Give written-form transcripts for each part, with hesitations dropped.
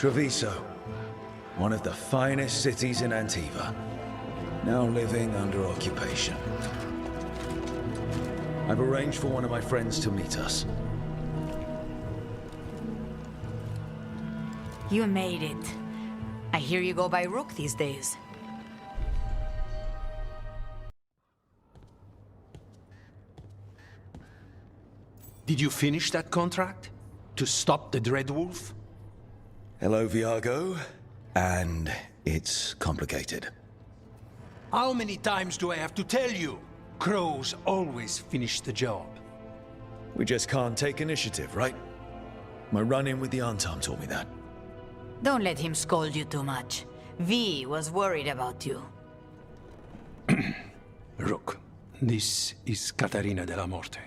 Treviso, one of the finest cities in Antiva, now living under occupation. I've arranged for one of my friends to meet us. You made it. I hear you go by Rook these days. Did you finish that contract? To stop the Dreadwolf? Hello, Viago. And it's complicated. How many times do I have to tell you? Crows always finish the job. We just can't take initiative, right? My run-in with the Antam taught me that. Don't let him scold you too much. V was worried about you. Rook, this is Catarina de la Morte.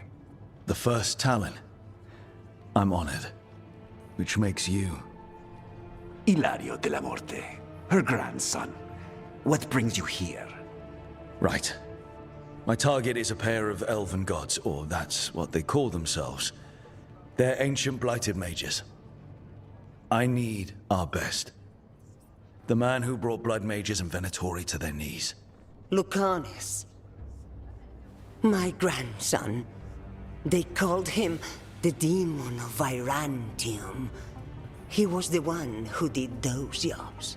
The first Talon. I'm honored. Which makes you... Ilario de la Morte, her grandson. What brings you here? Right. My target is a pair of elven gods, or that's what they call themselves. They're ancient blighted mages. I need our best. The man who brought blood mages and Venatori to their knees. Lucanis. My grandson. They called him the Demon of Virantium. He was the one who did those jobs.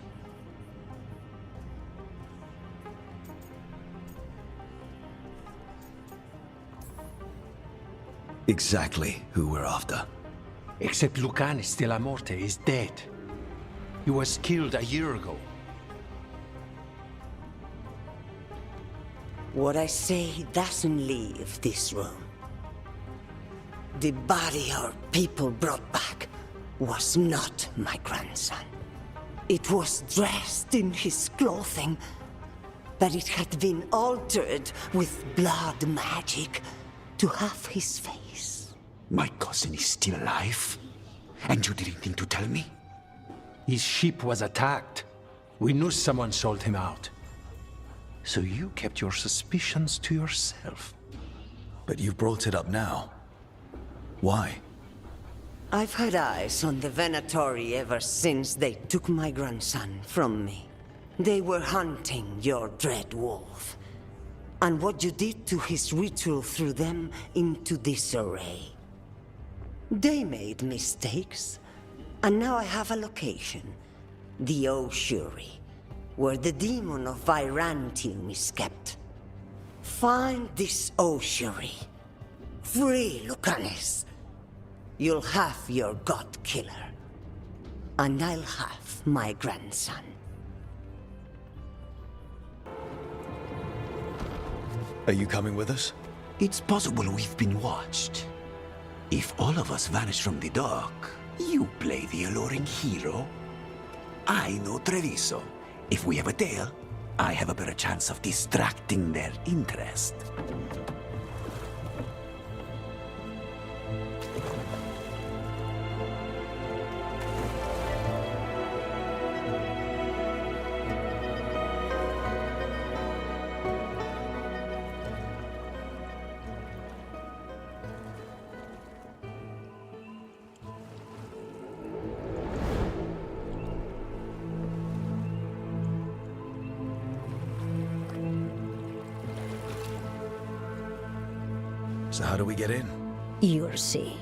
Exactly who we're after. Except Lucanis de la Morte is dead. He was killed a year ago. What I say doesn't leave this room. The body our people brought back was not my grandson. It was dressed in his clothing, but it had been altered with blood magic to have his face. My cousin is still alive? And you didn't think to tell me? His ship was attacked. We knew someone sold him out. So you kept your suspicions to yourself. But you've brought it up now. Why? I've had eyes on the Venatori ever since they took my grandson from me. They were hunting your dread wolf. And what you did to his ritual threw them into disarray. They made mistakes, and now I have a location. The Ossuary, where the demon of Virantium is kept. Find this Ossuary. Free Lucanis. You'll have your god killer. And I'll have my grandson. Are you coming with us? It's possible we've been watched. If all of us vanish from the dock, you play the alluring hero. I know Treviso. If we have a tail, I have a better chance of distracting their interest. So how do we get in? You'll see.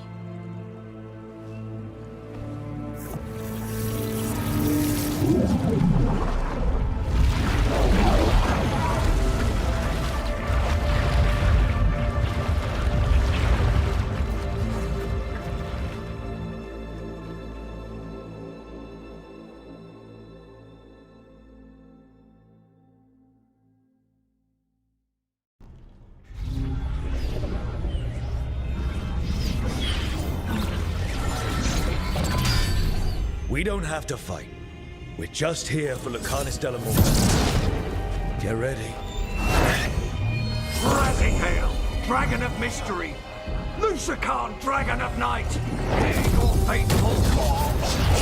We don't have to fight. We're just here for Lucanis de la Morte. Get ready. Rising Hail, Dragon of Mystery! Lucanis, Dragon of Night! Hear your fateful calls!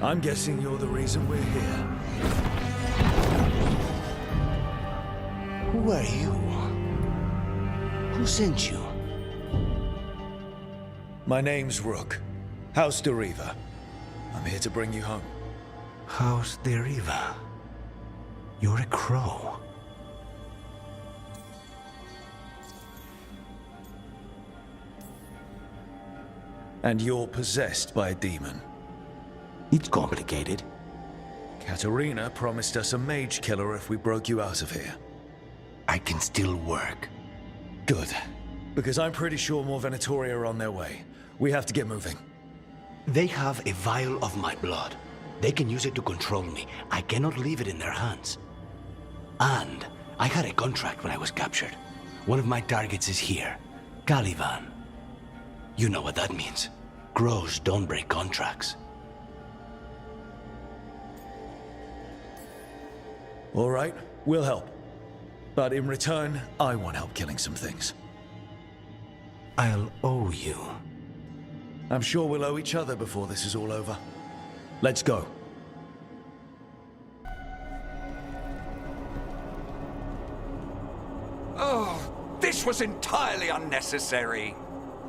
I'm guessing you're the reason we're here. Who are you? Who sent you? My name's Rook. House Deriva. I'm here to bring you home. House Deriva. You're a crow. And you're possessed by a demon. It's complicated. Katerina promised us a mage killer if we broke you out of here. I can still work. Good. Because I'm pretty sure more Venatori are on their way. We have to get moving. They have a vial of my blood. They can use it to control me. I cannot leave it in their hands. And I had a contract when I was captured. One of my targets is here, Caliban. You know what that means. Crows don't break contracts. All right, we'll help. But in return, I want help killing some things. I'll owe you. I'm sure we'll owe each other before this is all over. Let's go. Oh, this was entirely unnecessary.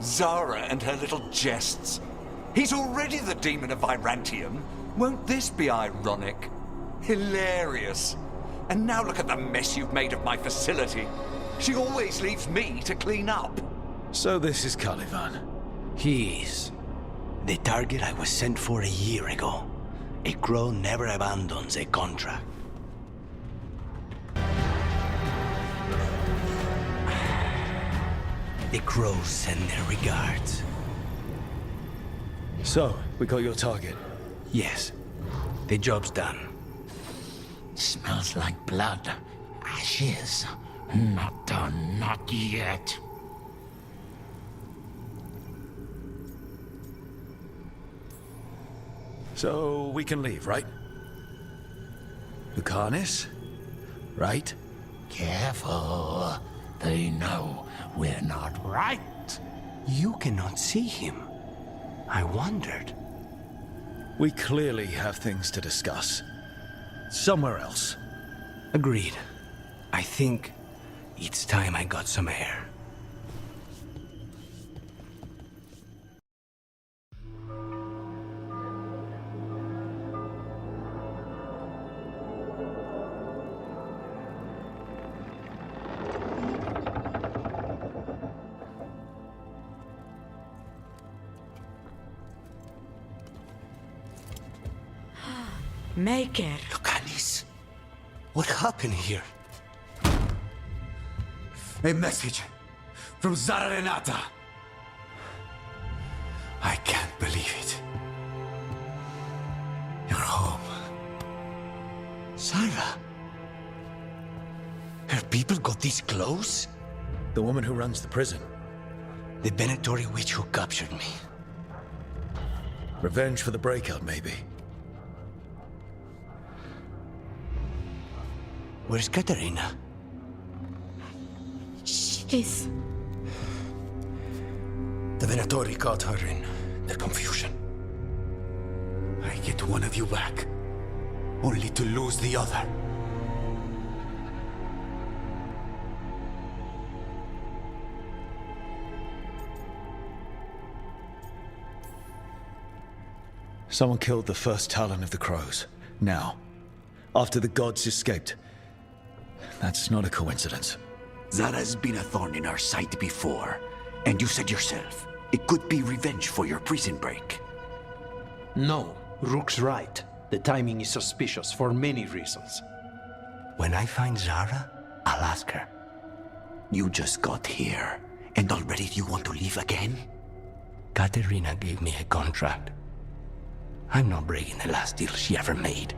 Zara and her little jests. He's already the demon of Virantium. Won't this be ironic? Hilarious. And now look at the mess you've made of my facility. She always leaves me to clean up. So this is Caliban. He is the target I was sent for a year ago. A crow never abandons a contract. The crows send their regards. So, we got your target. Yes, the job's done. Smells like blood. Ashes. Not done, not yet. So, we can leave, right? Lucanis? Right? Careful. They know we're not right. You cannot see him. I wondered. We clearly have things to discuss. Somewhere else. Agreed. I think it's time I got some air. Maker. Lucanis, what happened here? A message from Zara Renata. I can't believe it. You're home. Sarah? Her people got this close? The woman who runs the prison. The Venatori witch who captured me. Revenge for the breakout, maybe. Where's Katerina? She's... The Venatori caught her in their confusion. I get one of you back, only to lose the other. Someone killed the first Talon of the Crows. Now, after the gods escaped. That's not a coincidence. Zara's been a thorn in our side before, and you said yourself, it could be revenge for your prison break. No, Rook's right. The timing is suspicious for many reasons. When I find Zara, I'll ask her. You just got here, and already you want to leave again? Katerina gave me a contract. I'm not breaking the last deal she ever made.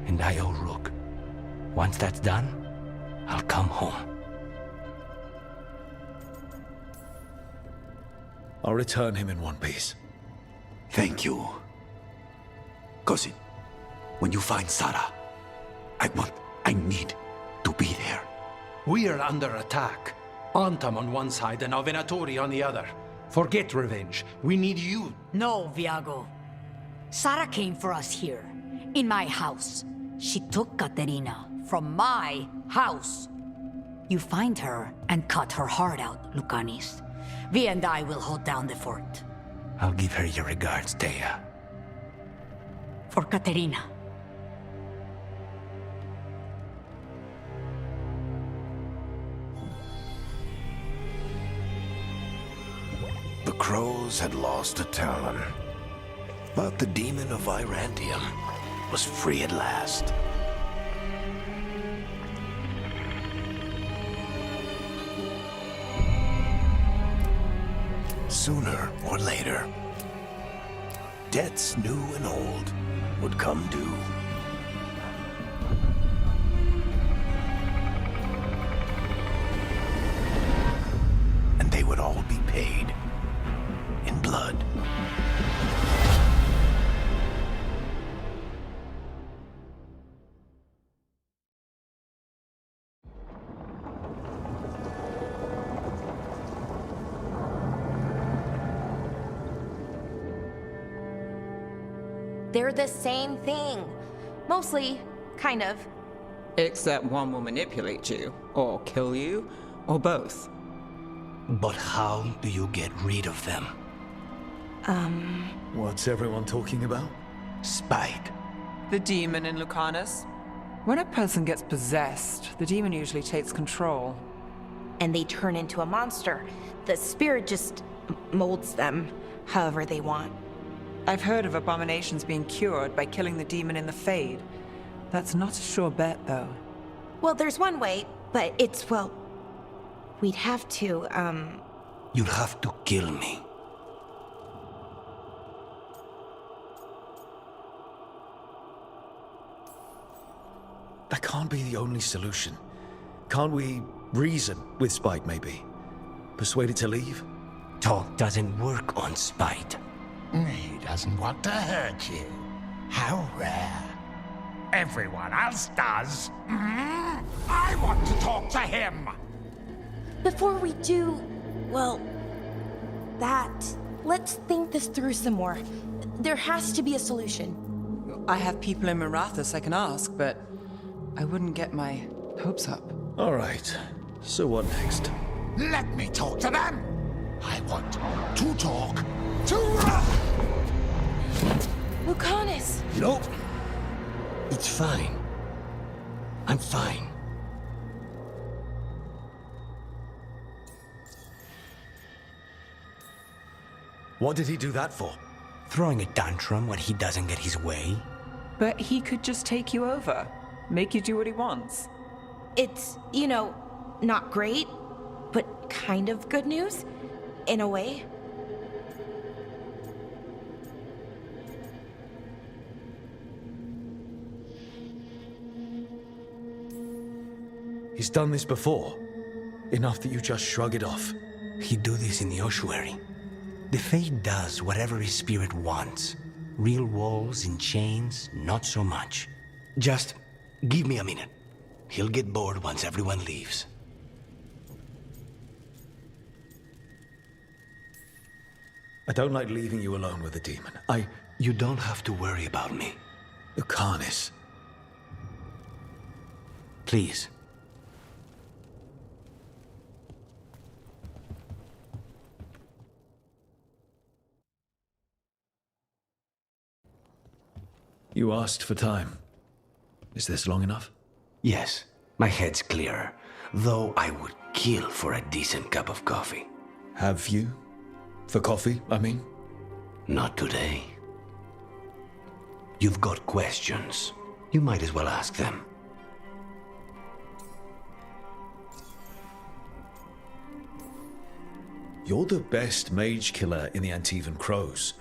And I owe Rook. Once that's done, I'll come home. I'll return him in one piece. Thank you. Cousin, when you find Zara, I need to be there. We are under attack. Antam on one side and now Venatori on the other. Forget revenge. We need you. No, Viago. Sarah came for us here, in my house. She took Katerina from my house. You find her and cut her heart out, Lucanis. Vi and I will hold down the fort. I'll give her your regards, Dea. For Katerina. The crows had lost a talon, but the demon of Virantium was free at last. Sooner or later, debts new and old would come due. And they would all be paid in blood. They're the same thing. Mostly, kind of. Except one will manipulate you, or kill you, or both. But how do you get rid of them? What's everyone talking about? Spite. The demon in Lucanis? When a person gets possessed, the demon usually takes control. And they turn into a monster. The spirit just molds them however they want. I've heard of abominations being cured by killing the demon in the Fade. That's not a sure bet, though. Well, there's one way, but it's, well... We'd have to, You'd have to kill me. That can't be the only solution. Can't we reason with Spite, maybe? Persuade it to leave? Talk doesn't work on spite. He doesn't want to hurt you. How rare. Everyone else does. I want to talk to him. before we do, well, that, let's think this through some more. There has to be a solution. I have people in Marathas I can ask, but I wouldn't get my hopes up. All right. So what next? Let me talk to them. I want to talk to... Lucanis! Nope. It's fine. I'm fine. What did he do that for? Throwing a tantrum when he doesn't get his way? But he could just take you over, make you do what he wants. It's, you know, not great, but kind of good news, in a way. He's done this before. Enough that you just shrug it off. He'd do this in the ossuary. The Fate does whatever his spirit wants. Real walls and chains, not so much. Just give me a minute. He'll get bored once everyone leaves. I don't like leaving you alone with the demon. You don't have to worry about me. Lucanis. Please. You asked for time. Is this long enough? Yes, my head's clearer. Though I would kill for a decent cup of coffee. Have you? For coffee, I mean? Not today. You've got questions. You might as well ask them. You're the best mage killer in the Antivan Crows.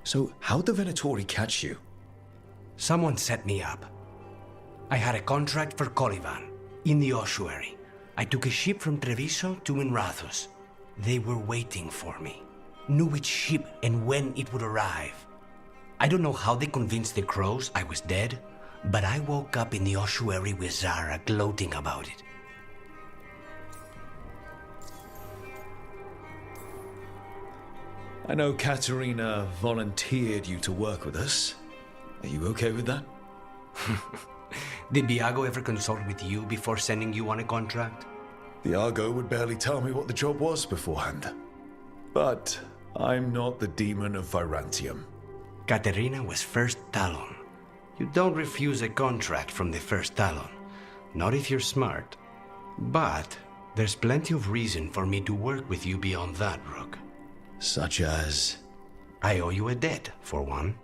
So how'd the Venatori catch you? Someone set me up. I had a contract for Colivan, in the ossuary. I took a ship from Treviso to Minrathus. They were waiting for me. Knew which ship and when it would arrive. I don't know how they convinced the Crows I was dead, but I woke up in the ossuary with Zara gloating about it. I know Katerina volunteered you to work with us. Are you okay with that? Did Biago ever consult with you before sending you on a contract? The Argo would barely tell me what the job was beforehand. But I'm not the demon of Virantium. Katerina was First Talon. You don't refuse a contract from the First Talon. Not if you're smart. But there's plenty of reason for me to work with you beyond that, Rook. Such as? I owe you a debt, for one.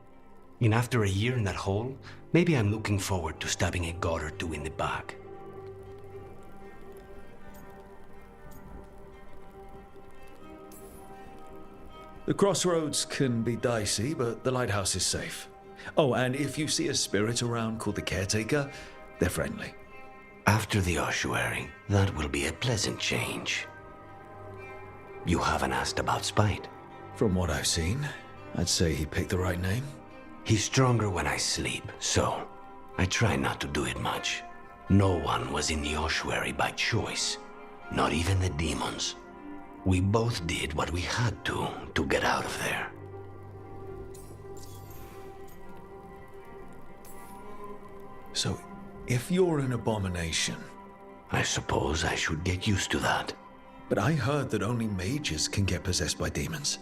And after a year in that hole, maybe I'm looking forward to stabbing a god or two in the back. The crossroads can be dicey, but the lighthouse is safe. Oh, and if you see a spirit around called the Caretaker, they're friendly. After the ossuary, that will be a pleasant change. You haven't asked about Spite. From what I've seen, I'd say he picked the right name. He's stronger when I sleep, so I try not to do it much. No one was in the ossuary by choice, not even the demons. We both did what we had to get out of there. So, if you're an abomination... I suppose I should get used to that. But I heard that only mages can get possessed by demons.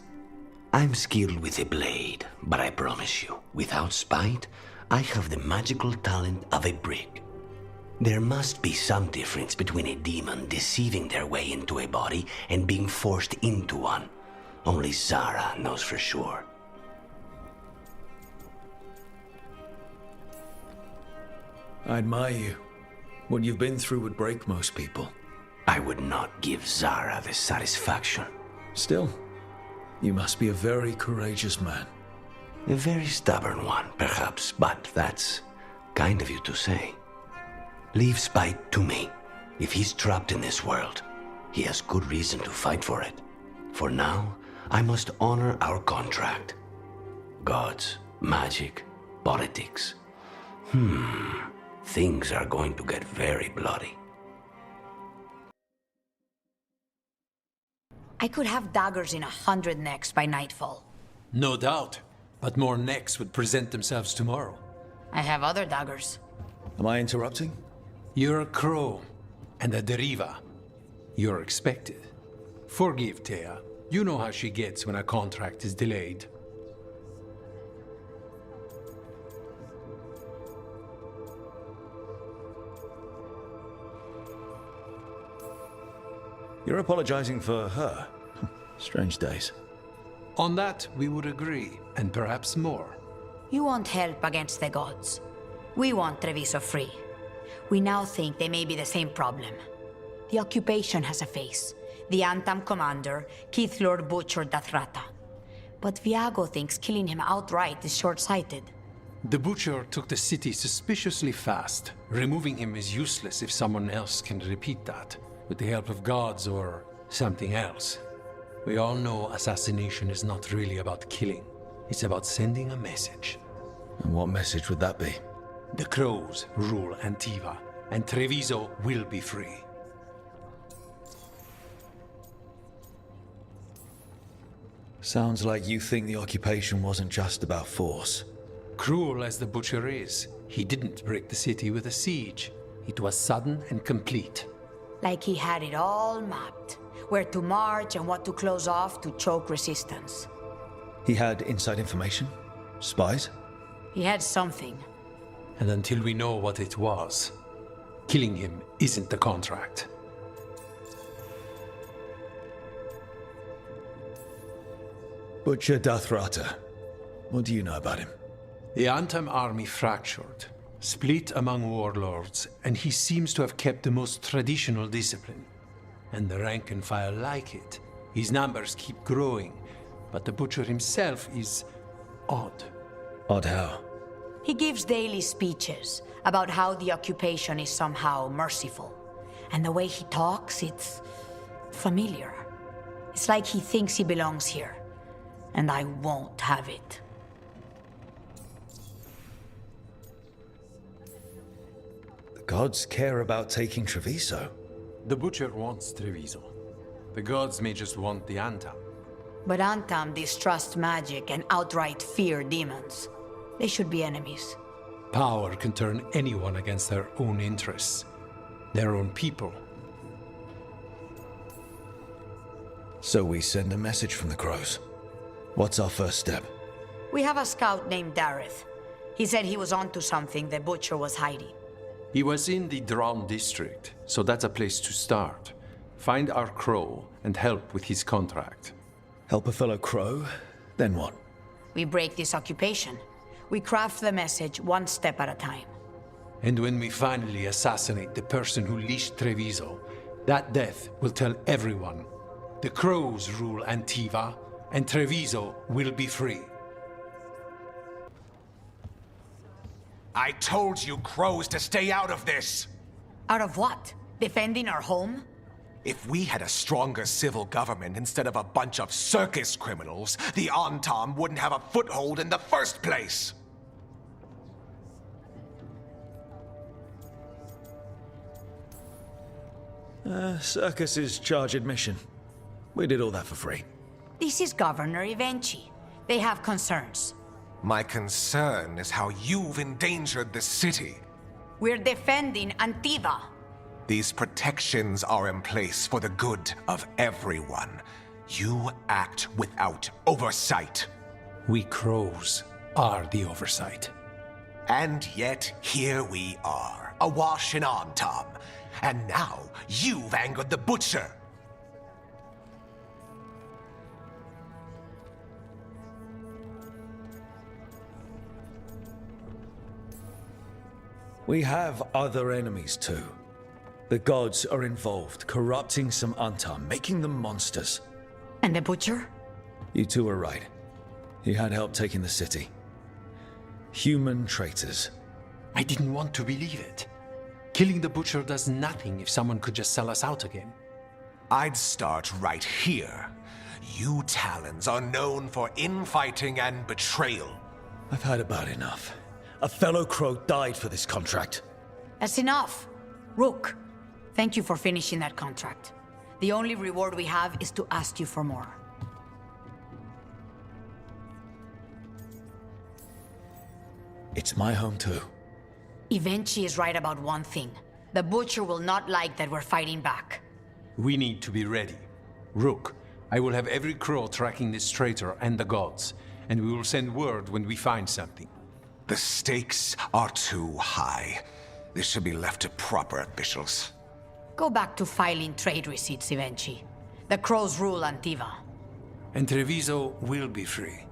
I'm skilled with a blade, but I promise you, without Spite, I have the magical talent of a brick. There must be some difference between a demon deceiving their way into a body and being forced into one. Only Zara knows for sure. I admire you. What you've been through would break most people. I would not give Zara the satisfaction. Still, you must be a very courageous man. A very stubborn one, perhaps, but that's kind of you to say. Leave Spite to me. If he's trapped in this world, he has good reason to fight for it. For now, I must honor our contract. Gods, magic, politics. Things are going to get very bloody. I could have daggers in 100 necks by nightfall. No doubt, but more necks would present themselves tomorrow. I have other daggers. Am I interrupting? You're a crow, and a deriva. You're expected. Forgive Thea. You know how she gets when a contract is delayed. You're apologizing for her. Strange days. On that, we would agree, and perhaps more. You want help against the gods. We want Treviso free. We now think they may be the same problem. The occupation has a face. The Antam commander, Keith Lord Butcher Dathrata. But Viago thinks killing him outright is short-sighted. The Butcher took the city suspiciously fast. Removing him is useless if someone else can repeat that, with the help of gods or something else. We all know assassination is not really about killing. It's about sending a message. And what message would that be? The crows rule Antiva, and Treviso will be free. Sounds like you think the occupation wasn't just about force. Cruel as the Butcher is, he didn't break the city with a siege. It was sudden and complete. Like he had it all mapped. Where to march and what to close off to choke resistance. He had inside information? Spies? He had something. And until we know what it was, killing him isn't the contract. Butcher Dathrata. What do you know about him? The Antam army fractured, split among warlords, and he seems to have kept the most traditional discipline. And the rank and file like it. His numbers keep growing, but the Butcher himself is odd. Odd how? He gives daily speeches about how the occupation is somehow merciful. And the way he talks, it's familiar. It's like he thinks he belongs here. And I won't have it. The gods care about taking Treviso. The Butcher wants Treviso. The gods may just want the Antam. But Antam distrust magic and outright fear demons. They should be enemies. Power can turn anyone against their own interests, their own people. So we send a message from the crows. What's our first step? We have a scout named Dareth. He said he was onto something the butcher was hiding. He was in the Drown district, so that's a place to start. Find our crow and help with his contract. Help a fellow crow? Then what? We break this occupation. We craft the message one step at a time. And when we finally assassinate the person who leashed Treviso, that death will tell everyone. The crows rule Antiva, and Treviso will be free. I told you crows to stay out of this! Out of what? Defending our home? If we had a stronger civil government instead of a bunch of circus criminals, the Antam wouldn't have a foothold in the first place! Circus charge admission. We did all that for free. This is Governor Evenchi. They have concerns. My concern is how you've endangered the city. We're defending Antiva. These protections are in place for the good of everyone. You act without oversight. We crows are the oversight. And yet, here we are, awash in Antam. And now, you've angered the butcher. We have other enemies too. The gods are involved, corrupting some Antam, making them monsters. And the butcher? You two are right. He had help taking the city. Human traitors. I didn't want to believe it. Killing the butcher does nothing if someone could just sell us out again. I'd start right here. You Talons are known for infighting and betrayal. I've had about enough. A fellow crow died for this contract. That's enough. Rook, thank you for finishing that contract. The only reward we have is to ask you for more. It's my home too. Evenchi is right about one thing. The butcher will not like that we're fighting back. We need to be ready. Rook, I will have every crow tracking this traitor and the gods, and we will send word when we find something. The stakes are too high. This should be left to proper officials. Go back to filing trade receipts, Evenchi. The crows rule Antiva. And Treviso will be free.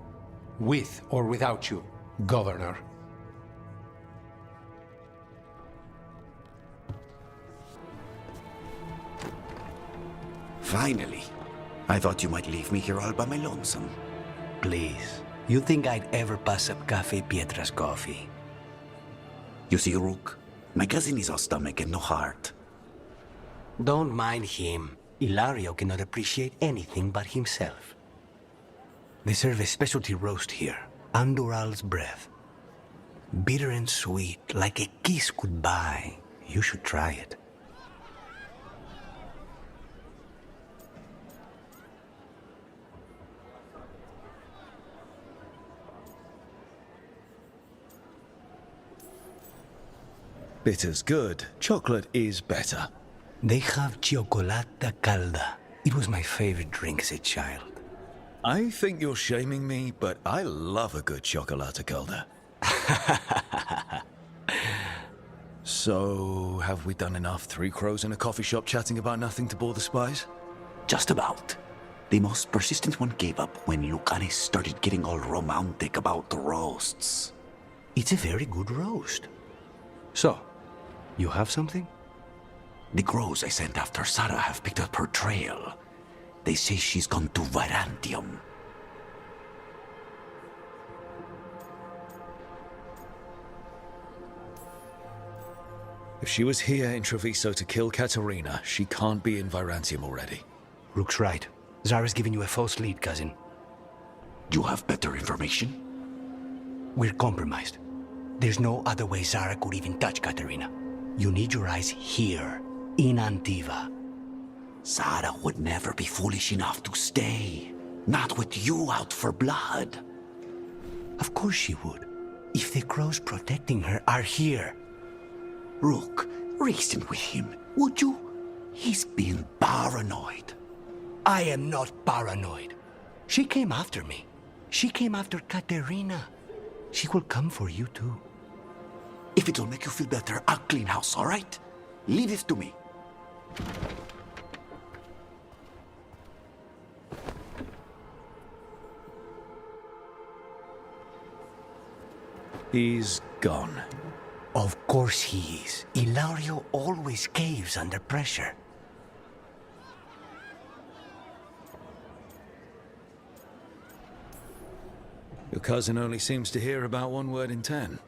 With or without you, Governor. Finally. I thought you might leave me here all by my lonesome. Please. You think I'd ever pass up Cafe Pietra's coffee? You see, Rook, my cousin is all stomach and no heart. Don't mind him. Ilario cannot appreciate anything but himself. They serve a specialty roast here, Andoral's breath. Bitter and sweet, like a kiss goodbye. You should try it. Bitter's good. Chocolate is better. They have chocolata calda. It was my favorite drink as a child. I think you're shaming me, but I love a good chocolate calda. So, have we done enough three crows in a coffee shop chatting about nothing to bore the spies? Just about. The most persistent one gave up when Lucanis started getting all romantic about the roasts. It's a very good roast. So, you have something? The crows I sent after Sarah have picked up her trail. They say she's gone to Virantium. If she was here in Treviso to kill Katerina, she can't be in Virantium already. Rook's right. Zara's giving you a false lead, cousin. You have better information? We're compromised. There's no other way Zara could even touch Katerina. You need your eyes here, in Antiva. Zara would never be foolish enough to stay. Not with you out for blood. Of course she would. If the crows protecting her are here. Rook, reason with him, would you? He's being paranoid. I am not paranoid. She came after me. She came after Katerina. She will come for you too. If it'll make you feel better, I'll clean house, all right? Leave this to me. He's gone. Of course he is. Ilario always caves under pressure. Your cousin only seems to hear about one word in 10.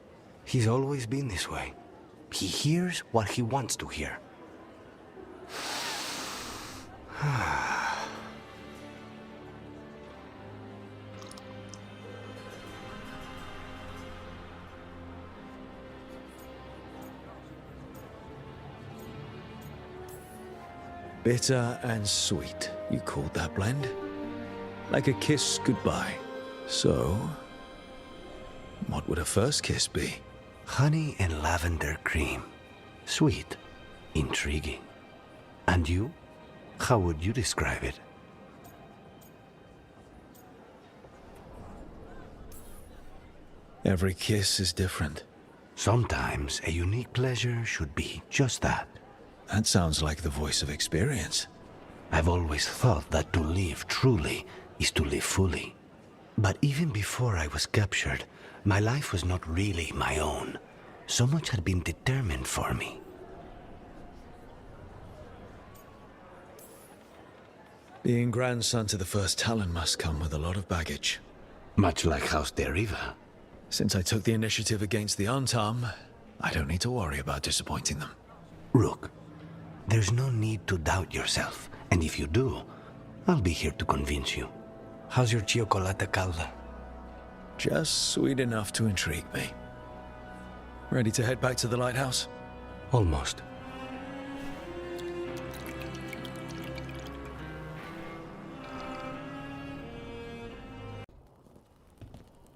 He's always been this way. He hears what he wants to hear. Bitter and sweet, you called that blend? Like a kiss goodbye. So, what would a first kiss be? Honey and lavender cream. Sweet. Intriguing. And you? How would you describe it? Every kiss is different. Sometimes a unique pleasure should be just that. That sounds like the voice of experience. I've always thought that to live truly is to live fully. But even before I was captured, my life was not really my own. So much had been determined for me. Being grandson to the first Talon must come with a lot of baggage. Much like House Deriva. Since I took the initiative against the Antam, I don't need to worry about disappointing them. Rook, there's no need to doubt yourself. And if you do, I'll be here to convince you. How's your chocolate calda? Just sweet enough to intrigue me. Ready to head back to the lighthouse? Almost.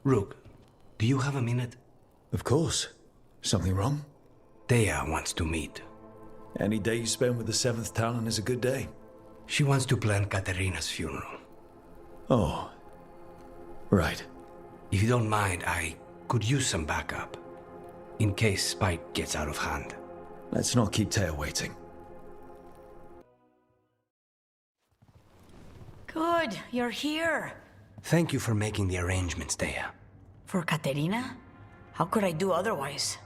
Rook, do you have a minute? Of course. Something wrong? Thea wants to meet. Any day you spend with the 7th Talon is a good day. She wants to plan Katerina's funeral. Oh. Right. If you don't mind, I could use some backup. In case Spike gets out of hand. Let's not keep Thea waiting. Good, you're here. Thank you for making the arrangements, Thea. For Katerina? How could I do otherwise?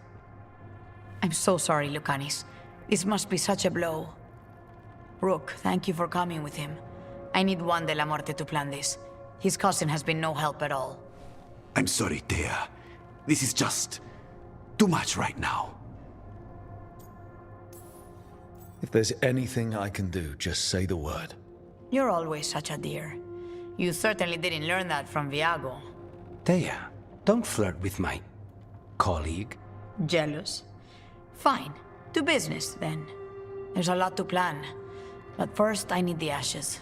I'm so sorry, Lucanis. This must be such a blow. Rook, thank you for coming with him. I need Juan de la Muerte to plan this. His cousin has been no help at all. I'm sorry, Thea. This is just too much right now. If there's anything I can do, just say the word. You're always such a dear. You certainly didn't learn that from Viago. Thea, don't flirt with my colleague. Jealous? Fine. To business, then. There's a lot to plan. But first, I need the ashes.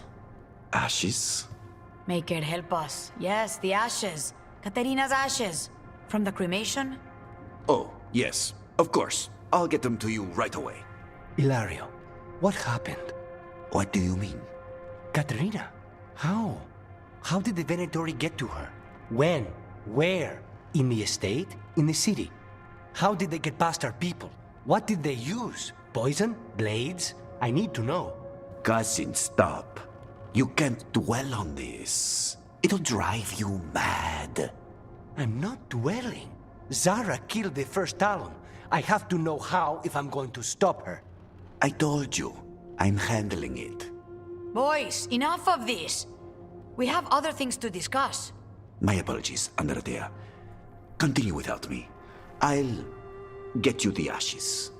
Ashes? Make it help us. Yes, the ashes. Katerina's ashes. From the cremation? Oh, yes, of course. I'll get them to you right away. Ilario, what happened? What do you mean? Katerina, how? How did the Venatori get to her? When? Where? In the estate? In the city? How did they get past our people? What did they use? Poison? Blades? I need to know. Cousin, stop. You can't dwell on this. It'll drive you mad. I'm not dwelling. Zara killed the first Talon. I have to know how if I'm going to stop her. I told you, I'm handling it. Boys, enough of this. We have other things to discuss. My apologies, Andrea. Continue without me. I'll get you the ashes.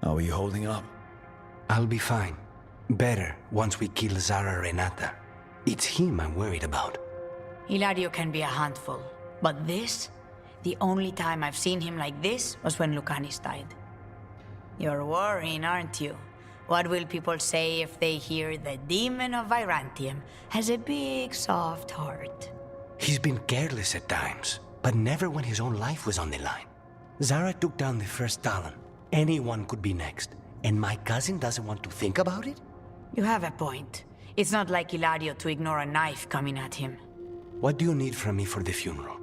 How are you holding up? I'll be fine. Better once we kill Zara Renata. It's him I'm worried about. Hilario can be a handful. But this? The only time I've seen him like this was when Lucanis died. You're worrying, aren't you? What will people say if they hear the demon of Virantium has a big, soft heart? He's been careless at times, but never when his own life was on the line. Zara took down the first Talon. Anyone could be next. And my cousin doesn't want to think about it? You have a point. It's not like Ilario to ignore a knife coming at him. What do you need from me for the funeral?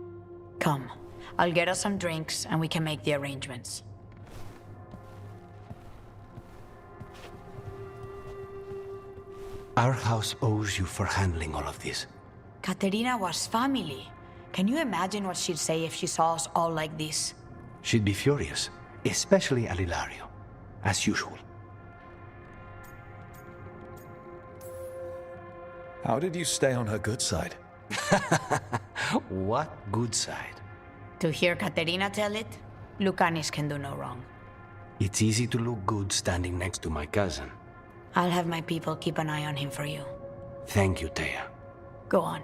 Come. I'll get us some drinks and we can make the arrangements. Our house owes you for handling all of this. Caterina was family. Can you imagine what she'd say if she saw us all like this? She'd be furious, especially at Ilario, as usual. How did you stay on her good side? What good side? To hear Caterina tell it, Lucanis can do no wrong. It's easy to look good standing next to my cousin. I'll have my people keep an eye on him for you. Thank you, Thea. Go on.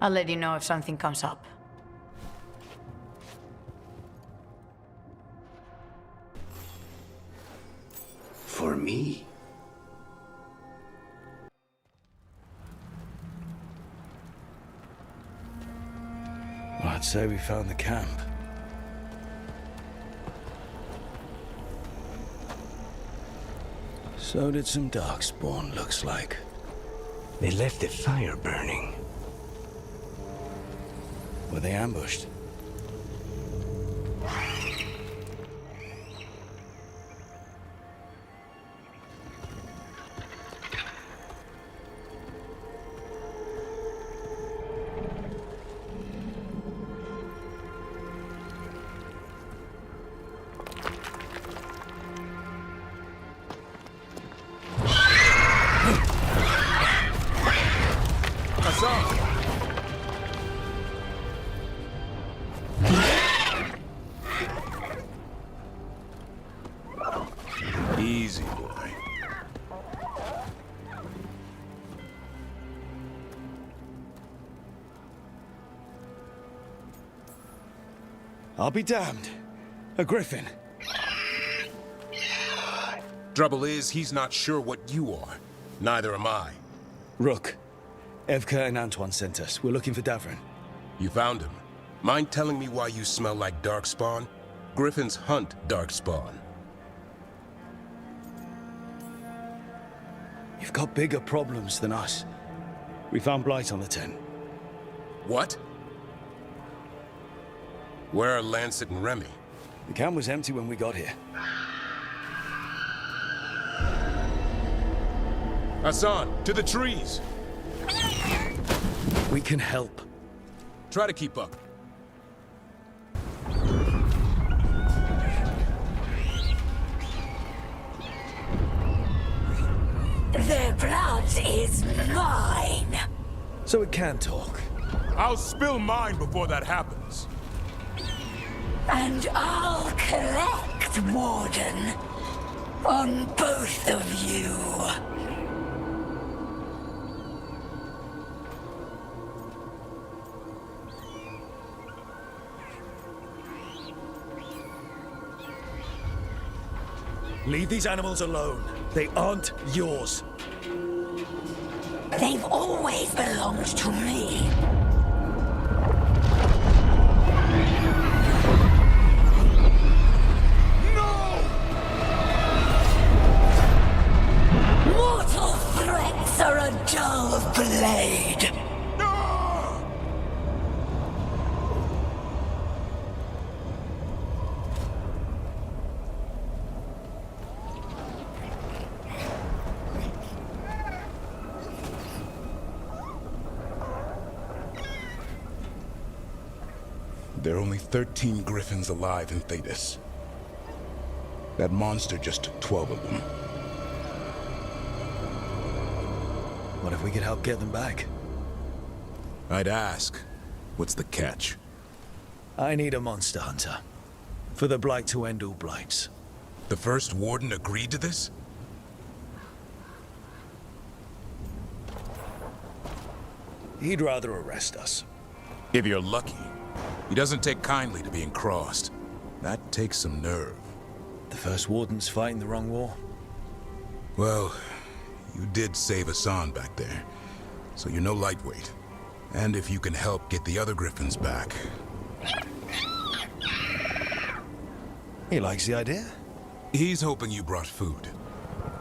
I'll let you know if something comes up. For me? Well, I'd say we found the camp. So did some Darkspawn, looks like. They left the fire burning. Were they ambushed? Easy, boy. I'll be damned. A griffin. Trouble is, he's not sure what you are. Neither am I. Rook. Evka and Antoine sent us. We're looking for Davrin. You found him. Mind telling me why you smell like Darkspawn? Griffins hunt Darkspawn. You've got bigger problems than us. We found Blight on the tent. What? Where are Lancet and Remy? The camp was empty when we got here. Hassan, to the trees! We can help. Try to keep up. Their blood is mine! So it can talk. I'll spill mine before that happens. And I'll collect, Warden, on both of you. Leave these animals alone. They aren't yours. They've always belonged to me. Mortal threats are a dull blade. There are only 13 Griffins alive in Thetis. That monster just took 12 of them. What if we could help get them back? I'd ask, what's the catch? I need a monster hunter. For the Blight to end all Blights. The first Warden agreed to this? He'd rather arrest us. If you're lucky. He doesn't take kindly to being crossed. That takes some nerve. The first Warden's fighting the wrong war. Well, you did save Hassan back there, so you're no lightweight. And if you can help get the other Griffins back... He likes the idea. He's hoping you brought food.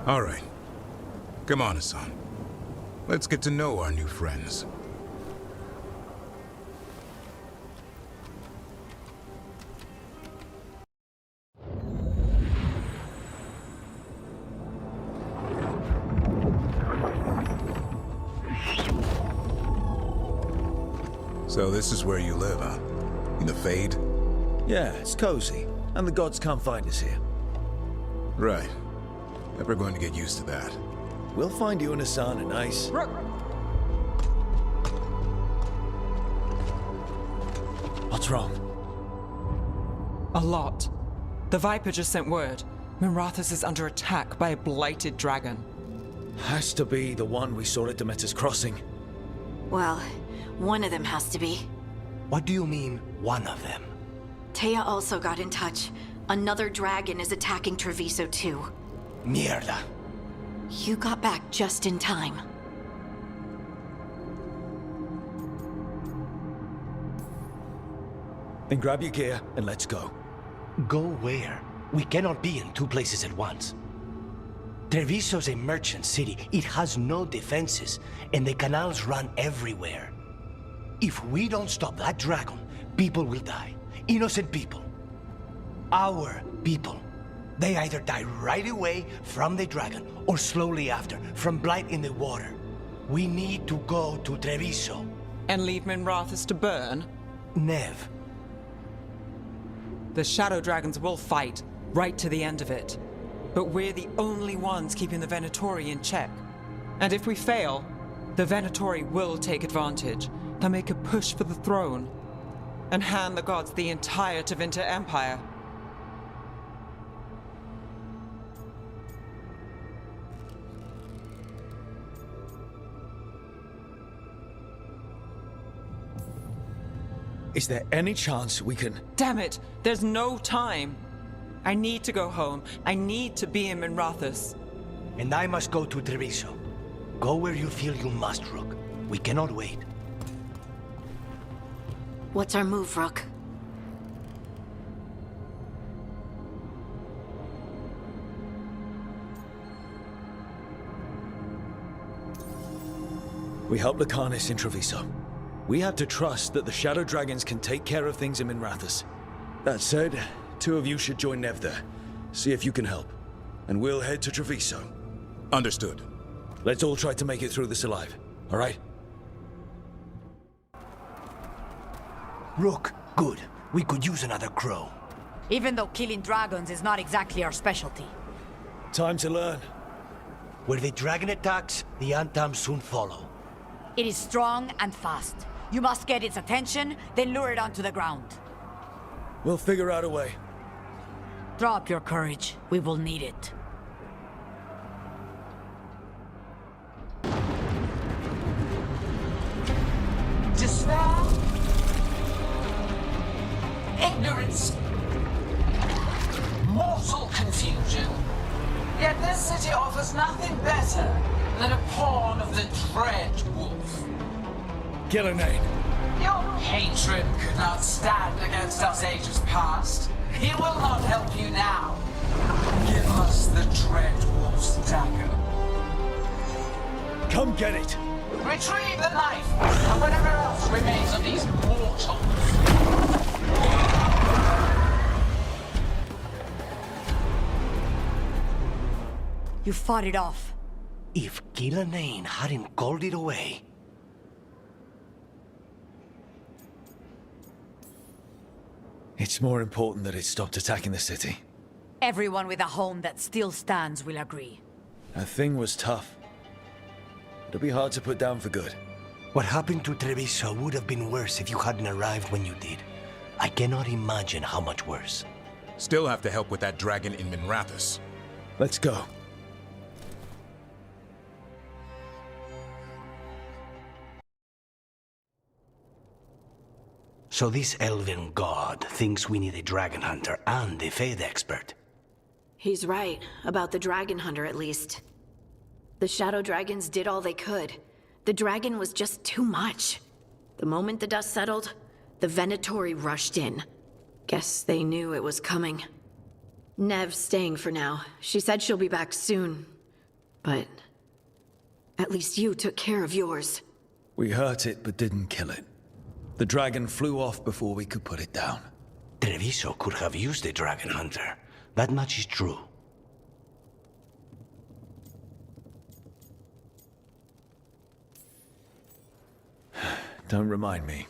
All right. Come on, Hassan. Let's get to know our new friends. So this is where you live, huh? In the Fade? Yeah, it's cozy. And the gods can't find us here. Right. Never going to get used to that. We'll find you and Hassan a nice... What's wrong? A lot. The Viper just sent word. Minrathous is under attack by a blighted dragon. Has to be the one we saw at Demeter's Crossing. Well, one of them has to be. What do you mean, one of them? Taya also got in touch. Another dragon is attacking Treviso too. Mierda. You got back just in time. Then grab your gear and let's go. Go where? We cannot be in two places at once. Treviso's a merchant city. It has no defenses, and the canals run everywhere. If we don't stop that dragon, people will die. Innocent people. Our people. They either die right away from the dragon, or slowly after, from blight in the water. We need to go to Treviso. And leave Minrathous to burn? Nev. The Shadow Dragons will fight, right to the end of it. But we're the only ones keeping the Venatori in check. And if we fail, the Venatori will take advantage. They'll make a push for the throne, and hand the gods the entire Tevinter Empire. Is there any chance we can... Damn it! There's no time! I need to go home. I need to be in Minrathous. And I must go to Treviso. Go where you feel you must, Rook. We cannot wait. What's our move, Rook? We help Lucanis in Treviso. We have to trust that the Shadow Dragons can take care of things in Minrathous. That said, two of you should join Nev there. See if you can help. And we'll head to Treviso. Understood. Let's all try to make it through this alive, all right? Rook, good. We could use another crow. Even though killing dragons is not exactly our specialty. Time to learn. Where the dragon attacks, the Antam soon follow. It is strong and fast. You must get its attention, then lure it onto the ground. We'll figure out a way. Drop your courage. We will need it. Despair, ignorance, mortal confusion. Yet this city offers nothing better than a pawn of the Dread Wolf. Gillenane. Your hatred could not stand against us ages past. He will not help you now. Give us the Dread Wolf's dagger. Come get it! Retrieve the knife, and whatever else remains of these mortals. You fought it off. If Gillenane hadn't called it away... It's more important that it stopped attacking the city. Everyone with a home that still stands will agree. That thing was tough. It'll be hard to put down for good. What happened to Treviso would have been worse if you hadn't arrived when you did. I cannot imagine how much worse. Still have to help with that dragon in Minrathous. Let's go. So this elven god thinks we need a dragon hunter and a Fade expert. He's right, about the dragon hunter at least. The Shadow Dragons did all they could. The dragon was just too much. The moment the dust settled, the Venatori rushed in. Guess they knew it was coming. Nev's staying for now. She said she'll be back soon. But at least you took care of yours. We hurt it, but didn't kill it. The dragon flew off before we could put it down. Treviso could have used a dragon hunter. That much is true. Don't remind me.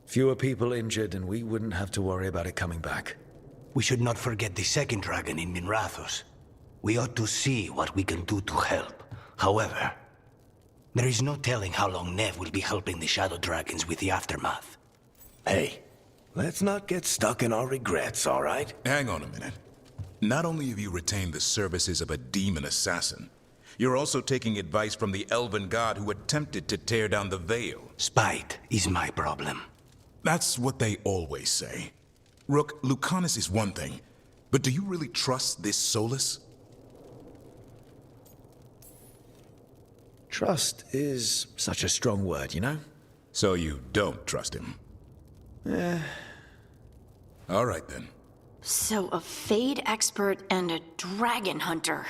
Fewer people injured, and we wouldn't have to worry about it coming back. We should not forget the second dragon in Minrathos. We ought to see what we can do to help. However, there is no telling how long Nev will be helping the Shadow Dragons with the aftermath. Hey, let's not get stuck in our regrets, all right? Hang on a minute. Not only have you retained the services of a demon assassin, you're also taking advice from the elven god who attempted to tear down the veil. Spite is my problem. That's what they always say. Rook, Lucanis is one thing, but do you really trust this Solus? Trust is such a strong word, you know? So you don't trust him? All right then. So a Fade expert and a dragon hunter.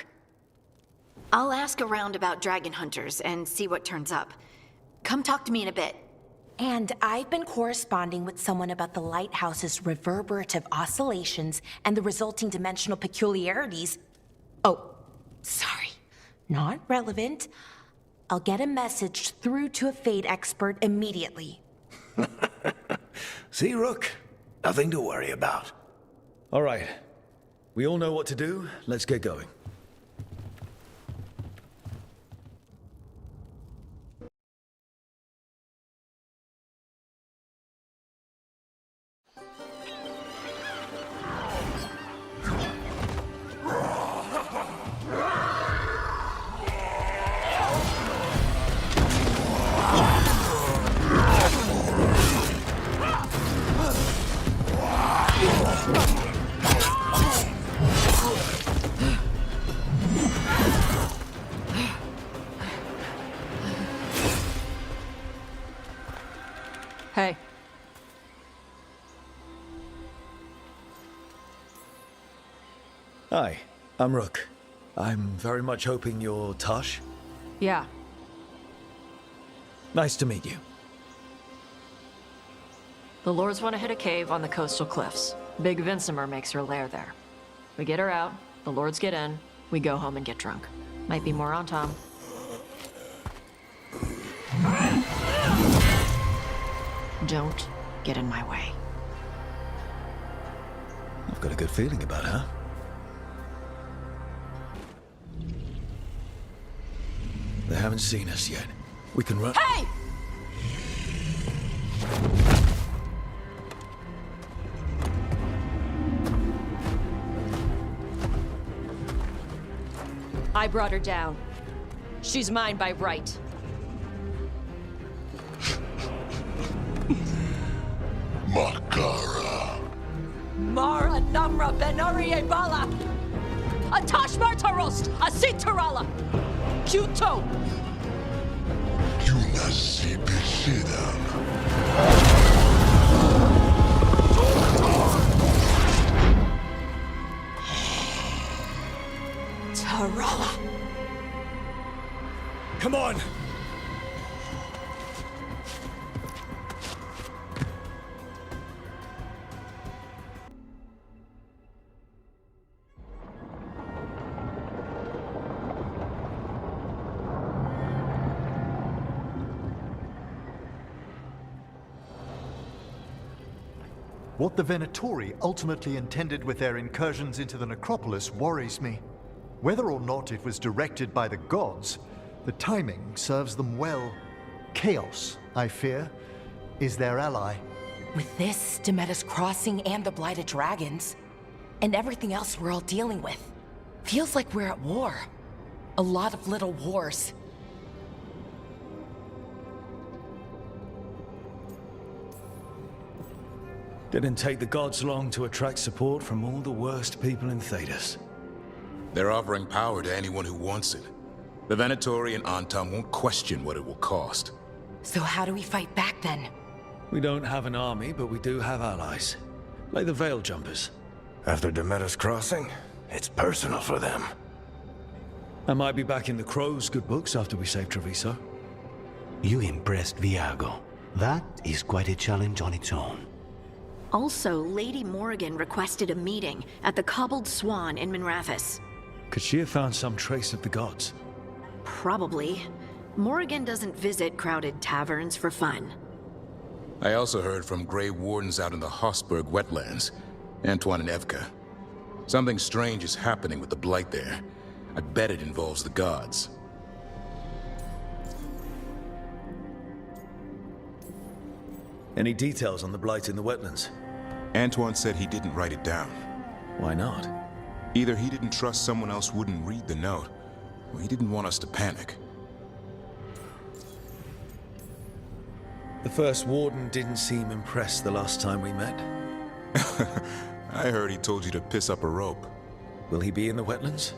I'll ask around about dragon hunters and see what turns up. Come talk to me in a bit. And I've been corresponding with someone about the lighthouse's reverberative oscillations and the resulting dimensional peculiarities. Oh, sorry. Not relevant. I'll get a message through to a Fade expert immediately. See, Rook? Nothing to worry about. All right. We all know what to do. Let's get going. Hey. Hi, I'm Rook. I'm very much hoping you're Tosh. Yeah. Nice to meet you. The Lords want to hit a cave on the coastal cliffs. Big Vincimer makes her lair there. We get her out, the Lords get in, we go home and get drunk. Might be more on Tom. Don't get in my way. I've got a good feeling about her. They haven't seen us yet. We can run— Hey! I brought her down. She's mine by right. Makara. Mara Namra Benarie Bala! Atash Martarost! Asitarala! Kuto! Yunasi Besidam. Tarala! Come on! What the Venatori ultimately intended with their incursions into the necropolis worries me. Whether or not it was directed by the gods, the timing serves them well. Chaos, I fear, is their ally. With this, Demeter's Crossing and the Blighted Dragons, and everything else we're all dealing with, feels like we're at war. A lot of little wars. Didn't take the gods long to attract support from all the worst people in Thedas. They're offering power to anyone who wants it. The Venatori and Antam won't question what it will cost. So how do we fight back then? We don't have an army, but we do have allies. Like the Veil Jumpers. After Demeter's crossing, it's personal for them. I might be back in the Crow's good books after we save Treviso. You impressed Viago. That is quite a challenge on its own. Also, Lady Morrigan requested a meeting at the Cobbled Swan in Minrathous. Could she have found some trace of the gods? Probably. Morrigan doesn't visit crowded taverns for fun. I also heard from Grey Wardens out in the Hossberg wetlands, Antoine and Evka. Something strange is happening with the Blight there. I bet it involves the gods. Any details on the Blight in the wetlands? Antoine said he didn't write it down. Why not? Either he didn't trust someone else wouldn't read the note, or he didn't want us to panic. The first warden didn't seem impressed the last time we met. I heard he told you to piss up a rope. Will he be in the wetlands?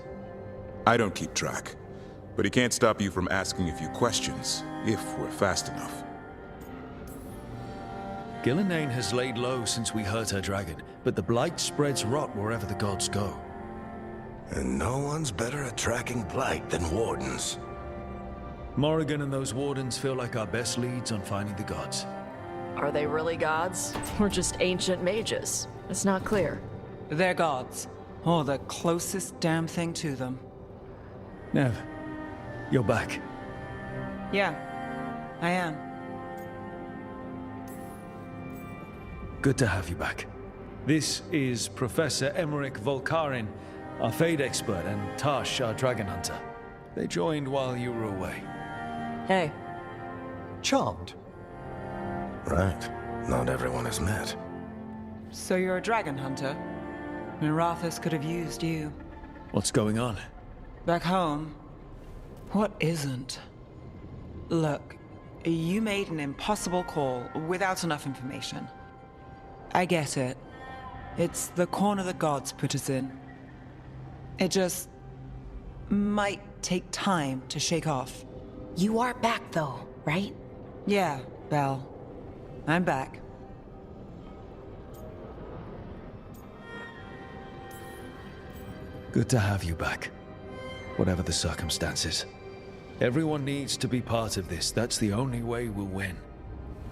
I don't keep track, but he can't stop you from asking a few questions, if we're fast enough. Gillenane has laid low since we hurt her dragon, but the Blight spreads rot wherever the gods go. And no one's better at tracking Blight than Wardens. Morrigan and those Wardens feel like our best leads on finding the gods. Are they really gods? Or just ancient mages? It's not clear. They're gods. Or the closest damn thing to them. Nev, you're back. Yeah, I am. Good to have you back. This is Professor Emmerich Volkarin, our Fade expert, and Tash, our dragon hunter. They joined while you were away. Hey. Charmed. Right. Not everyone is met. So you're a dragon hunter? Minrathous could have used you. What's going on? Back home, what isn't? Look, you made an impossible call without enough information. I get it. It's the corner the gods put us in. It just might take time to shake off. You are back, though, right? Yeah, Belle. I'm back. Good to have you back. Whatever the circumstances. Everyone needs to be part of this. That's the only way we'll win.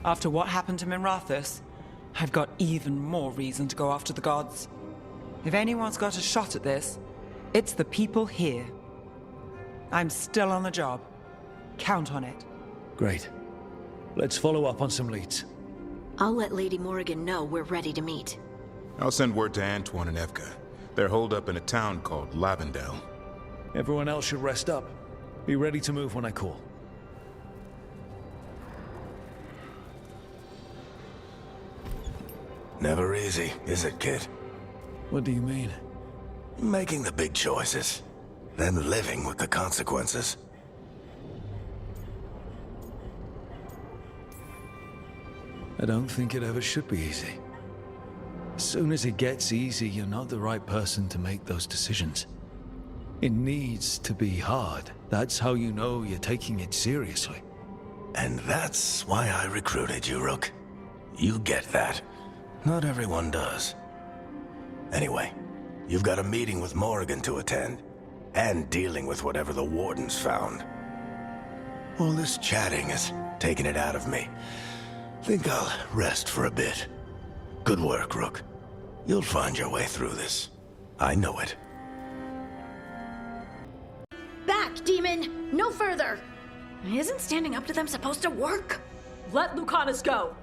After what happened to Minrathous, I've got even more reason to go after the gods. If anyone's got a shot at this, it's the people here. I'm still on the job. Count on it. Great. Let's follow up on some leads. I'll let Lady Morrigan know we're ready to meet. I'll send word to Antoine and Evka. They're holed up in a town called Lavendel. Everyone else should rest up. Be ready to move when I call. Never easy, is it, kid? What do you mean? Making the big choices, then living with the consequences. I don't think it ever should be easy. As soon as it gets easy, you're not the right person to make those decisions. It needs to be hard. That's how you know you're taking it seriously. And that's why I recruited you, Rook. You get that. Not everyone does. Anyway, you've got a meeting with Morrigan to attend, and dealing with whatever the Wardens found. All this chatting is taking it out of me. Think I'll rest for a bit. Good work, Rook. You'll find your way through this. I know it. Back, demon! No further! Isn't standing up to them supposed to work? Let Lucanis go!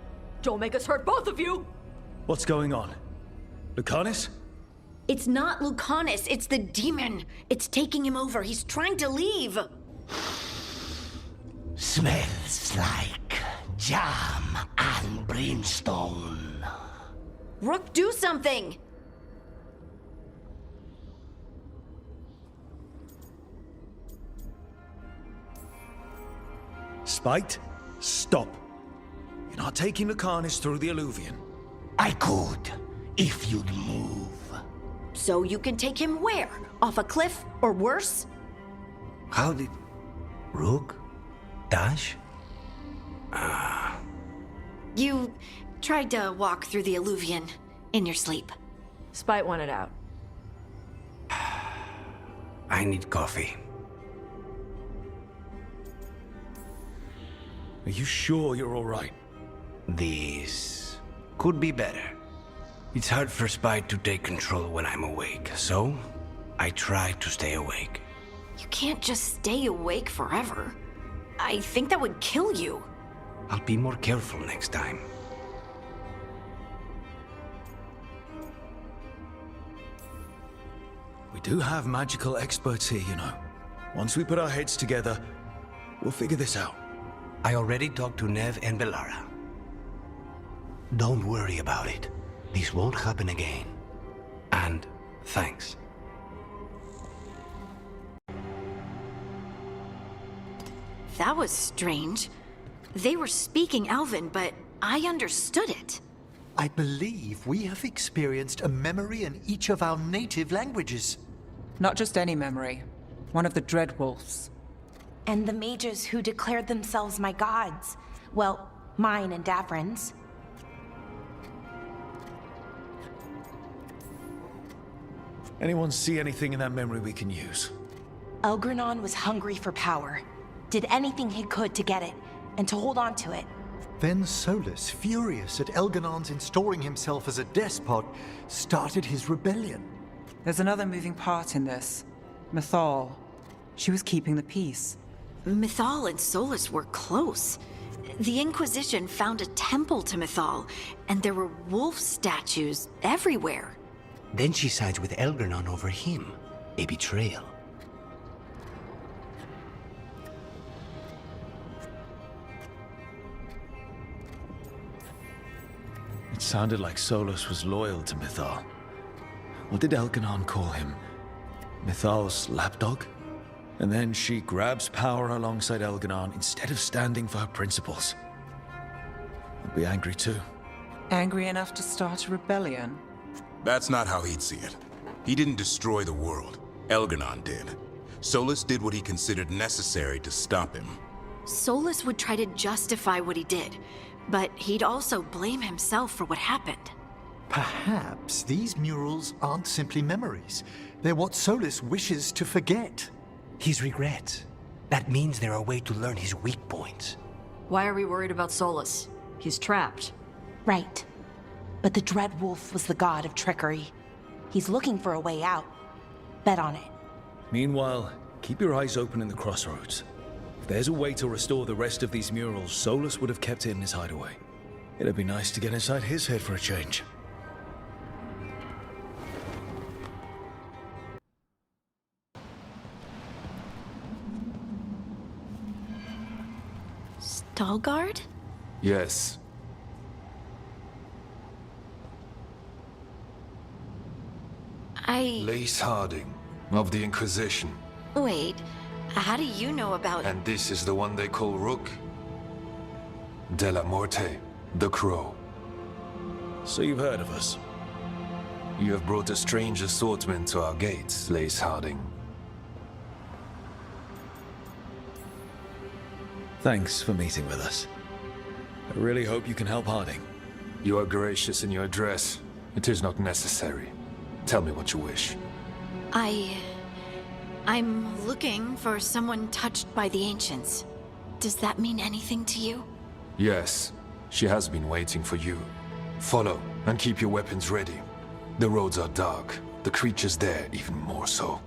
Don't make us hurt both of you! What's going on? Lucanis? It's not Lucanis, it's the demon. It's taking him over. He's trying to leave. Smells like jam and brimstone. Rook, do something! Spite, stop. You're not taking Lucanis through the Alluvion. I could, if you'd move. So you can take him where? Off a cliff, or worse? How did... Rook? Dash? You tried to walk through the Alluvion in your sleep. Spite wanted out. I need coffee. Are you sure you're all right? This could be better. It's hard for Spite to take control when I'm awake, so I try to stay awake. You can't just stay awake forever. I think that would kill you. I'll be more careful next time. We do have magical experts here, you know. Once we put our heads together, we'll figure this out. I already talked to Nev and Belara. Don't worry about it. This won't happen again. And thanks. That was strange. They were speaking Elven, but I understood it. I believe we have experienced a memory in each of our native languages. Not just any memory. One of the Dreadwolves. And the mages who declared themselves my gods. Well, mine and Davrin's. Anyone see anything in that memory we can use? Elgranon was hungry for power. Did anything he could to get it, and to hold on to it. Then Solus, furious at Elganon's installing himself as a despot, started his rebellion. There's another moving part in this. Mythal. She was keeping the peace. Mythal and Solus were close. The Inquisition found a temple to Mythal, and there were wolf statues everywhere. Then she sides with Elgranon over him. A betrayal. It sounded like Solus was loyal to Mythal. What did Elganon call him? Mythal's lapdog? And then she grabs power alongside Elganon instead of standing for her principles. I'd be angry too. Angry enough to start a rebellion? That's not how he'd see it. He didn't destroy the world. Elganon did. Solus did what he considered necessary to stop him. Solus would try to justify what he did, but he'd also blame himself for what happened. Perhaps these murals aren't simply memories. They're what Solus wishes to forget. His regrets. That means they're a way to learn his weak points. Why are we worried about Solus? He's trapped. Right. But the Dreadwolf was the god of trickery. He's looking for a way out. Bet on it. Meanwhile, keep your eyes open in the crossroads. If there's a way to restore the rest of these murals, Solus would have kept it in his hideaway. It'd be nice to get inside his head for a change. Stalgard? Yes. Lace Harding, of the Inquisition. Wait, how do you know about... And this is the one they call Rook? De la Morte, the Crow. So you've heard of us? You have brought a strange assortment to our gates, Lace Harding. Thanks for meeting with us. I really hope you can help Harding. You are gracious in your address. It is not necessary. Tell me what you wish. I'm looking for someone touched by the Ancients. Does that mean anything to you? Yes, she has been waiting for you. Follow, and keep your weapons ready. The roads are dark, the creatures there even more so.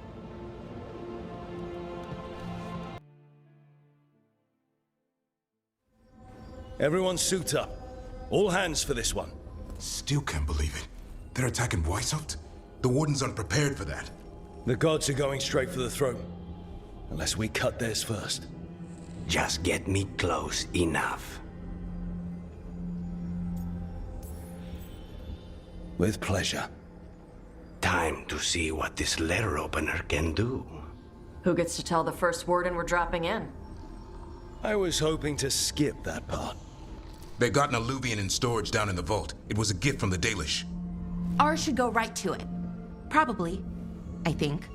Everyone suit up. All hands for this one. Still can't believe it. They're attacking Weishaupt? The Wardens aren't prepared for that. The gods are going straight for the throne. Unless we cut theirs first. Just get me close enough. With pleasure. Time to see what this letter opener can do. Who gets to tell the first warden we're dropping in? I was hoping to skip that part. They got an alluvian in storage down in the vault. It was a gift from the Dalish. Ours should go right to it. Probably. I think.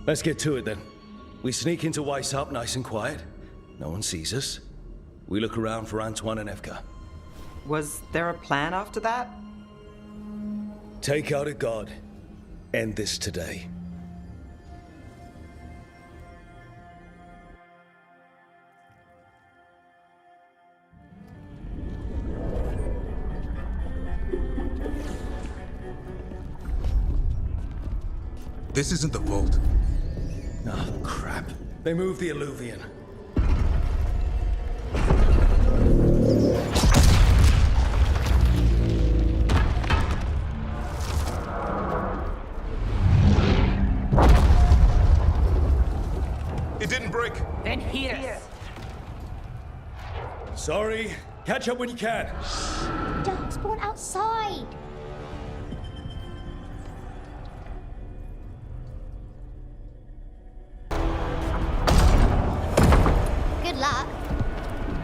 Let's get to it then. We sneak into Weishaupt nice and quiet. No one sees us. We look around for Antoine and Evka. Was there a plan after that? Take out a god. End this today. This isn't the vault. Oh, crap. They moved the alluvian. It didn't break. Then here. Sorry. Catch up when you can. Darkspawn outside. Good luck.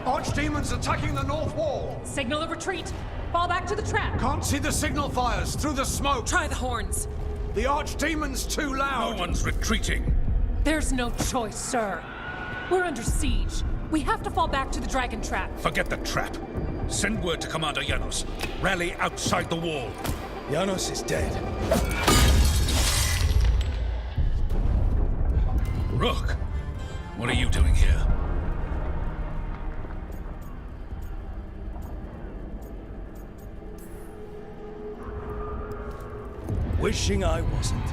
Archdemons attacking the north wall. Signal a retreat. Fall back to the trap. Can't see the signal fires through the smoke. Try the horns. The Archdemon's too loud. No one's retreating. There's no choice, sir. We're under siege. We have to fall back to the dragon trap. Forget the trap. Send word to Commander Janos. Rally outside the wall. Janos is dead. Rook, what are you doing here? Wishing I wasn't.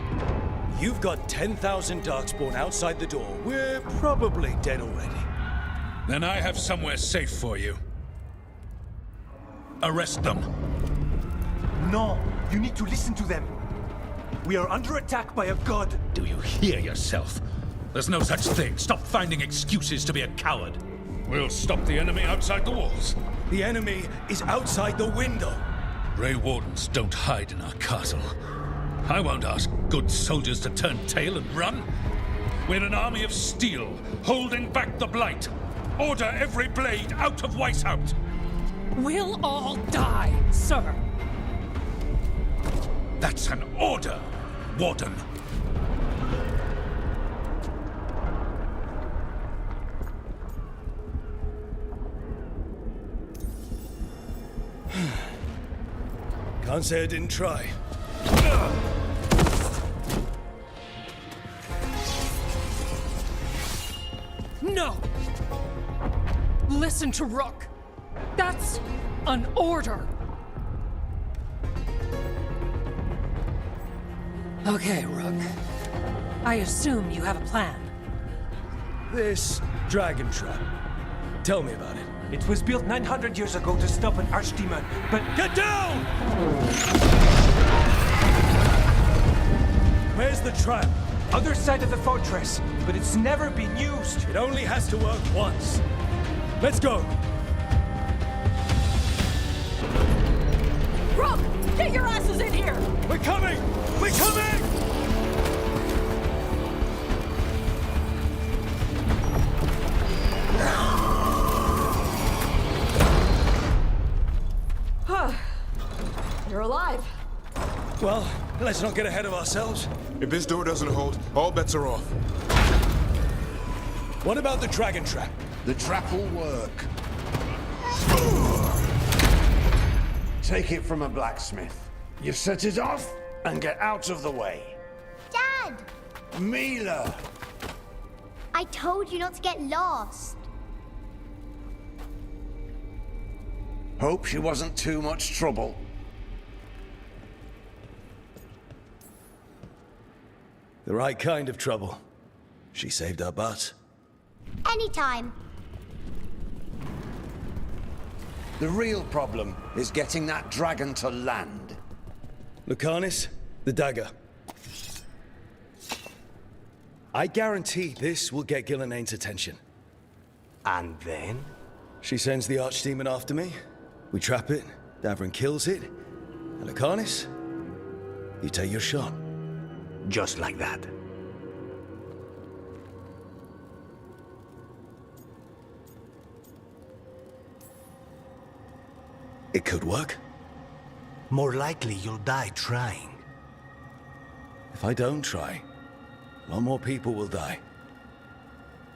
You've got 10,000 Darkspawn outside the door. We're probably dead already. Then I have somewhere safe for you. Arrest them. No, you need to listen to them. We are under attack by a god. Do you hear yourself? There's no such thing. Stop finding excuses to be a coward. We'll stop the enemy outside the walls. The enemy is outside the window. Grey Wardens don't hide in our castle. I won't ask good soldiers to turn tail and run. We're an army of steel, holding back the blight. Order every blade out of Weishaupt. We'll all die, sir. That's an order, Warden. Can't say I didn't try. No! Listen to Rook. That's an order. Okay, Rook. I assume you have a plan. This dragon trap. Tell me about it. It was built 900 years ago to stop an archdemon, but... Get down! Where's the trap? Other side of the fortress, but it's never been used. It only has to work once. Let's go. Rook! Get your asses in here! We're coming! We're coming! You're alive. Well, let's not get ahead of ourselves. If this door doesn't hold, all bets are off. What about the dragon trap? The trap will work. Take it from a blacksmith. You set it off and get out of the way. Dad! Mila! I told you not to get lost. Hope she wasn't too much trouble. The right kind of trouble. She saved our butts. Anytime. The real problem is getting that dragon to land. Lucanis, the dagger. I guarantee this will get Gillenaine's attention. And then? She sends the Archdemon after me. We trap it, Davrin kills it. And Lucanis, you take your shot. Just like that. It could work. More likely you'll die trying. If I don't try, a lot more people will die.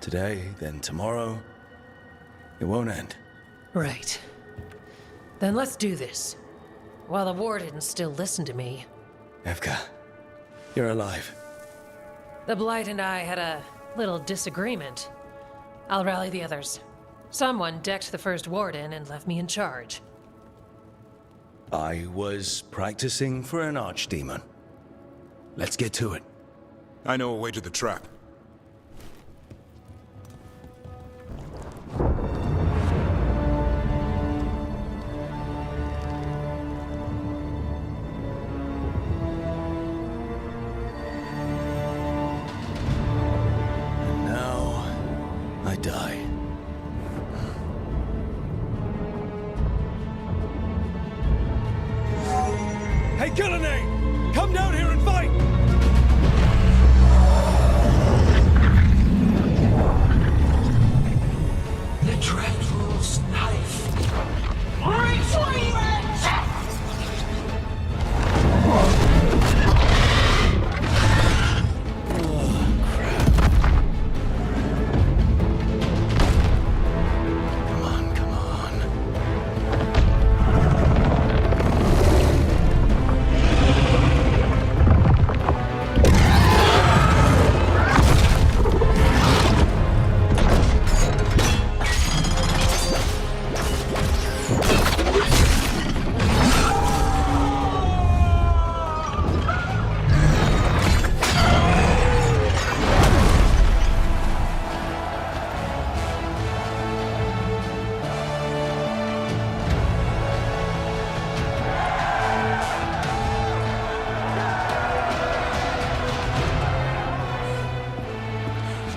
Today, then tomorrow. It won't end. Right. Then let's do this. While the Wardens still listen to me, Evka, you're alive. The Blight and I had a little disagreement. I'll rally the others. Someone decked the first warden and left me in charge. I was practicing for an archdemon. Let's get to it. I know a way to the trap. And now, I die. Hey, Gillenay! Come down here and fight! The Dreadwolf's knife. Retreat!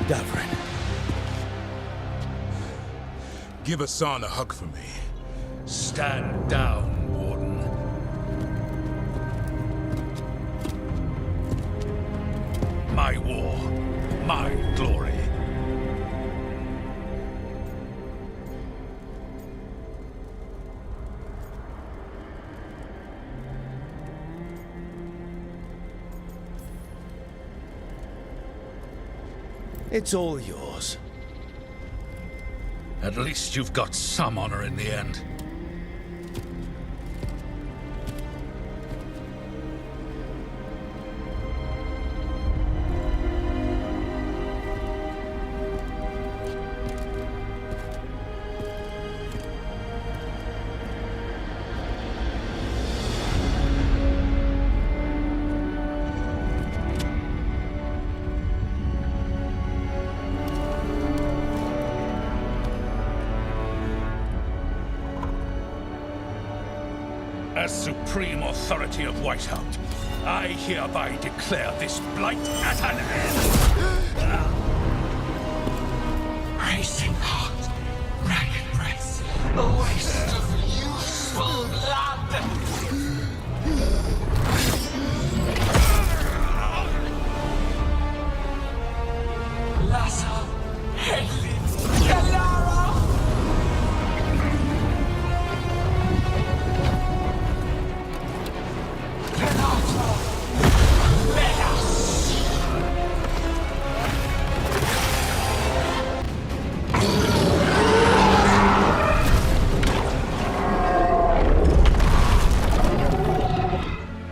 Davrin. Give Hassan a hug for me. Stand down, Warden. My war, my glory. It's all yours. At least you've got some honor in the end. As supreme authority of Whitehound, I hereby declare this blight at an end! Racing heart, ragged breath, a waste of useful blood! Lassa, Hedlin, Galara!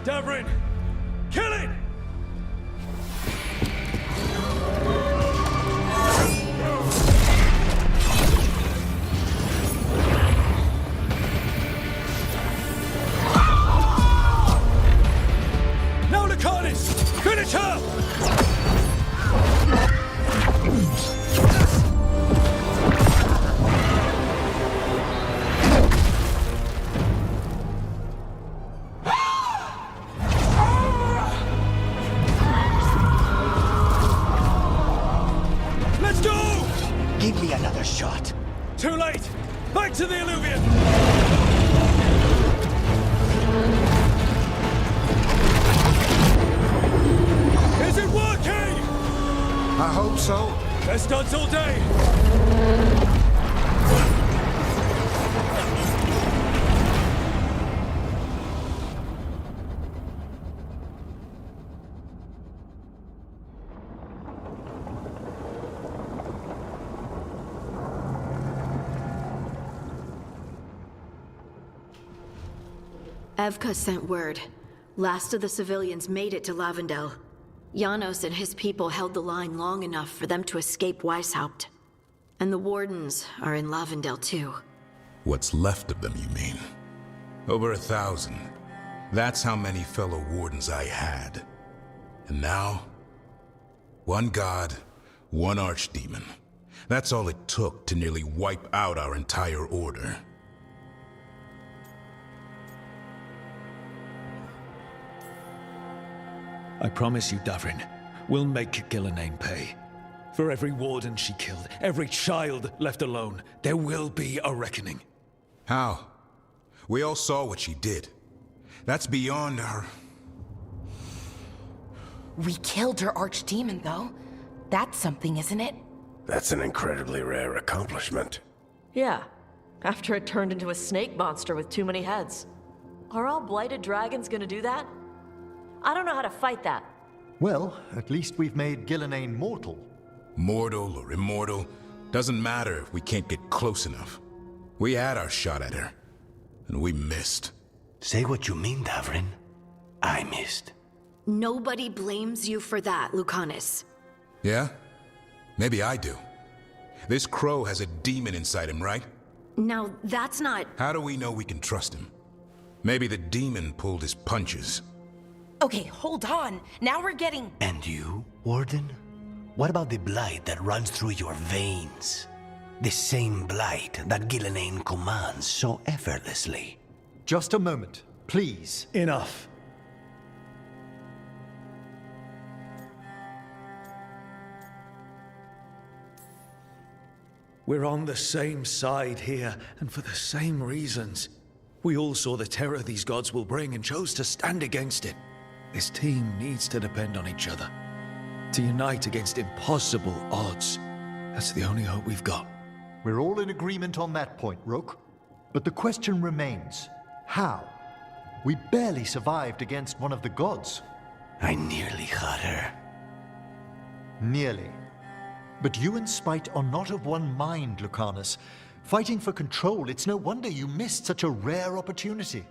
Davrin! Kill it! Now, Lucanis! Finish her! Let's go! Give me another shot. Too late! Back to the Illuvian! Is it working? I hope so. Best odds all day! Evka sent word. Last of the civilians made it to Lavendel. Janos and his people held the line long enough for them to escape Weishaupt. And the Wardens are in Lavendel too. What's left of them, you mean? Over 1,000. That's how many fellow Wardens I had. And now, one god, one archdemon. That's all it took to nearly wipe out our entire order. I promise you, Davrin, we'll make Gillenane pay. For every warden she killed, every child left alone, there will be a reckoning. How? We all saw what she did. That's beyond our... We killed her archdemon, though. That's something, isn't it? That's an incredibly rare accomplishment. Yeah, after it turned into a snake monster with too many heads. Are all blighted dragons gonna do that? I don't know how to fight that. Well, at least we've made Gillenane mortal. Mortal or immortal, doesn't matter if we can't get close enough. We had our shot at her, and we missed. Say what you mean, Davrin. I missed. Nobody blames you for that, Lucanis. Yeah? Maybe I do. This crow has a demon inside him, right? Now, that's not... How do we know we can trust him? Maybe the demon pulled his punches. Okay, hold on. Now we're getting... And you, Warden? What about the blight that runs through your veins? The same blight that Gillenane commands so effortlessly. Just a moment, please. Enough. We're on the same side here, and for the same reasons. We all saw the terror these gods will bring and chose to stand against it. This team needs to depend on each other. To unite against impossible odds. That's the only hope we've got. We're all in agreement on that point, Rook. But the question remains, how? We barely survived against one of the gods. I nearly had her. Nearly. But you and Spite are not of one mind, Lucanis. Fighting for control, it's no wonder you missed such a rare opportunity.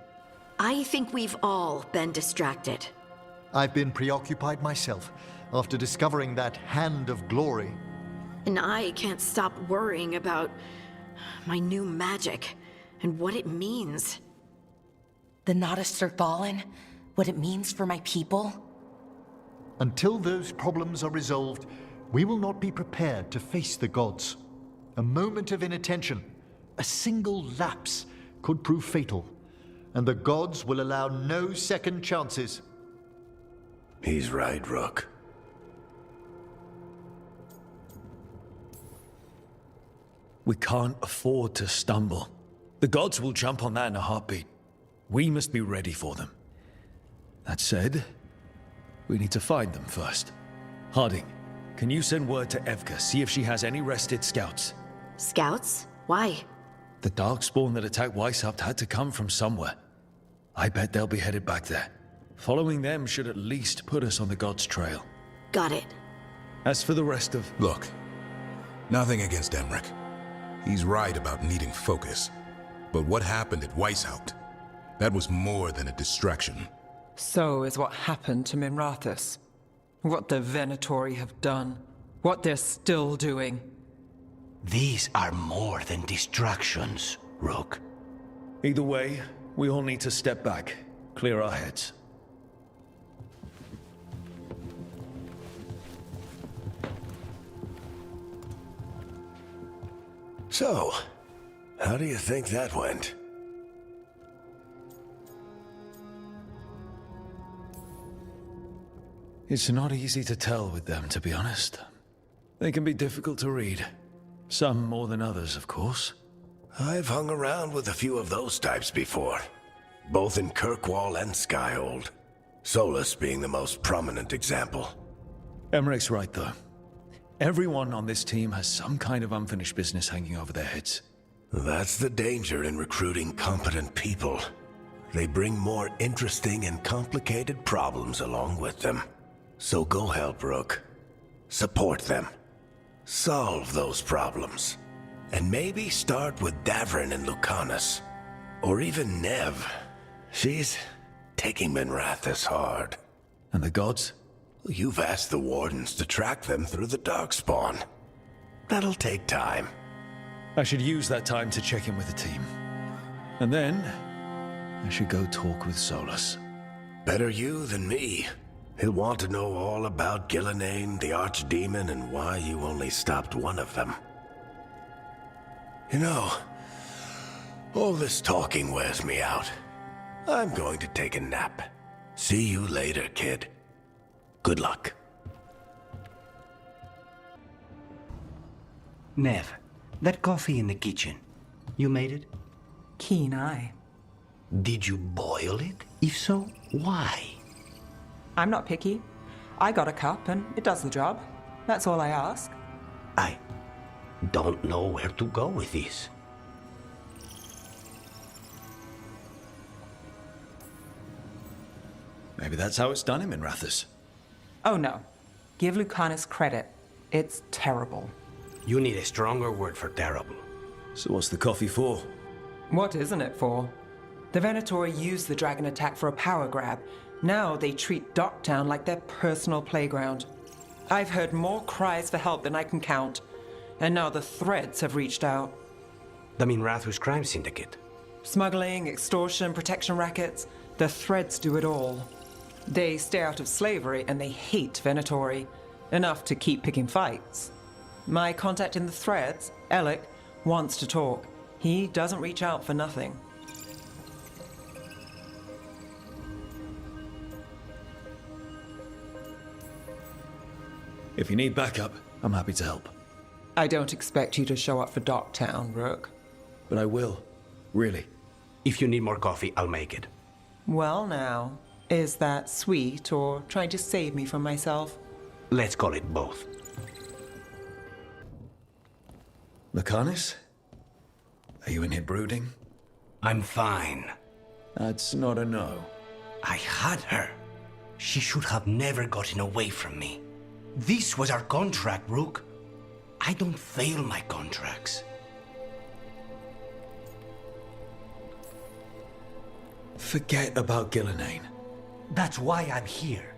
I think we've all been distracted. I've been preoccupied myself, after discovering that Hand of Glory. And I can't stop worrying about my new magic and what it means. The Nodists are fallen? What it means for my people? Until those problems are resolved, we will not be prepared to face the gods. A moment of inattention, a single lapse, could prove fatal, and the gods will allow no second chances. He's right, Rook. We can't afford to stumble. The gods will jump on that in a heartbeat. We must be ready for them. That said, we need to find them first. Harding, can you send word to Evka, see if she has any rested scouts? Scouts? Why? The Darkspawn that attacked Weishaupt had to come from somewhere. I bet they'll be headed back there. Following them should at least put us on the gods' trail. Got it. As for the rest of... Look, nothing against Emmerich. He's right about needing focus. But what happened at Weishaupt? That was more than a distraction. So is what happened to Minrathous. What the Venatori have done. What they're still doing. These are more than distractions, Rook. Either way, we all need to step back, clear our heads. So, how do you think that went? It's not easy to tell with them, to be honest. They can be difficult to read. Some more than others, of course. I've hung around with a few of those types before, both in Kirkwall and Skyhold. Solus being the most prominent example. Emmerich's right, though. Everyone on this team has some kind of unfinished business hanging over their heads. That's the danger in recruiting competent people. They bring more interesting and complicated problems along with them. So go help Rook. Support them. Solve those problems. And maybe start with Davrin and Lucanis. Or even Nev. She's taking Minrathous hard. And the gods? You've asked the Wardens to track them through the Darkspawn. That'll take time. I should use that time to check in with the team. And then, I should go talk with Solus. Better you than me. He'll want to know all about Gillenane, the Archdemon, and why you only stopped one of them. You know, all this talking wears me out. I'm going to take a nap. See you later, kid. Good luck. Nev, that coffee in the kitchen, you made it? Keen eye. Did you boil it? If so, why? I'm not picky. I got a cup and it does the job. That's all I ask. I don't know where to go with this. Maybe that's how it's done in Minrathous. Oh no. Give Lucanis credit. It's terrible. You need a stronger word for terrible. So what's the coffee for? What isn't it for? The Venatori used the dragon attack for a power grab. Now they treat Docktown like their personal playground. I've heard more cries for help than I can count. And now the Threads have reached out. The Minrathous crime syndicate. Smuggling, extortion, protection rackets. The Threads do it all. They stay out of slavery and they hate Venatori. Enough to keep picking fights. My contact in the Threads, Alec, wants to talk. He doesn't reach out for nothing. If you need backup, I'm happy to help. I don't expect you to show up for Docktown, Rook. But I will. Really. If you need more coffee, I'll make it. Well now, is that sweet or trying to save me from myself? Let's call it both. Lucanis? Are you in here brooding? I'm fine. That's not a no. I had her. She should have never gotten away from me. This was our contract, Rook. I don't fail my contracts. Forget about Gillenane. That's why I'm here.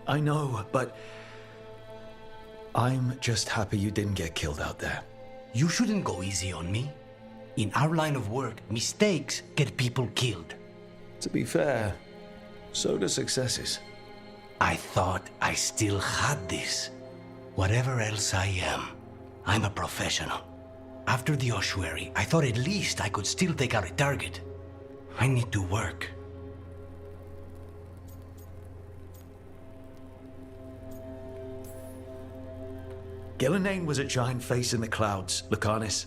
I know, but I'm just happy you didn't get killed out there. You shouldn't go easy on me. In our line of work, mistakes get people killed. To be fair, so do successes. I thought I still had this. Whatever else I am, I'm a professional. After the ossuary, I thought at least I could still take out a target. I need to work. Gillenane was a giant face in the clouds, Lucanis.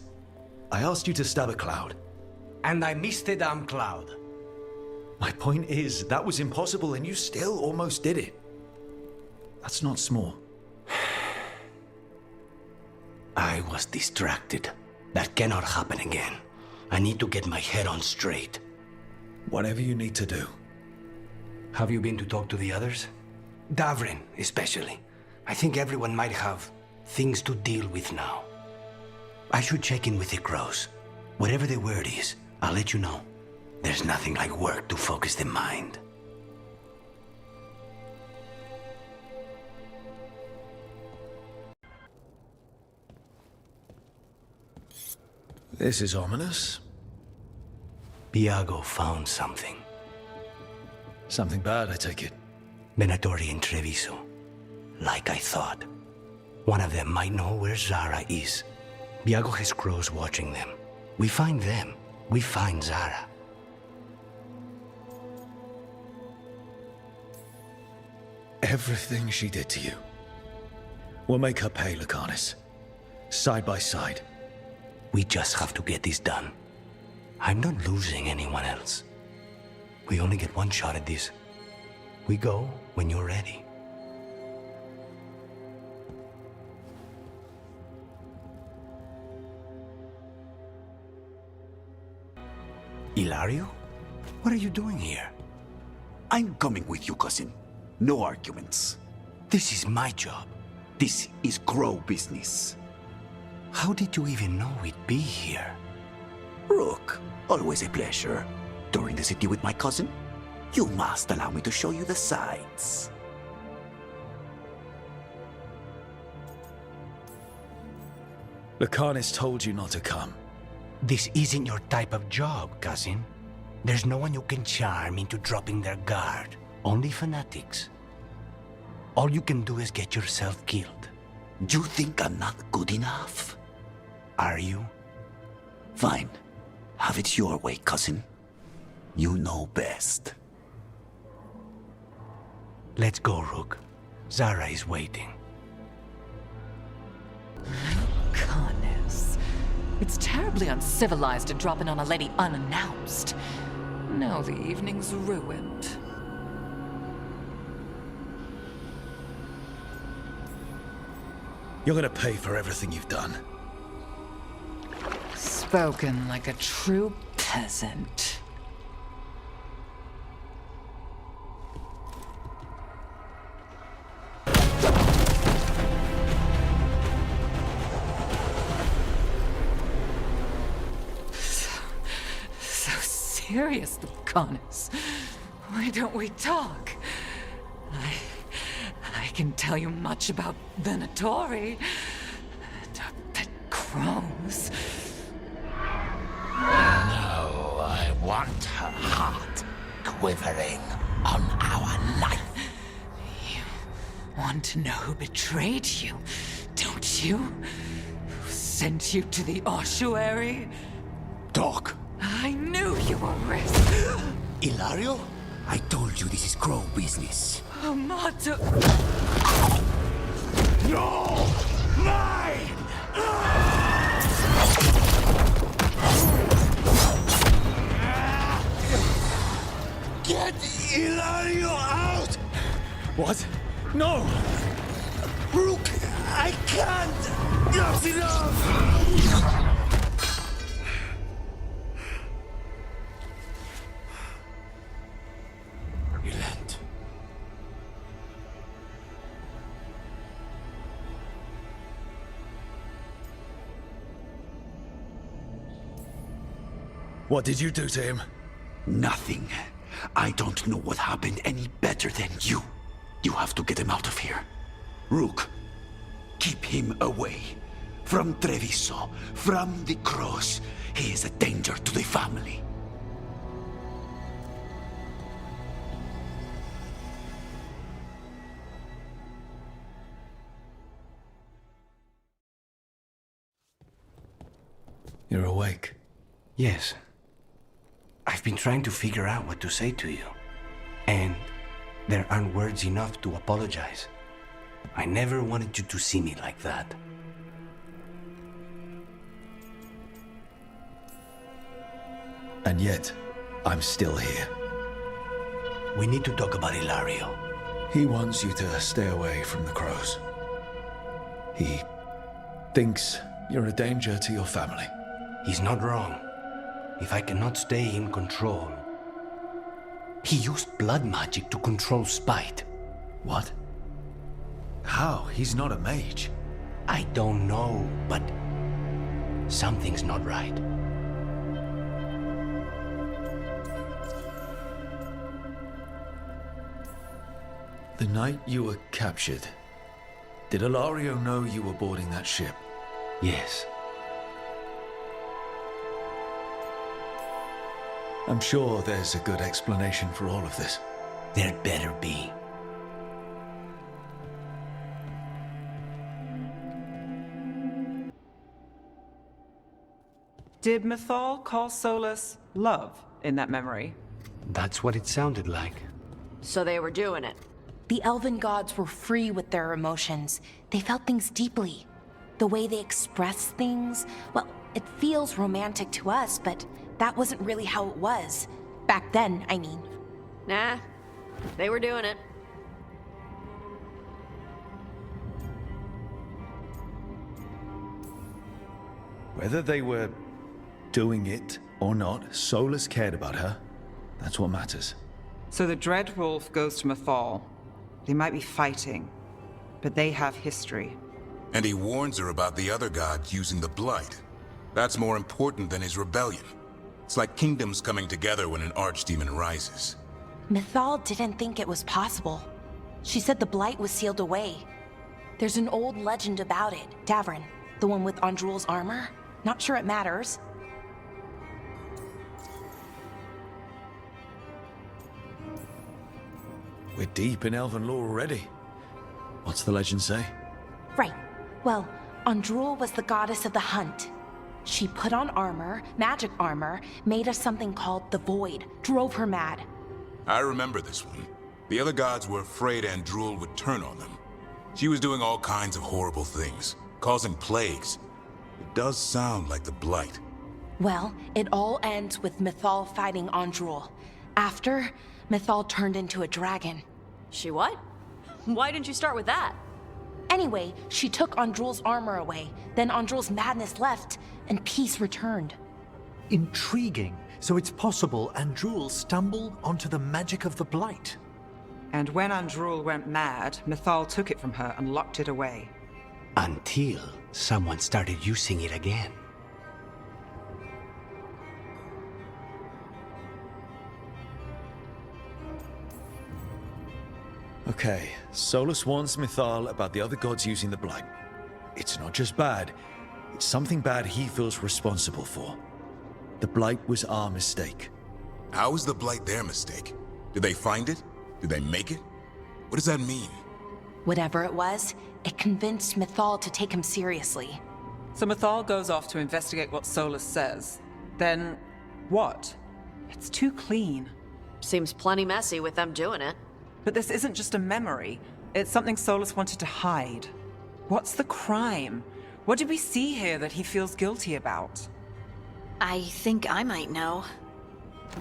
I asked you to stab a cloud. And I missed the damn cloud. My point is, that was impossible and you still almost did it. That's not small. I was distracted. That cannot happen again. I need to get my head on straight. Whatever you need to do. Have you been to talk to the others? Davrin, especially. I think everyone might have things to deal with now. I should check in with the crows. Whatever the word is, I'll let you know. There's nothing like work to focus the mind. This is ominous. Biago found something. Something bad, I take it. Venatori and Treviso. Like I thought. One of them might know where Zara is. Biago has crows watching them. We find them, we find Zara. Everything she did to you. We'll make her pay, Lucanis. Side by side. We just have to get this done. I'm not losing anyone else. We only get one shot at this. We go when you're ready. Ilario? What are you doing here? I'm coming with you, cousin. No arguments. This is my job. This is Crow business. How did you even know we'd be here? Rook, always a pleasure. Touring the city with my cousin? You must allow me to show you the sights. Lucanis told you not to come. This isn't your type of job, cousin. There's no one you can charm into dropping their guard. Only fanatics. All you can do is get yourself killed. You think I'm not good enough? Are you? Fine. Have it your way, cousin. You know best. Let's go, Rook. Zara is waiting. Lucanis. It's terribly uncivilized to drop in on a lady unannounced. Now the evening's ruined. You're gonna pay for everything you've done. Spoken like a true peasant. So serious, Lucanis. Why don't we talk? I can tell you much about Venatori. Pet crows. No, I want her heart quivering on our life. You want to know who betrayed you, don't you? Who sent you to the ossuary? Doc. I knew you were risk. Ilario? I told you this is crow business. Amato. No! Mine! Get Ilario out! What? No! Rook, I can't! That's enough! Relent. What did you do to him? Nothing. I don't know what happened any better than you. You have to get him out of here. Rook, keep him away. From Treviso, from the cross. He is a danger to the family. You're awake. Yes. I've been trying to figure out what to say to you. And there aren't words enough to apologize. I never wanted you to see me like that. And yet, I'm still here. We need to talk about Ilario. He wants you to stay away from the crows. He thinks you're a danger to your family. He's not wrong. If I cannot stay in control... He used blood magic to control spite. What? How? He's not a mage. I don't know, but... something's not right. The night you were captured, did Ilario know you were boarding that ship? Yes. I'm sure there's a good explanation for all of this. There'd better be. Did Mythal call Solus love in that memory? That's what it sounded like. So they were doing it. The elven gods were free with their emotions. They felt things deeply. The way they expressed things, well, it feels romantic to us, but that wasn't really how it was. Back then, I mean. Nah, they were doing it. Whether they were doing it or not, Solus cared about her. That's what matters. So the Dreadwolf goes to Mythal. They might be fighting, but they have history. And he warns her about the other gods using the Blight. That's more important than his rebellion. It's like kingdoms coming together when an archdemon rises. Mythal didn't think it was possible. She said the Blight was sealed away. There's an old legend about it. Davrin, the one with Andrul's armor. Not sure it matters. We're deep in elven lore already. What's the legend say? Right. Well, Andrul was the goddess of the hunt. She put on armor, magic armor, made of something called the Void, drove her mad. I remember this one. The other gods were afraid Andrul would turn on them. She was doing all kinds of horrible things, causing plagues. It does sound like the Blight. Well, it all ends with Mythal fighting Andrul. After, Mythal turned into a dragon. She what? Why didn't you start with that? Anyway, she took Andrul's armor away, then Andrul's madness left, and peace returned. Intriguing. So it's possible Andrul stumbled onto the magic of the Blight. And when Andrul went mad, Mythal took it from her and locked it away. Until someone started using it again. Okay, Solus warns Mythal about the other gods using the Blight. It's not just bad, it's something bad he feels responsible for. The Blight was our mistake. How was the Blight their mistake? Did they find it? Did they make it? What does that mean? Whatever it was, it convinced Mythal to take him seriously. So Mythal goes off to investigate what Solus says. Then, what? It's too clean. Seems plenty messy with them doing it. But this isn't just a memory. It's something Solus wanted to hide. What's the crime? What did we see here that he feels guilty about? I think I might know.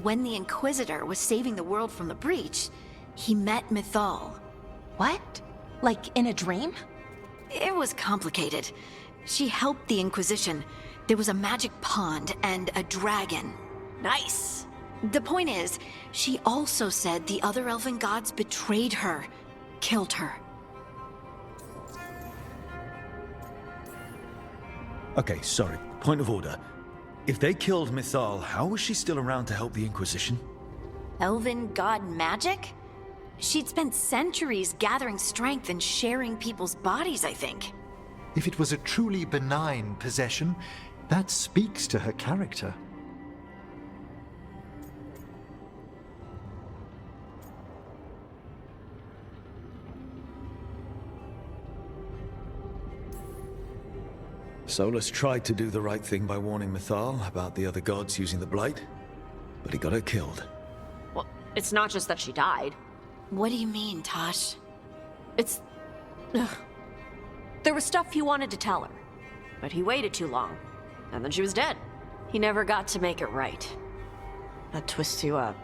When the Inquisitor was saving the world from the breach, he met Mythal. What? Like in a dream? It was complicated. She helped the Inquisition. There was a magic pond and a dragon. Nice. The point is, she also said the other elven gods betrayed her, killed her. Okay, sorry, point of order. If they killed Mythal, how was she still around to help the Inquisition? Elven god magic? She'd spent centuries gathering strength and sharing people's bodies, I think. If it was a truly benign possession, that speaks to her character. Solus tried to do the right thing by warning Mythal about the other gods using the Blight, but he got her killed. Well, it's not just that she died. What do you mean, Tosh? It's... Ugh. There was stuff he wanted to tell her, but he waited too long, and then she was dead. He never got to make it right. That twists you up.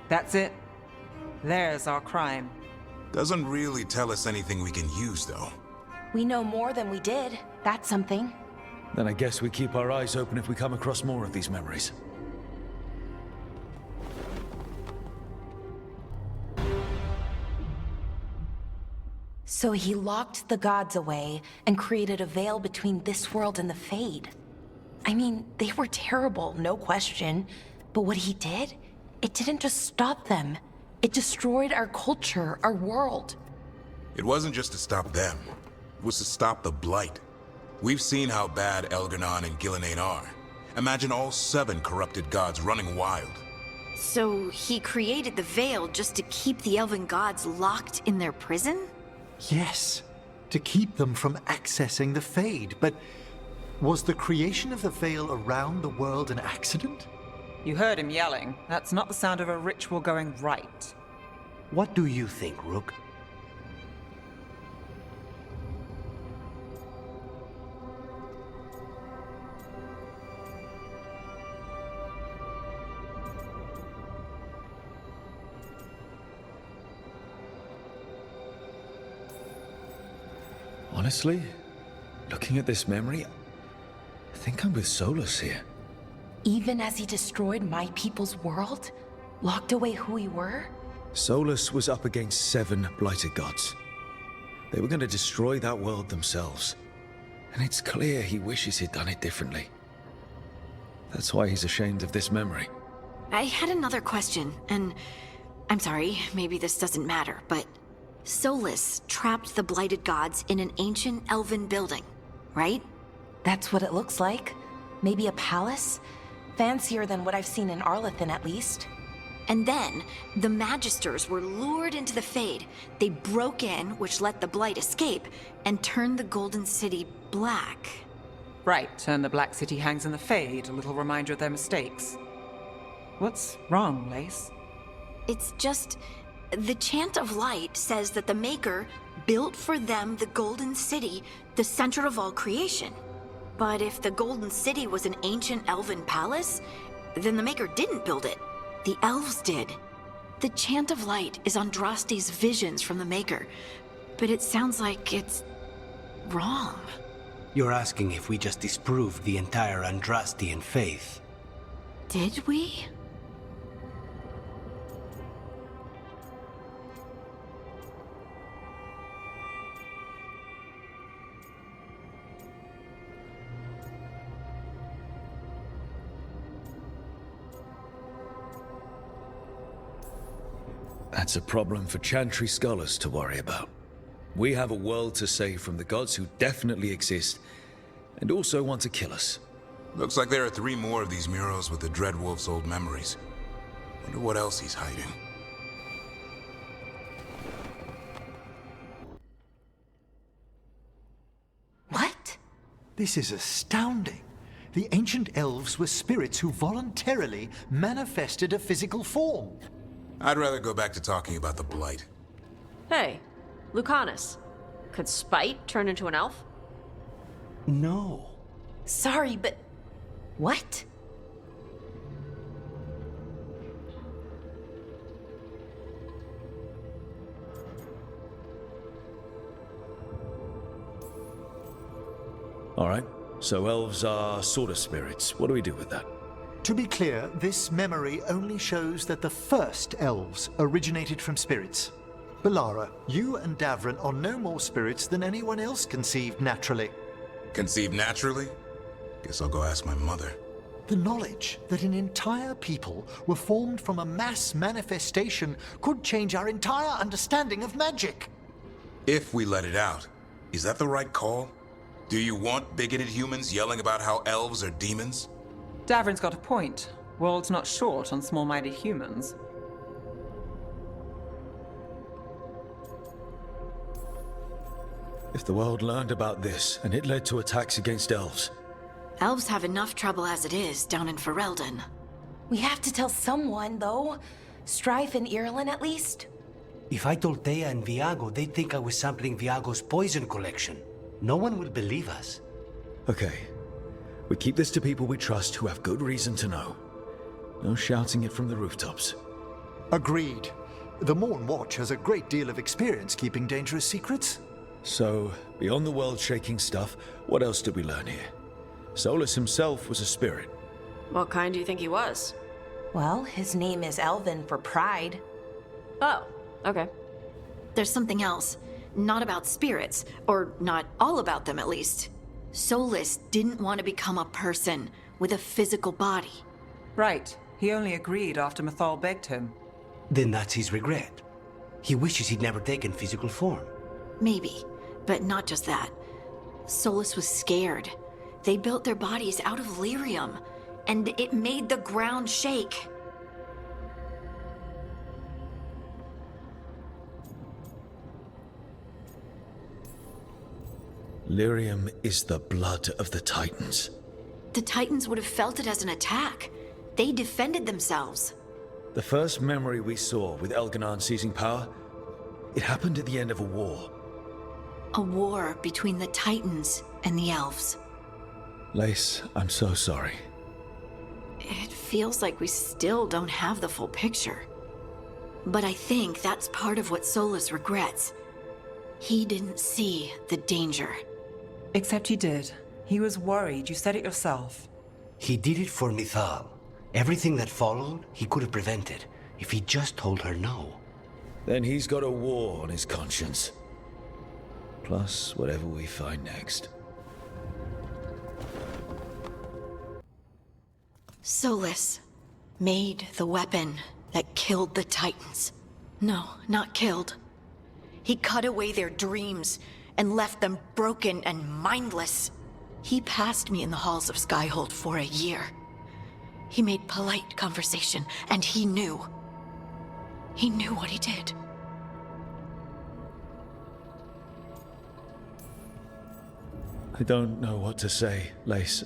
That's it. There's our crime. Doesn't really tell us anything we can use, though. We know more than we did. That's something. Then I guess we keep our eyes open if we come across more of these memories. So he locked the gods away and created a veil between this world and the Fade. I mean, they were terrible, no question. But what he did, it didn't just stop them. It destroyed our culture, our world. It wasn't just to stop them. It was to stop the Blight. We've seen how bad Elgar'nan and Gillenane are. Imagine all 7 corrupted gods running wild. So he created the veil just to keep the elven gods locked in their prison? Yes, to keep them from accessing the Fade. But was the creation of the veil around the world an accident? You heard him yelling. That's not the sound of a ritual going right. What do you think, Rook? Honestly, looking at this memory, I think I'm with Solus here. Even as he destroyed my people's world? Locked away who we were? Solus was up against 7 blighted gods. They were going to destroy that world themselves. And it's clear he wishes he'd done it differently. That's why he's ashamed of this memory. I had another question, and I'm sorry, maybe this doesn't matter, but Solus trapped the blighted gods in an ancient elven building, right? That's what it looks like. Maybe a palace? Fancier than what I've seen in Arlethan, at least. And then, the Magisters were lured into the Fade. They broke in, which let the Blight escape, and turned the Golden City black. Right, and the Black City hangs in the Fade, a little reminder of their mistakes. What's wrong, Lace? It's just... the Chant of Light says that the Maker built for them the Golden City, the center of all creation. But if the Golden City was an ancient elven palace, then the Maker didn't build it. The elves did. The Chant of Light is Andraste's visions from the Maker, but it sounds like it's wrong. You're asking if we just disproved the entire Andrastian faith. Did we? That's a problem for Chantry scholars to worry about. We have a world to save from the gods who definitely exist, and also want to kill us. Looks like there are 3 more of these murals with the Dreadwolf's old memories. Wonder what else he's hiding. What? This is astounding. The ancient elves were spirits who voluntarily manifested a physical form. I'd rather go back to talking about the Blight. Hey, Lucanis. Could Spite turn into an elf? No. Sorry, but... what? All right, so elves are sort of spirits. What do we do with that? To be clear, this memory only shows that the first elves originated from spirits. Balara, you and Davrin are no more spirits than anyone else conceived naturally. Conceived naturally? Guess I'll go ask my mother. The knowledge that an entire people were formed from a mass manifestation could change our entire understanding of magic. If we let it out, is that the right call? Do you want bigoted humans yelling about how elves are demons? Davrin's got a point. World's not short on small-minded humans. If the world learned about this, and it led to attacks against elves... Elves have enough trouble as it is down in Ferelden. We have to tell someone, though. Strife and Irulan, at least. If I told Thea and Viago, they'd think I was sampling Viago's poison collection. No one will believe us. Okay. We keep this to people we trust who have good reason to know. No shouting it from the rooftops. Agreed. The Morn Watch has a great deal of experience keeping dangerous secrets. So, beyond the world-shaking stuff, what else did we learn here? Solus himself was a spirit. What kind do you think he was? Well, his name is Elven for pride. Oh, okay. There's something else. Not about spirits, or not all about them at least. Solus didn't want to become a person with a physical body. Right. He only agreed after Mathal begged him. Then that's his regret. He wishes he'd never taken physical form. Maybe, but not just that. Solus was scared. They built their bodies out of lyrium, and it made the ground shake. Lyrium is the blood of the Titans. The Titans would have felt it as an attack. They defended themselves. The first memory we saw with Elganon seizing power, it happened at the end of a war. A war between the Titans and the Elves. Lace, I'm so sorry. It feels like we still don't have the full picture. But I think that's part of what Solus regrets. He didn't see the danger. Except he did. He was worried. You said it yourself. He did it for Mithal. Everything that followed, he could have prevented, if he just told her no. Then he's got a war on his conscience. Plus, whatever we find next. Solus made the weapon that killed the Titans. No, not killed. He cut away their dreams and left them broken and mindless. He passed me in the halls of Skyhold for a year. He made polite conversation, and he knew. He knew what he did. I don't know what to say, Lace.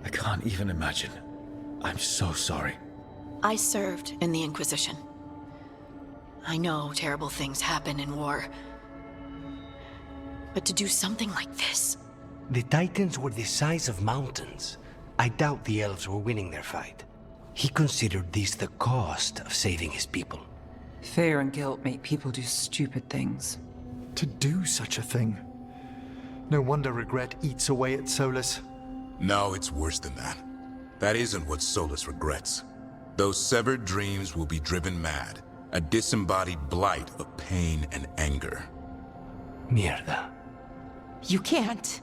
I can't even imagine. I'm so sorry. I served in the Inquisition. I know terrible things happen in war. But to do something like this... The Titans were the size of mountains. I doubt the elves were winning their fight. He considered this the cost of saving his people. Fear and guilt make people do stupid things. To do such a thing. No wonder regret eats away at Solus. No, it's worse than that. That isn't what Solus regrets. Those severed dreams will be driven mad. A disembodied blight of pain and anger. Mierda. You can't.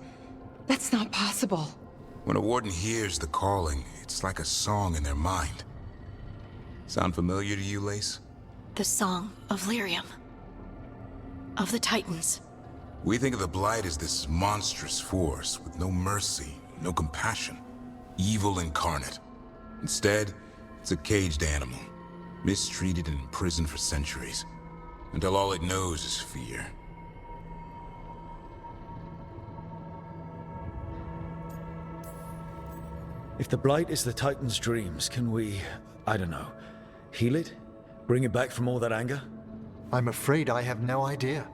That's not possible. When a warden hears the calling, it's like a song in their mind. Sound familiar to you, Lace? The Song of Lyrium. Of the Titans. We think of the Blight as this monstrous force with no mercy, no compassion. Evil incarnate. Instead, it's a caged animal. Mistreated and imprisoned for centuries. Until all it knows is fear. If the Blight is the Titan's dreams, can we, I don't know, heal it? Bring it back from all that anger? I'm afraid I have no idea.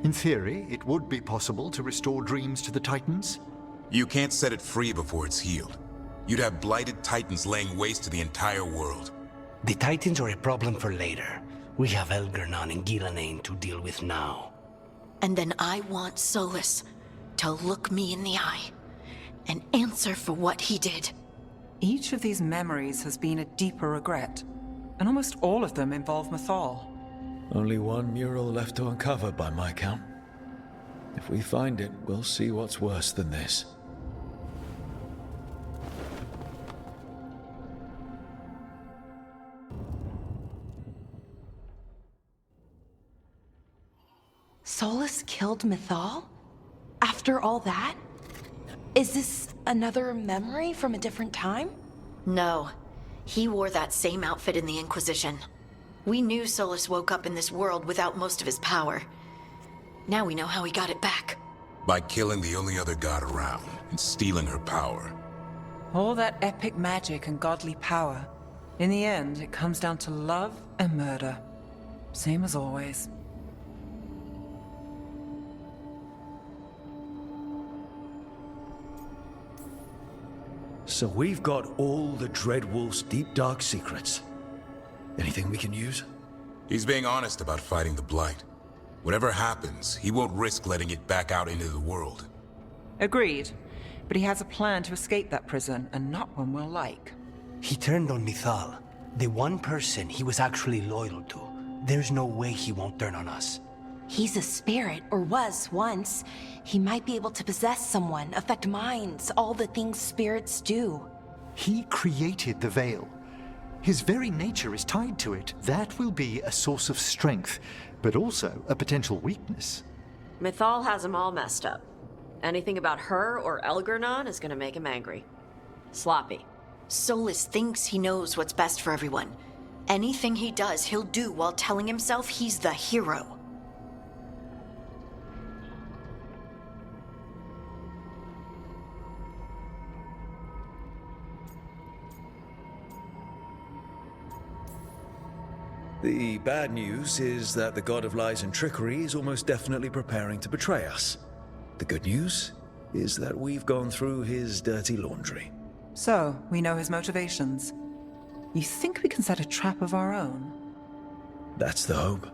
In theory, it would be possible to restore dreams to the Titans. You can't set it free before it's healed. You'd have blighted Titans laying waste to the entire world. The Titans are a problem for later. We have Elgernon and Gillanane to deal with now. And then I want Solus to look me in the eye and answer for what he did. Each of these memories has been a deeper regret, and almost all of them involve Mythal. Only one mural left to uncover by my count. If we find it, we'll see what's worse than this. Solus killed Mythal? After all that? Is this another memory from a different time? No. He wore that same outfit in the Inquisition. We knew Solus woke up in this world without most of his power. Now we know how he got it back. By killing the only other god around and stealing her power. All that epic magic and godly power. In the end, it comes down to love and murder. Same as always. So we've got all the Dreadwolf's deep dark secrets. Anything we can use? He's being honest about fighting the Blight. Whatever happens, he won't risk letting it back out into the world. Agreed. But he has a plan to escape that prison, and not one we'll like. He turned on Mythal, the one person he was actually loyal to. There's no way he won't turn on us. He's a spirit, or was once. He might be able to possess someone, affect minds, all the things spirits do. He created the Veil. His very nature is tied to it. That will be a source of strength, but also a potential weakness. Mythal has him all messed up. Anything about her or Elgernon is gonna make him angry. Sloppy. Solus thinks he knows what's best for everyone. Anything he does, he'll do while telling himself he's the hero. The bad news is that the god of lies and trickery is almost definitely preparing to betray us. The good news is that we've gone through his dirty laundry. So, we know his motivations. You think we can set a trap of our own? That's the hope.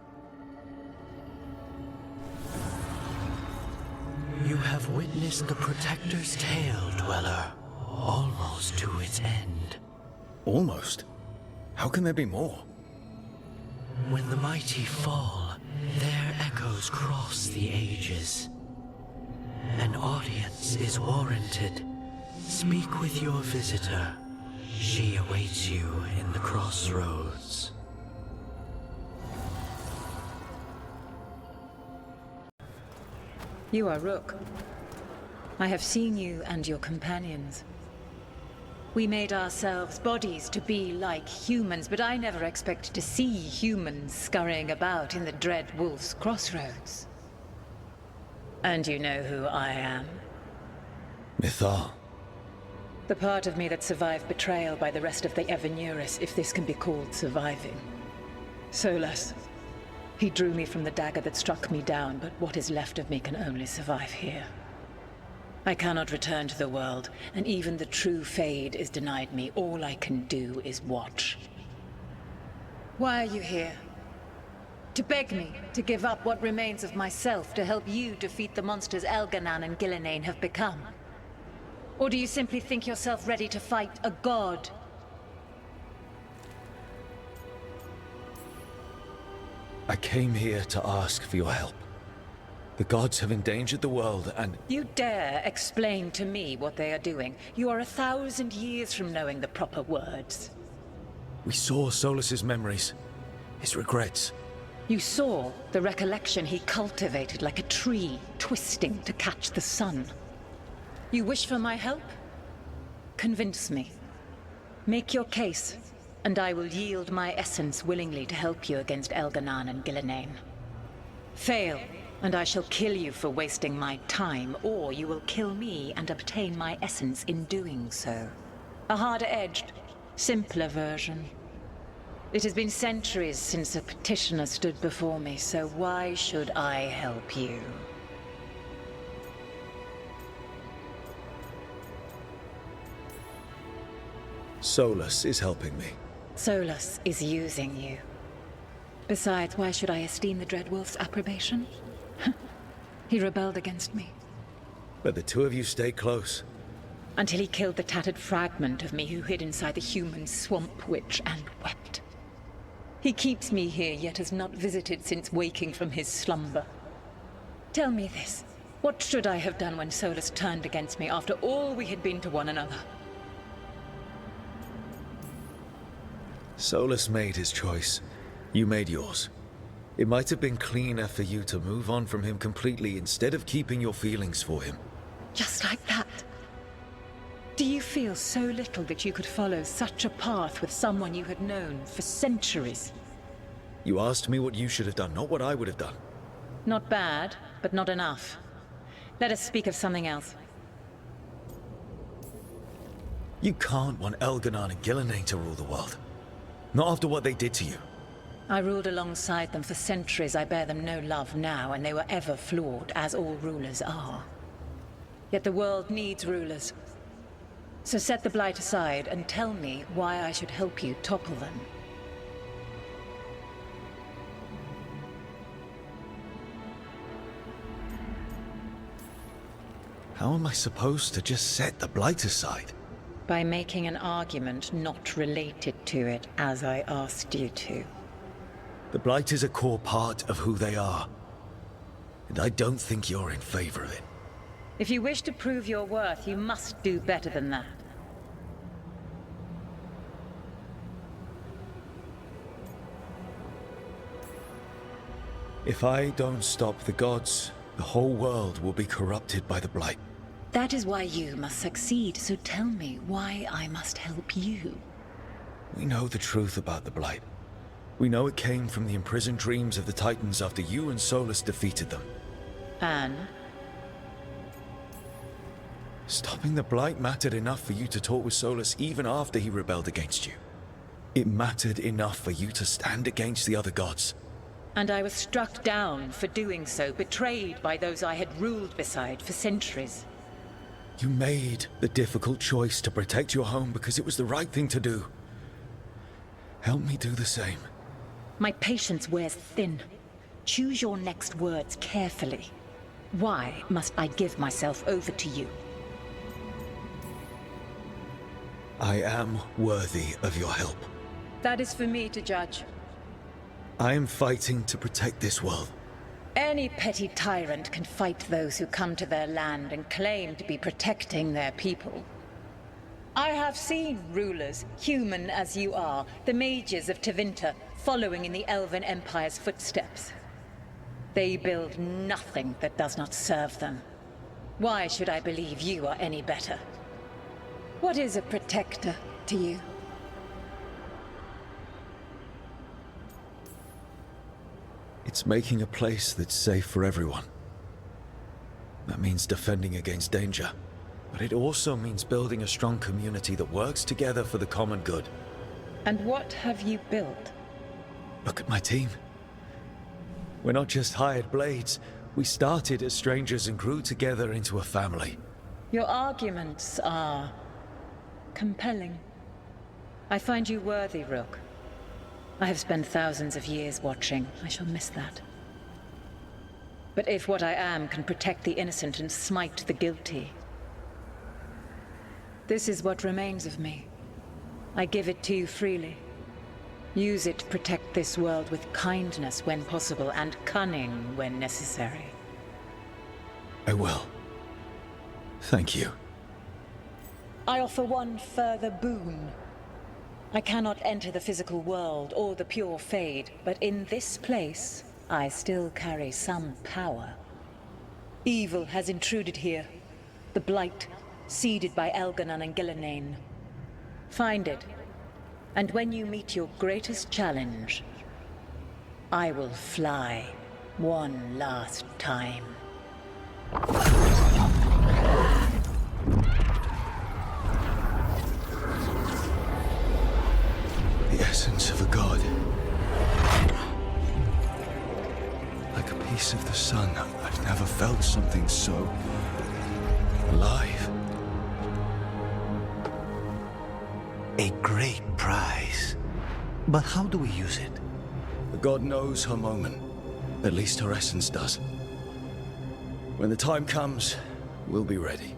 You have witnessed the Protector's tale, Dweller, almost to its end. Almost? How can there be more? When the mighty fall, their echoes cross the ages. An audience is warranted. Speak with your visitor. She awaits you in the crossroads. You are Rook. I have seen you and your companions. We made ourselves bodies to be like humans, but I never expected to see humans scurrying about in the Dread Wolf's crossroads. And you know who I am? Mythal. The part of me that survived betrayal by the rest of the Evanuris, if this can be called surviving. Solus. He drew me from the dagger that struck me down, but what is left of me can only survive here. I cannot return to the world, and even the true Fade is denied me. All I can do is watch. Why are you here? To beg me to give up what remains of myself to help you defeat the monsters Elganan and Gillenane have become? Or do you simply think yourself ready to fight a god? I came here to ask for your help. The gods have endangered the world and... You dare explain to me what they are doing? You are 1,000 years from knowing the proper words. We saw Solus's memories, his regrets. You saw the recollection he cultivated like a tree, twisting to catch the sun. You wish for my help? Convince me. Make your case, and I will yield my essence willingly to help you against Elganan and Gillenane. Fail, and I shall kill you for wasting my time, or you will kill me and obtain my essence in doing so. A harder-edged, simpler version. It has been centuries since a petitioner stood before me, so why should I help you? Solus is helping me. Solus is using you. Besides, why should I esteem the Dreadwolf's approbation? He rebelled against me. But the two of you stay close. Until he killed the tattered fragment of me who hid inside the human swamp witch and wept. He keeps me here, yet has not visited since waking from his slumber. Tell me this. What should I have done when Solus turned against me after all we had been to one another? Solus made his choice. You made yours. It might have been cleaner for you to move on from him completely instead of keeping your feelings for him. Just like that? Do you feel so little that you could follow such a path with someone you had known for centuries? You asked me what you should have done, not what I would have done. Not bad, but not enough. Let us speak of something else. You can't want Elganan and Gillenane to rule the world. Not after what they did to you. I ruled alongside them for centuries. I bear them no love now, and they were ever flawed, as all rulers are. Yet the world needs rulers. So set the Blight aside and tell me why I should help you topple them. How am I supposed to just set the Blight aside? By making an argument not related to it, as I asked you to. The Blight is a core part of who they are. And I don't think you're in favor of it. If you wish to prove your worth, you must do better than that. If I don't stop the gods, the whole world will be corrupted by the Blight. That is why you must succeed, so tell me why I must help you. We know the truth about the Blight. We know it came from the imprisoned dreams of the Titans after you and Solus defeated them. And? Stopping the Blight mattered enough for you to talk with Solus even after he rebelled against you. It mattered enough for you to stand against the other gods. And I was struck down for doing so, betrayed by those I had ruled beside for centuries. You made the difficult choice to protect your home because it was the right thing to do. Help me do the same. My patience wears thin. Choose your next words carefully. Why must I give myself over to you? I am worthy of your help. That is for me to judge. I am fighting to protect this world. Any petty tyrant can fight those who come to their land and claim to be protecting their people. I have seen rulers, human as you are, the mages of Tevinter, following in the Elven Empire's footsteps. They build nothing that does not serve them. Why should I believe you are any better? What is a protector to you? It's making a place that's safe for everyone. That means defending against danger. But it also means building a strong community that works together for the common good. And what have you built? Look at my team. We're not just hired blades. We started as strangers and grew together into a family. Your arguments are compelling. I find you worthy, Rook. I have spent thousands of years watching. I shall miss that. But if what I am can protect the innocent and smite the guilty, this is what remains of me. I give it to you freely. Use it to protect this world with kindness when possible and cunning when necessary. I will. Thank you. I offer one further boon. I cannot enter the physical world or the pure Fade, but in this place, I still carry some power. Evil has intruded here. The Blight, seeded by Elganon and Gillenane. Find it, and when you meet your greatest challenge, I will fly one last time. The essence of a god. Like a piece of the sun. I've never felt something so alive. A great prize. But how do we use it? The god knows her moment. At least her essence does. When the time comes, we'll be ready.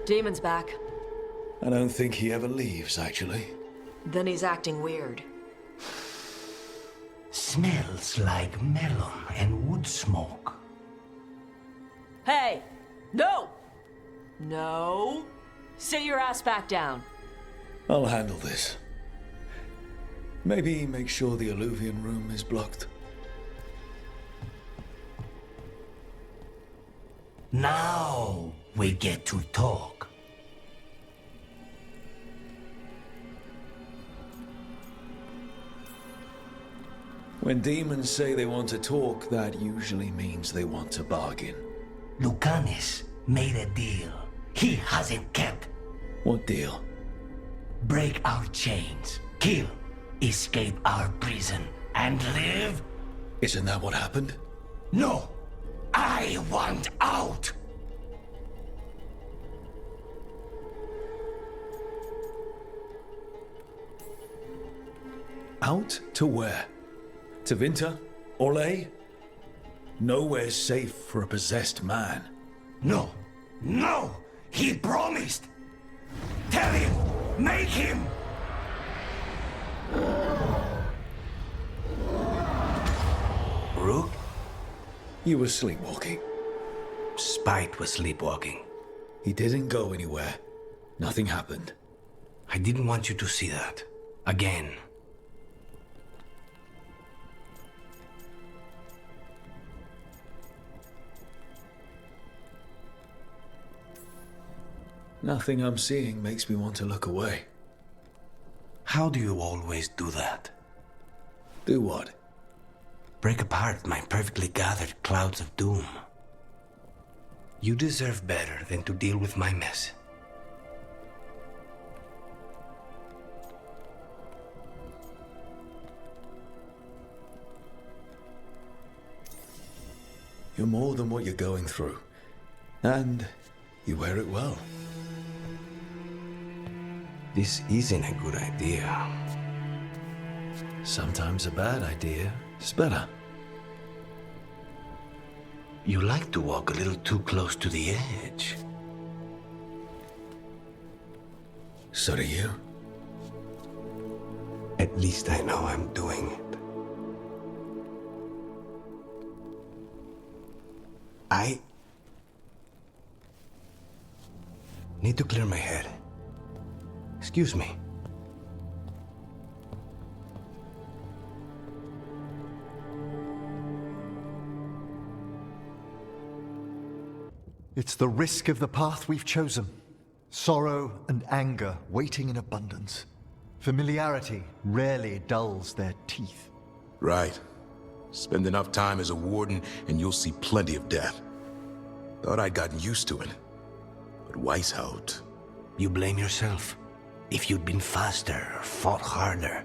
Demon's back. I don't think he ever leaves, actually. Then he's acting weird. Smells like melon and wood smoke. Hey! No! No! Sit your ass back down. I'll handle this. Maybe make sure the Alluvian room is blocked. Now we get to talk. When demons say they want to talk, that usually means they want to bargain. Lucanis made a deal he hasn't kept. What deal? Break our chains, kill, escape our prison, and live? Isn't that what happened? No! I want out! Out to where? To Vinter? Orlais? Nowhere's safe for a possessed man. No! No! He promised! Tell him! Make him! Rook? You were sleepwalking. Spite was sleepwalking. He didn't go anywhere. Nothing happened. I didn't want you to see that. Again. Nothing I'm seeing makes me want to look away. How do you always do that? Do what? Break apart my perfectly gathered clouds of doom. You deserve better than to deal with my mess. You're more than what you're going through. And you wear it well. This isn't a good idea. Sometimes a bad idea is better. You like to walk a little too close to the edge. So do you. At least I know I'm doing it. I need to clear my head. Excuse me. It's the risk of the path we've chosen. Sorrow and anger waiting in abundance. Familiarity rarely dulls their teeth. Right. Spend enough time as a warden and you'll see plenty of death. Thought I'd gotten used to it. But Weishaupt... You blame yourself. If you'd been faster or fought harder.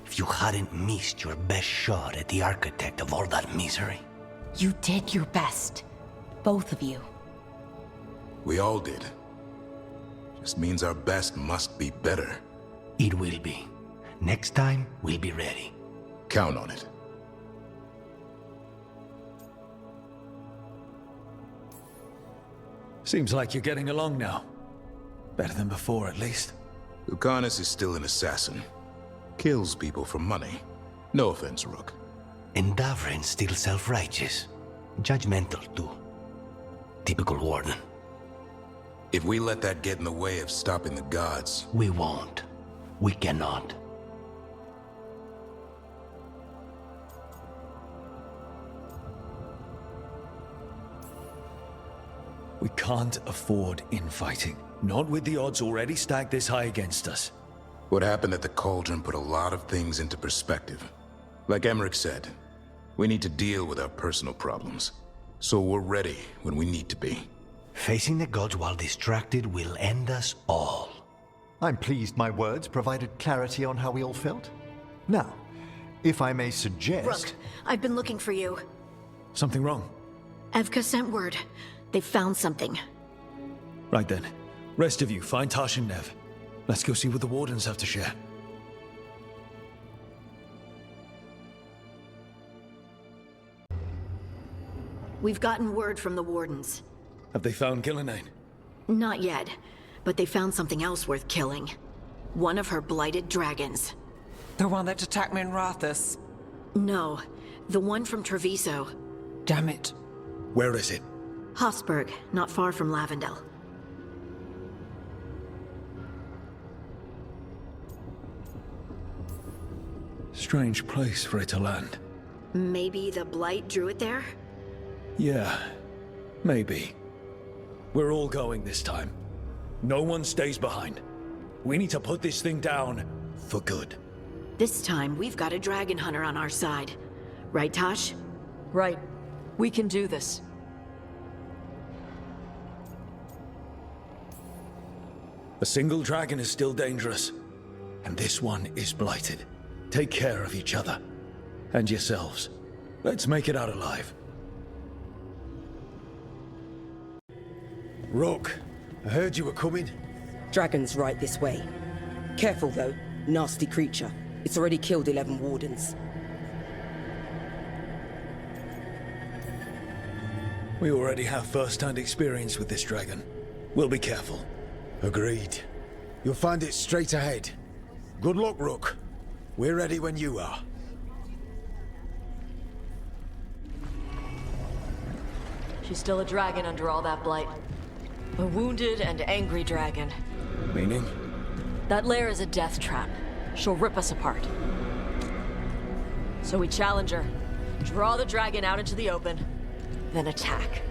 If you hadn't missed your best shot at the architect of all that misery. You did your best. Both of you. We all did. Just means our best must be better. It will be. Next time, we'll be ready. Count on it. Seems like you're getting along now. Better than before, at least. Lucanis is still an assassin. Kills people for money. No offense, Rook. And Davrin's still self-righteous. Judgmental, too. Typical warden. If we let that get in the way of stopping the gods... We won't. We cannot. We can't afford infighting. Not with the odds already stacked this high against us. What happened at the Cauldron put a lot of things into perspective. Like Emmerich said, we need to deal with our personal problems. So we're ready when we need to be. Facing the gods while distracted will end us all. I'm pleased my words provided clarity on how we all felt. Now, if I may suggest... Rook, I've been looking for you. Something wrong? Evka sent word. They found something. Right then. Rest of you, find Tash and Nev. Let's go see what the Wardens have to share. We've gotten word from the Wardens. Have they found Gillenane? Not yet, but they found something else worth killing. One of her blighted dragons. The one that attacked me in Rathus? No, the one from Treviso. Damn it. Where is it? Hofsburg, not far from Lavendel. Strange place for it to land. Maybe the Blight drew it there? Yeah, maybe. We're all going this time. No one stays behind. We need to put this thing down for good. This time, we've got a dragon hunter on our side. Right, Tosh? Right. We can do this. A single dragon is still dangerous, and this one is blighted. Take care of each other. And yourselves. Let's make it out alive. Rook, I heard you were coming. Dragon's right this way. Careful though, nasty creature. It's already killed 11 wardens. We already have first-hand experience with this dragon. We'll be careful. Agreed. You'll find it straight ahead. Good luck, Rook. We're ready when you are. She's still a dragon under all that blight. A wounded and angry dragon. Meaning? That lair is a death trap. She'll rip us apart. So we challenge her, draw the dragon out into the open, then attack.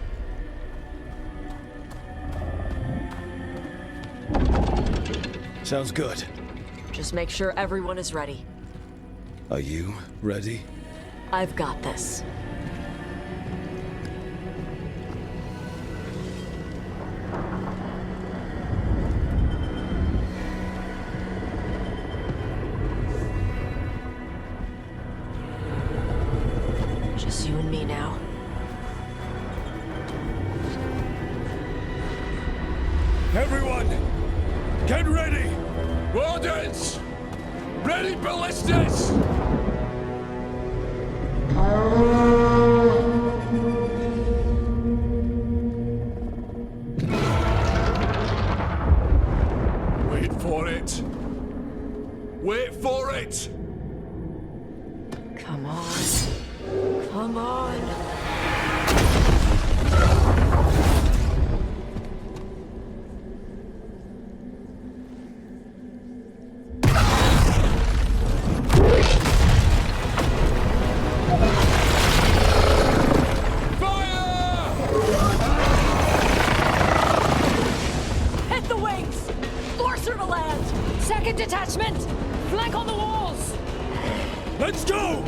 Sounds good. Just make sure everyone is ready. Are you ready? I've got this. Just you and me now. Everyone, get ready! Wardens! Ready ballistas! Wait for it! Wait for it! Come on. Come on. Flank on the walls! Let's go!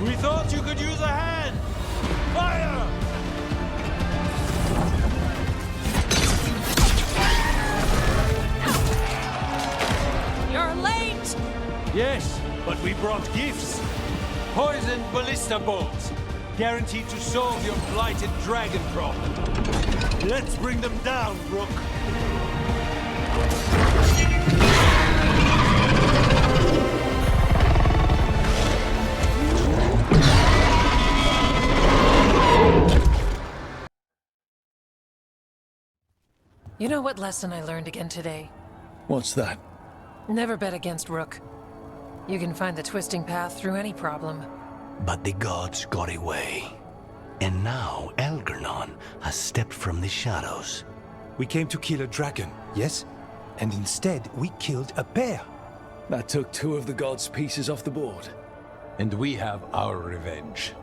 We thought you could use a hand! Fire! You're late! Yes, but we brought gifts. Poisoned ballista bolts, guaranteed to solve your blighted dragon problem. Let's bring them down, Rook. You know what lesson I learned again today? What's that? Never bet against Rook. You can find the twisting path through any problem. But the gods got away. And now Algernon has stepped from the shadows. We came to kill a dragon, yes? And instead, we killed a bear. That took 2 of the gods' pieces off the board. And we have our revenge,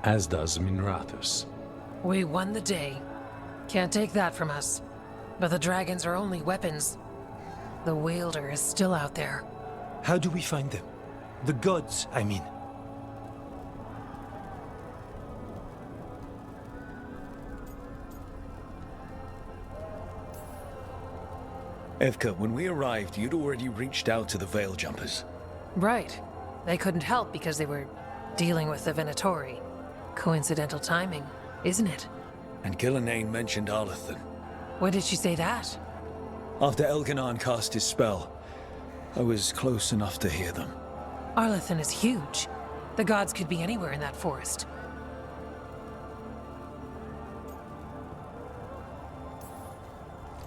as does Minrathus. We won the day. Can't take that from us. But the dragons are only weapons. The wielder is still out there. How do we find them? The gods, I mean. Evka, when we arrived, you'd already reached out to the Veil Jumpers. Right. They couldn't help because they were dealing with the Venatori. Coincidental timing, isn't it? And Gillenane mentioned Arlathan. When did she say that? After Elganon cast his spell, I was close enough to hear them. Arlathan is huge. The gods could be anywhere in that forest.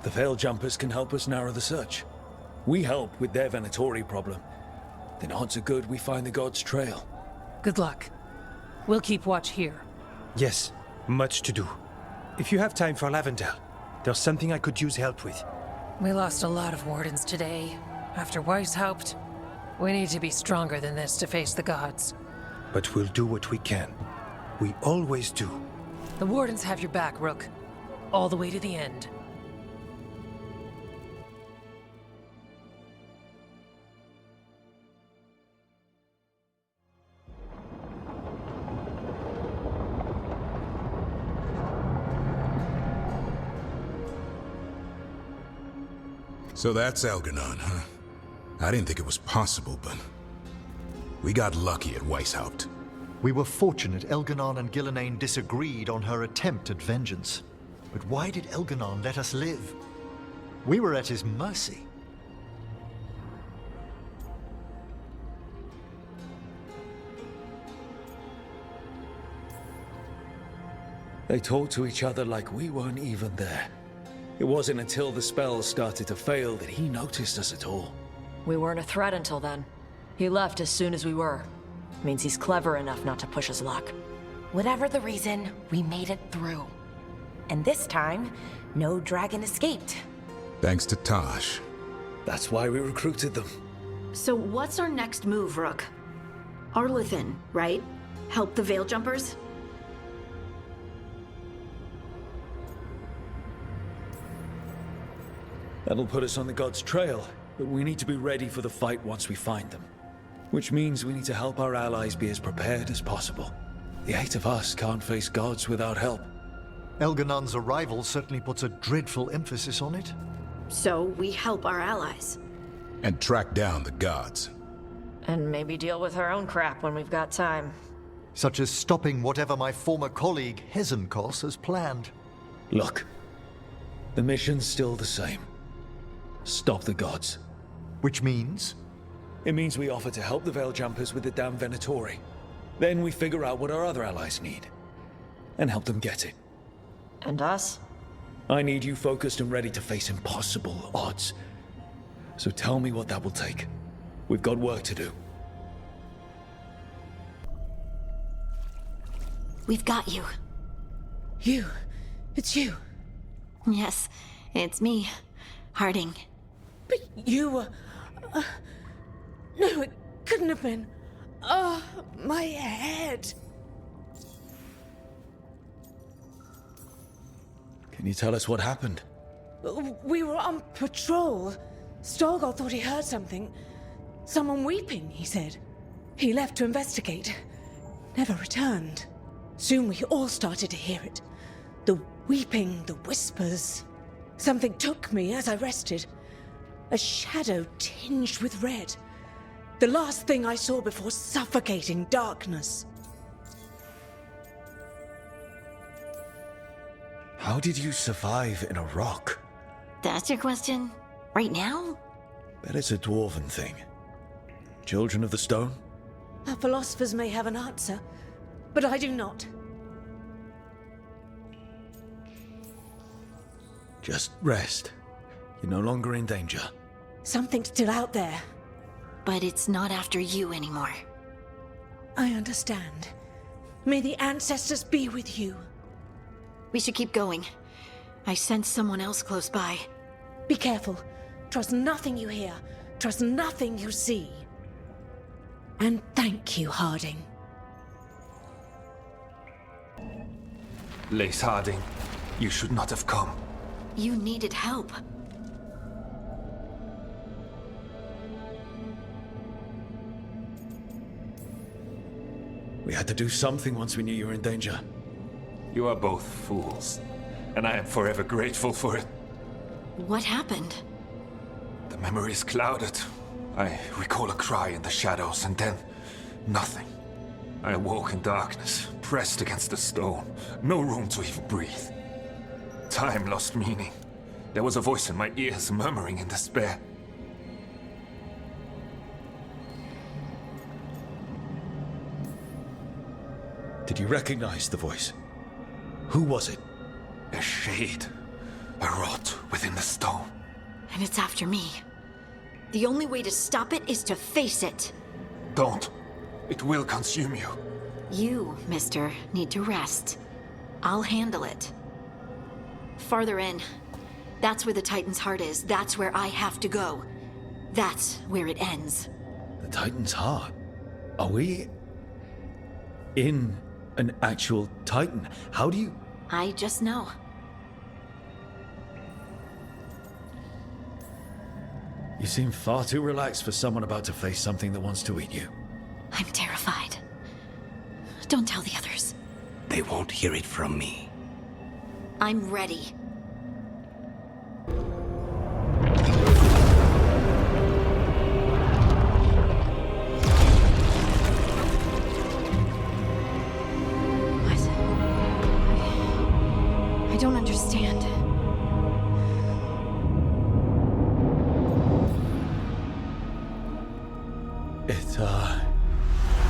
The Veil Jumpers can help us narrow the search. We help with their Venatori problem. Then odds are good we find the gods' trail. Good luck. We'll keep watch here. Yes, much to do. If you have time for Lavendel, there's something I could use help with. We lost a lot of wardens today. After Weishaupt, we need to be stronger than this to face the gods. But we'll do what we can. We always do. The wardens have your back, Rook. All the way to the end. So that's Algernon, huh? I didn't think it was possible, but we got lucky at Weishaupt. We were fortunate Elganon and Gillenane disagreed on her attempt at vengeance. But why did Elganon let us live? We were at his mercy. They talked to each other like we weren't even there. It wasn't until the spells started to fail that he noticed us at all. We weren't a threat until then. He left as soon as we were. Means he's clever enough not to push his luck. Whatever the reason, we made it through. And this time, no dragon escaped. Thanks to Tosh. That's why we recruited them. So what's our next move, Rook? Arlathan, right? Help the Veil Jumpers? That'll put us on the gods' trail, but we need to be ready for the fight once we find them. Which means we need to help our allies be as prepared as possible. The 8 of us can't face gods without help. Elganon's arrival certainly puts a dreadful emphasis on it. So we help our allies. And track down the gods. And maybe deal with our own crap when we've got time. Such as stopping whatever my former colleague, Hezenkos, has planned. Look, the mission's still the same. Stop the gods. Which means? It means we offer to help the Veil Jumpers with the damn Venatori. Then we figure out what our other allies need. And help them get it. And us? I need you focused and ready to face impossible odds. So tell me what that will take. We've got work to do. We've got you. You? It's you? Yes, it's me, Harding. But you were... No, it couldn't have been. Oh, my head. Can you tell us what happened? We were on patrol. Storgol thought he heard something. Someone weeping, he said. He left to investigate. Never returned. Soon we all started to hear it. The weeping, the whispers. Something took me as I rested. A shadow tinged with red. The last thing I saw before suffocating darkness. How did you survive in a rock? That's your question? Right now? Bet it's a dwarven thing. Children of the Stone? Our philosophers may have an answer, but I do not. Just rest. You're no longer in danger. Something's still out there. But it's not after you anymore. I understand. May the ancestors be with you. We should keep going. I sense someone else close by. Be careful. Trust nothing you hear. Trust nothing you see. And thank you, Harding. Lace Harding, you should not have come. You needed help. We had to do something once we knew you were in danger. You are both fools, and I am forever grateful for it. What happened? The memory is clouded. I recall a cry in the shadows, and then nothing. I awoke in darkness, pressed against the stone. No room to even breathe. Time lost meaning. There was a voice in my ears murmuring in despair. Did you recognize the voice? Who was it? A shade. A rot within the stone. And it's after me. The only way to stop it is to face it. Don't. It will consume you. You, mister, need to rest. I'll handle it. Farther in. That's where the Titan's heart is. That's where I have to go. That's where it ends. The Titan's heart? Are we... in an actual Titan? How do you... I just know. You seem far too relaxed for someone about to face something that wants to eat you. I'm terrified. Don't tell the others. They won't hear it from me. I'm ready. I don't understand. It,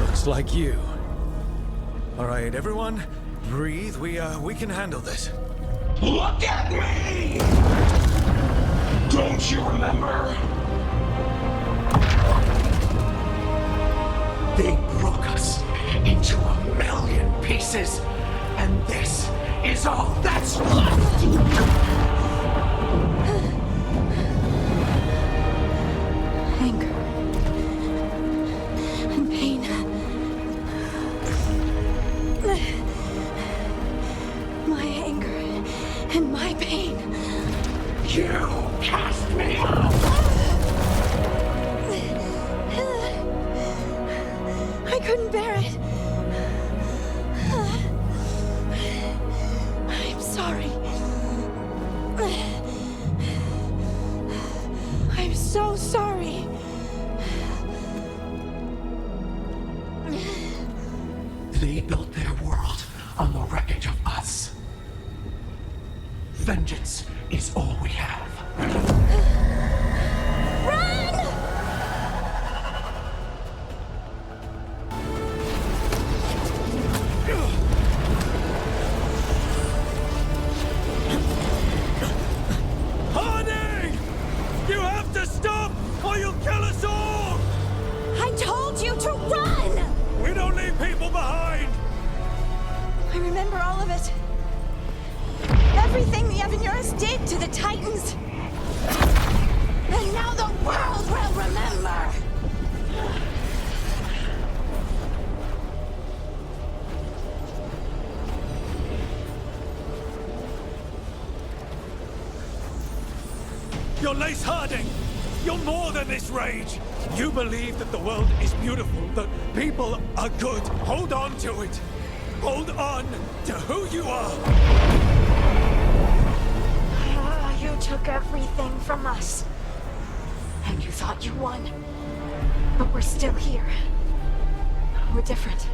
looks like you. All right, everyone, breathe. We can handle this. Look at me! Don't you remember? They broke us into 1,000,000 pieces, and this is all that's left! Anger. And pain. My anger and my pain. You cast me out! I couldn't bear it. I'm sorry. I'm so sorry. They built their world on the wreckage of us. Vengeance is all we have. Harding! You have to stop, or you'll kill us all! I told you to run! We don't leave people behind! remember all of it. Everything the Evanurus did to the Titans. And now the world will remember! You're Lace Harding! You're more than this rage! You believe that the world is beautiful, that people are good. Hold on to it! Hold on to who you are! You took everything from us. And you thought you won. But we're still here. We're different.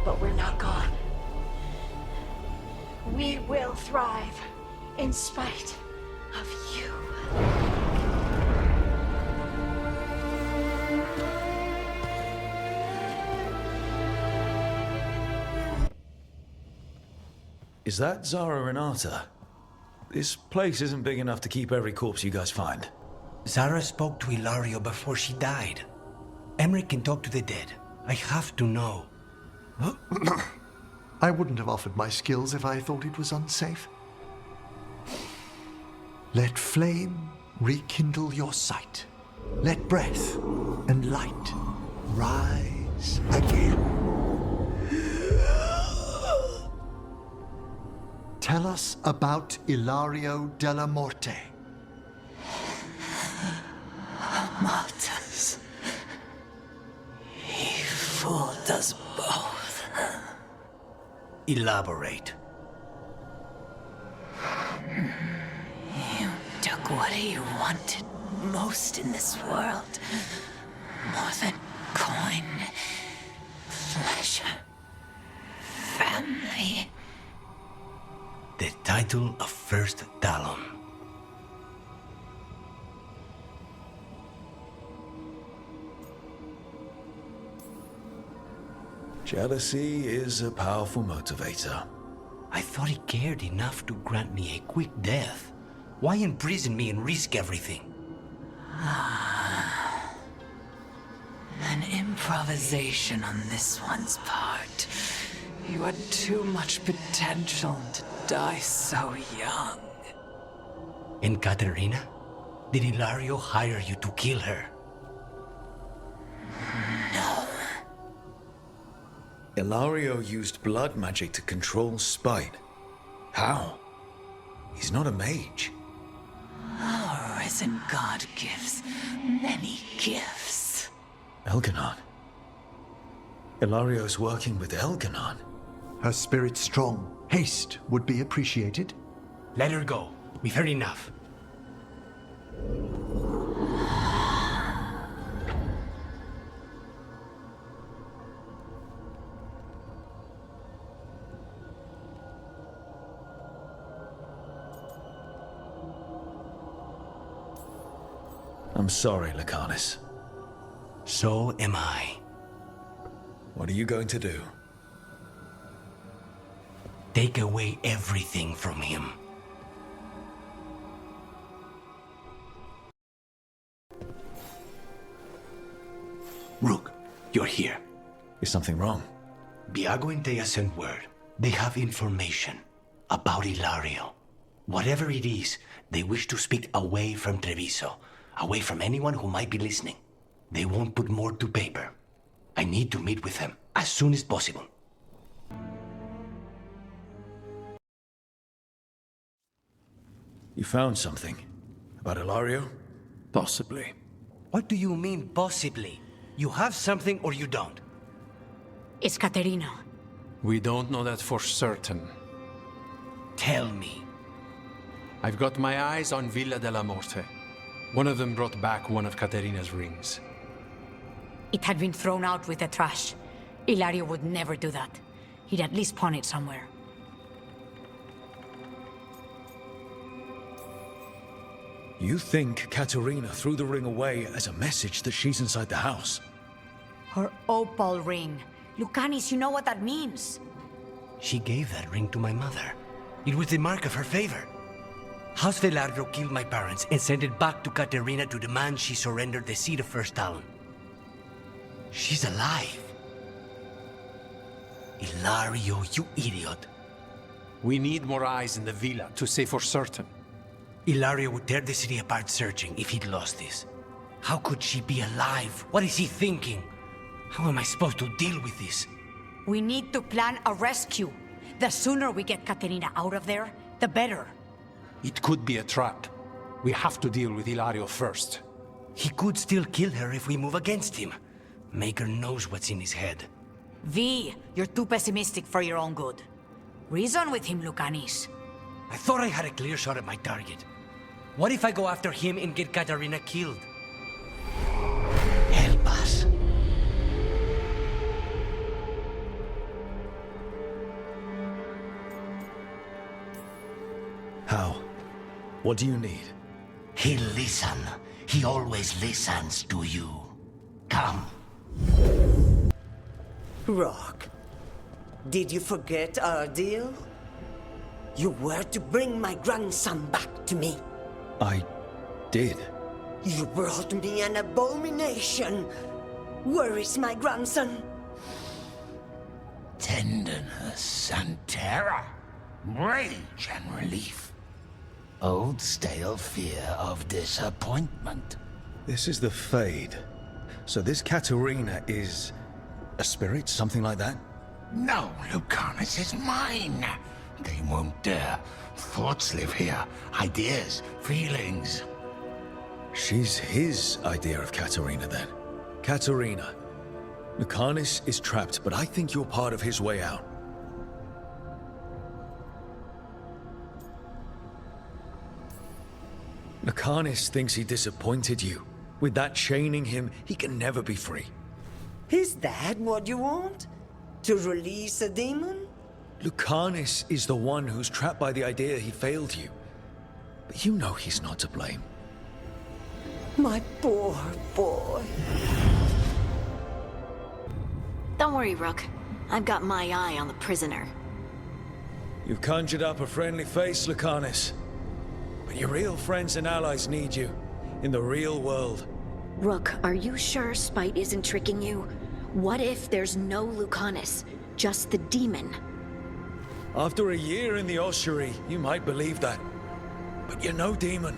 But we're not gone. We will thrive in spite of you. Is that Zara Renata? This place isn't big enough to keep every corpse you guys find. Zara spoke to Ilario before she died. Emmerich can talk to the dead. I have to know. I wouldn't have offered my skills if I thought it was unsafe. Let flame rekindle your sight. Let breath and light rise again. Tell us about Ilario della Morte. Martyrs. He fooled us both. Elaborate. You took what he wanted most in this world. More than coin, pleasure, family. The title of First Talon. Jealousy is a powerful motivator. I thought he cared enough to grant me a quick death. Why imprison me and risk everything? An improvisation on this one's part. You had too much potential to die so young. And Katerina? Did Ilario hire you to kill her? No. Ilario used blood magic to control spite. How? He's not a mage. Our risen god gives many gifts. Elganon. Ilario's working with Elganon. Her spirit strong. Haste would be appreciated. Let her go. We've heard enough. I'm sorry, Lucanis. So am I. What are you going to do? Take away everything from him. Rook, you're here. Is something wrong? Biago and Thea sent word. They have information about Ilario. Whatever it is, they wish to speak away from Treviso, away from anyone who might be listening. They won't put more to paper. I need to meet with them as soon as possible. You found something about Ilario? Possibly. What do you mean, possibly? You have something or you don't? It's Caterina. We don't know that for certain. Tell me. I've got my eyes on Villa della Morte. One of them brought back one of Caterina's rings. It had been thrown out with the trash. Ilario would never do that. He'd at least pawn it somewhere. You think Katerina threw the ring away as a message that she's inside the house? Her opal ring. Lucanis, you know what that means. She gave that ring to my mother. It was the mark of her favor. House Velardo killed my parents and sent it back to Caterina to demand she surrender the seat of First Talon. She's alive. Ilario, you idiot. We need more eyes in the villa to say for certain. Ilario would tear the city apart searching if he'd lost this. How could she be alive? What is he thinking? How am I supposed to deal with this? We need to plan a rescue. The sooner we get Caterina out of there, the better. It could be a trap. We have to deal with Ilario first. He could still kill her if we move against him. Maker knows what's in his head. V, you're too pessimistic for your own good. Reason with him, Lucanis. I thought I had a clear shot at my target. What if I go after him and get Caterina killed? Help us. How? What do you need? He'll listen. He always listens to you. Come. Rock, did you forget our deal? You were to bring my grandson back to me. I did. You brought me an abomination. Where is my grandson? Tenderness and terror, rage and relief. Old stale fear of disappointment. This is the Fade. So this Caterina is a spirit, something like that? No, Lucanis is mine. They won't dare. Thoughts live here. Ideas, feelings. She's his idea of Caterina, then. Caterina. Lucanis is trapped, but I think you're part of his way out. Lucanis thinks he disappointed you. With that chaining him, he can never be free. Is that what you want? To release a demon? Lucanis is the one who's trapped by the idea he failed you. But you know he's not to blame. My poor boy. Don't worry, Rook. I've got my eye on the prisoner. You've conjured up a friendly face, Lucanis. But your real friends and allies need you. In the real world. Rook, are you sure Spite isn't tricking you? What if there's no Lucanis, just the demon? After a year in the ossuary, you might believe that. But you're no demon.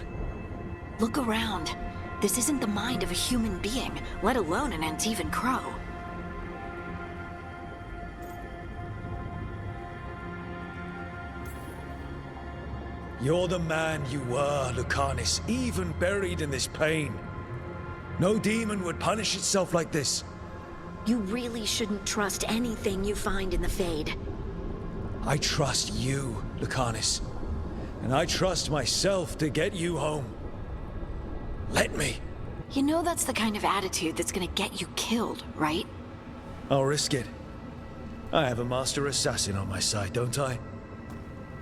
Look around. This isn't the mind of a human being, let alone an Antivan crow. You're the man you were, Lucanis, even buried in this pain. No demon would punish itself like this. You really shouldn't trust anything you find in the Fade. I trust you, Lucanis. And I trust myself to get you home. Let me. You know that's the kind of attitude that's gonna get you killed, right? I'll risk it. I have a master assassin on my side, don't I?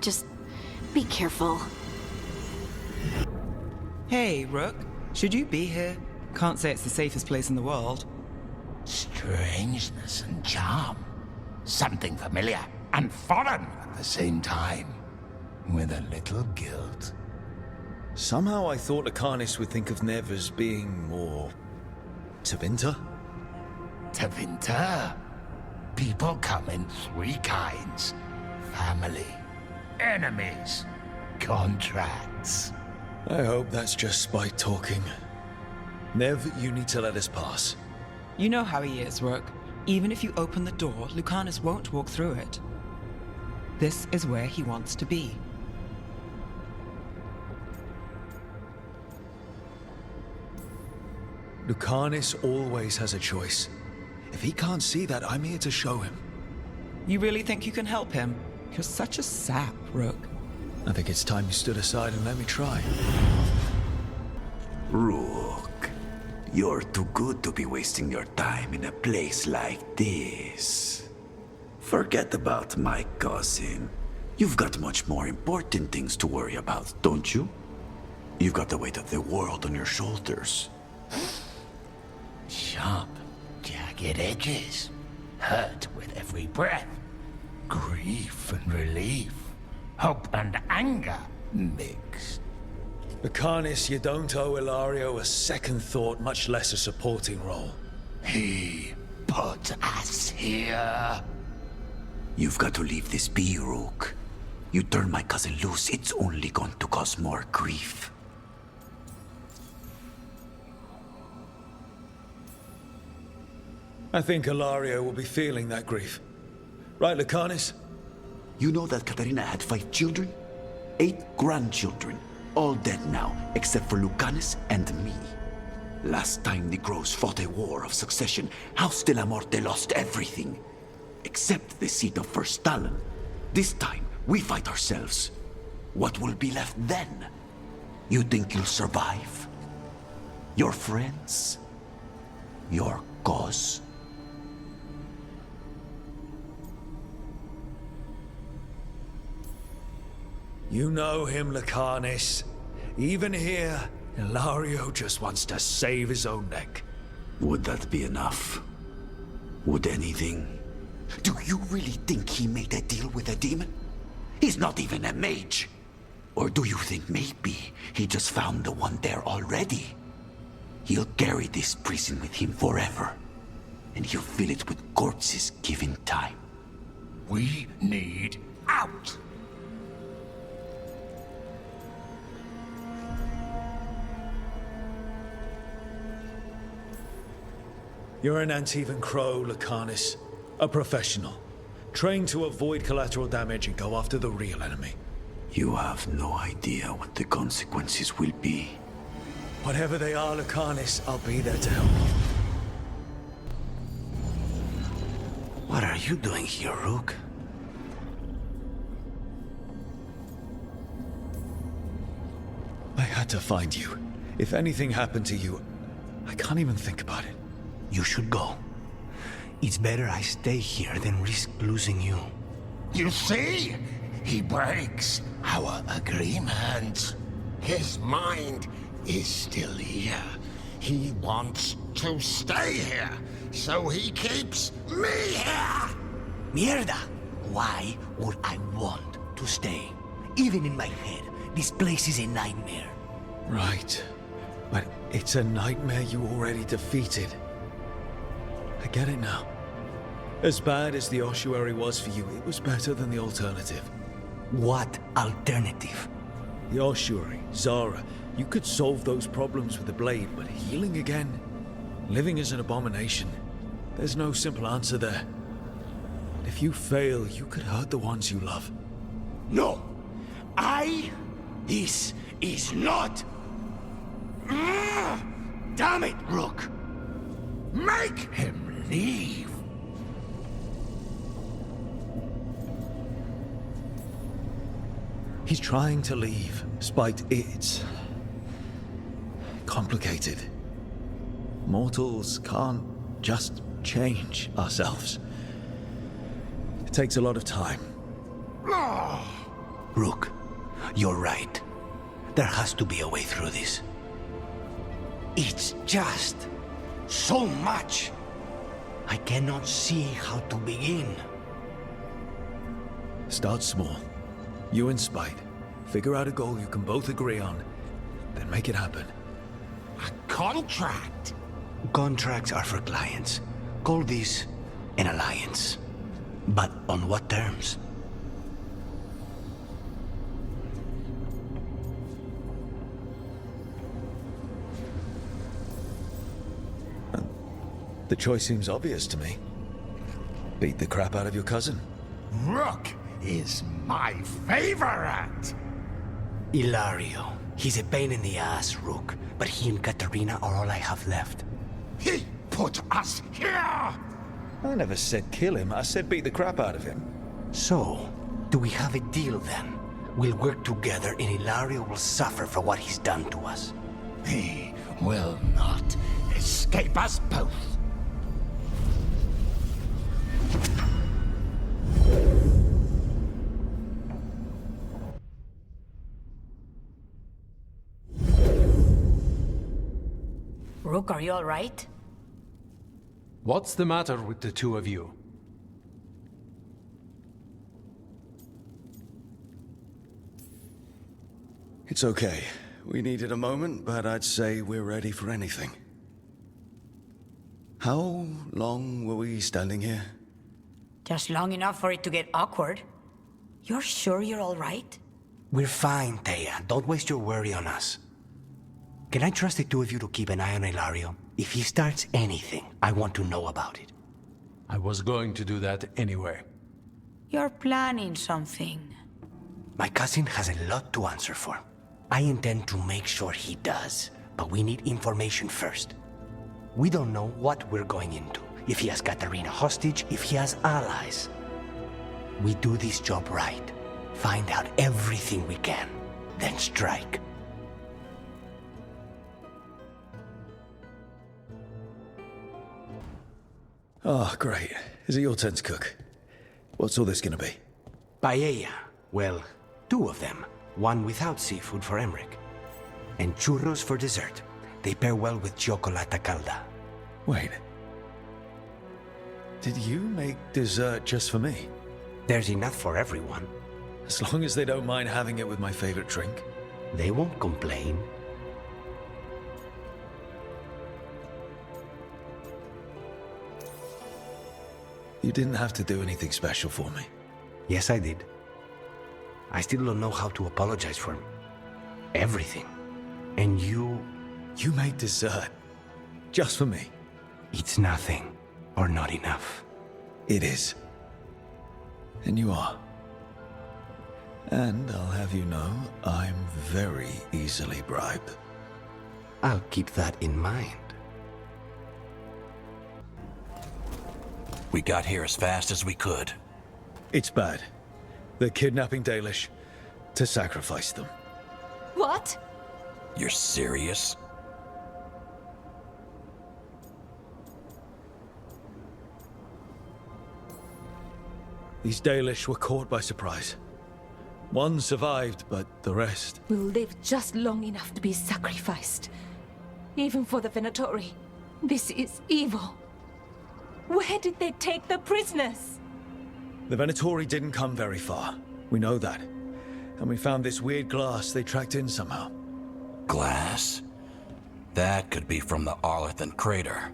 Just be careful. Hey, Rook. Should you be here? Can't say it's the safest place in the world. Strangeness and charm. Something familiar and foreign at the same time. With a little guilt. Somehow I thought Lucanis would think of Nev as being more... Tevinter? Tevinter? People come in three kinds. Family, enemies, contracts. I hope that's just Spite talking. Nev, you need to let us pass. You know how he is, Rook. Even if you open the door, Lucanis won't walk through it. This is where he wants to be. Lucanis always has a choice. If he can't see that, I'm here to show him. You really think you can help him? You're such a sap, Rook. I think it's time you stood aside and let me try. Rook, you're too good to be wasting your time in a place like this. Forget about my cousin. You've got much more important things to worry about, don't you? You've got the weight of the world on your shoulders. Sharp, jagged edges. Hurt with every breath. Grief and relief. Hope and anger mixed. Lucanis, you don't owe Ilario a second thought, much less a supporting role. He put us here. You've got to leave this be, Rook. You turn my cousin loose, it's only going to cause more grief. I think Ilario will be feeling that grief. Right, Lucanis? You know that Katarina had 5 children? 8 grandchildren. All dead now, except for Lucanis and me. Last time the Grows fought a war of succession, House de la Morte lost everything. Except the seat of First Talon. This time, we fight ourselves. What will be left then? You think you'll survive? Your friends? Your cause? You know him, Lucanis. Even here, Ilario just wants to save his own neck. Would that be enough? Would anything? Do you really think he made a deal with a demon? He's not even a mage. Or do you think maybe he just found the one there already? He'll carry this prison with him forever. And he'll fill it with corpses given time. We need out! You're an Antivan Crow, Lucanis. A professional. Trained to avoid collateral damage and go after the real enemy. You have no idea what the consequences will be. Whatever they are, Lucanis, I'll be there to help. What are you doing here, Rook? I had to find you. If anything happened to you, I can't even think about it. You should go. It's better I stay here than risk losing you. You see? He breaks our agreement. His mind is still here. He wants to stay here, so he keeps me here! Mierda! Why would I want to stay? Even in my head, this place is a nightmare. Right. But it's a nightmare you already defeated. I get it now. As bad as the ossuary was for you, it was better than the alternative. What alternative? The ossuary, Zara. You could solve those problems with the blade, but healing again? Living as an abomination. There's no simple answer there. If you fail, you could hurt the ones you love. No! This is not... Damn it, Rook! Make him leave! He's trying to leave, spite it's complicated. Mortals can't just change ourselves. It takes a lot of time. Rook, you're right. There has to be a way through this. It's just so much. I cannot see how to begin. Start small. You and Spite. Figure out a goal you can both agree on, then make it happen. A contract? Contracts are for clients. Call this an alliance. But on what terms? The choice seems obvious to me. Beat the crap out of your cousin. Rook is my favorite! Ilario. He's a pain in the ass, Rook. But he and Katarina are all I have left. He put us here! I never said kill him. I said beat the crap out of him. So, do we have a deal then? We'll work together and Ilario will suffer for what he's done to us. He will not escape us both. Rook, are you all right? What's the matter with the two of you? It's okay. We needed a moment, but I'd say we're ready for anything. How long were we standing here? Just long enough for it to get awkward. You're sure you're all right? We're fine, Thea. Don't waste your worry on us. Can I trust the two of you to keep an eye on Hilario? If he starts anything, I want to know about it. I was going to do that anyway. You're planning something. My cousin has a lot to answer for. I intend to make sure he does, but we need information first. We don't know what we're going into. If he has Katarina hostage, if he has allies. We do this job right. Find out everything we can, then strike. Oh, great. Is it your turn to cook? What's all this gonna be? Paella. Well, 2 of them. One without seafood for Emmerich. And churros for dessert. They pair well with chocolate calda. Wait. Did you make dessert just for me? There's enough for everyone. As long as they don't mind having it with my favorite drink. They won't complain. You didn't have to do anything special for me. Yes, I did. I still don't know how to apologize for everything. And you made dessert. Just for me. It's nothing. Or not enough. It is. And you are. And I'll have you know, I'm very easily bribed. I'll keep that in mind. We got here as fast as we could. It's bad. They're kidnapping Dalish to sacrifice them. What? You're serious? These Dalish were caught by surprise. One survived, but the rest... Will live just long enough to be sacrificed. Even for the Venatori. This is evil. Where did they take the prisoners? The Venatori didn't come very far. We know that. And we found this weird glass they tracked in somehow. Glass? That could be from the Arlethan crater.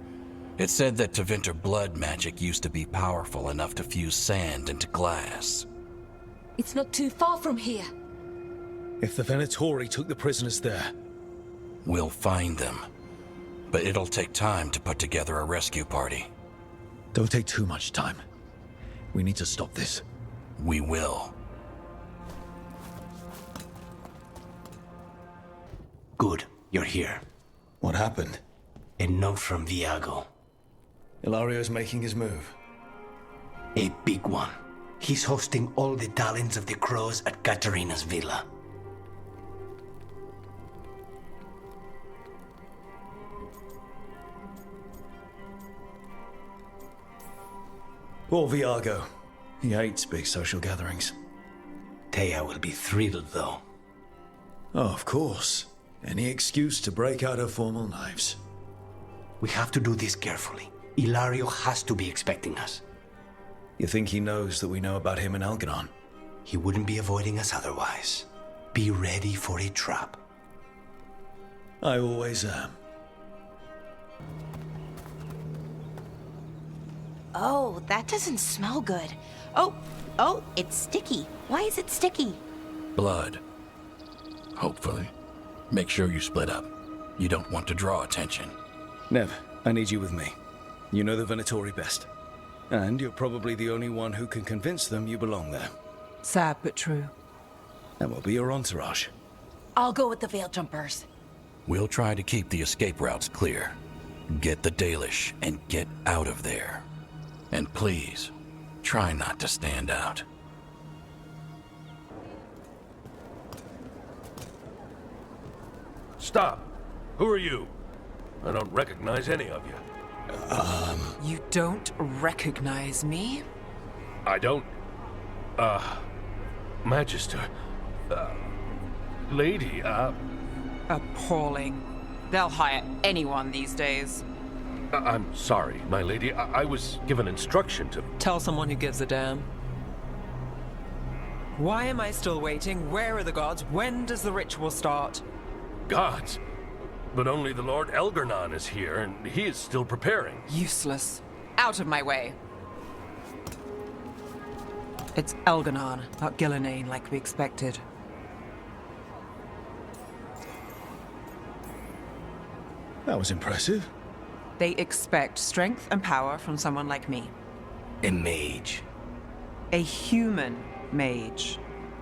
It said that Tevinter blood magic used to be powerful enough to fuse sand into glass. It's not too far from here. If the Venatori took the prisoners there... We'll find them. But it'll take time to put together a rescue party. Don't take too much time. We need to stop this. We will. Good, you're here. What happened? A note from Viago. Hilario's making his move. A big one. He's hosting all the talents of the Crows at Katarina's villa. Poor Viago. He hates big social gatherings. Thea will be thrilled, though. Oh, of course. Any excuse to break out her formal knives. We have to do this carefully. Hilario has to be expecting us. You think he knows that we know about him and Algernon? He wouldn't be avoiding us otherwise. Be ready for a trap. I always am. Oh, that doesn't smell good. Oh, it's sticky. Why is it sticky? Blood. Hopefully. Make sure you split up. You don't want to draw attention. Nev, I need you with me. You know the Venatori best. And you're probably the only one who can convince them you belong there. Sad but true. And we'll be your entourage. I'll go with the Veil Jumpers. We'll try to keep the escape routes clear. Get the Dalish and get out of there. And please, try not to stand out. Stop! Who are you? I don't recognize any of you. You don't recognize me? I don't... Magister... Lady, Appalling. They'll hire anyone these days. I'm sorry, my lady. I was given instruction to... Tell someone who gives a damn. Why am I still waiting? Where are the gods? When does the ritual start? Gods? But only the Lord Algernon is here, and he is still preparing. Useless. Out of my way. It's Elganon, not Gillenane like we expected. That was impressive. They expect strength and power from someone like me. A mage. A human mage.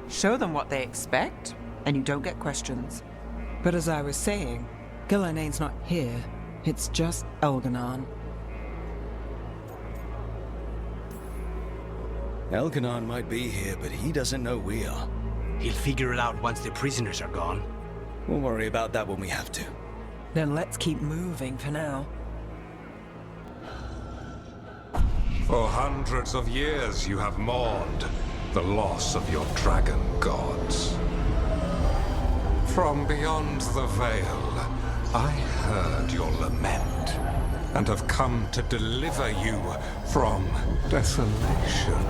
Show them what they expect, and you don't get questions. But as I was saying, Gillenane's not here. It's just Elganon. Elganon might be here, but he doesn't know we are. He'll figure it out once the prisoners are gone. We'll worry about that when we have to. Then let's keep moving for now. For hundreds of years you have mourned the loss of your dragon gods. From beyond the veil, I heard your lament, and have come to deliver you from desolation.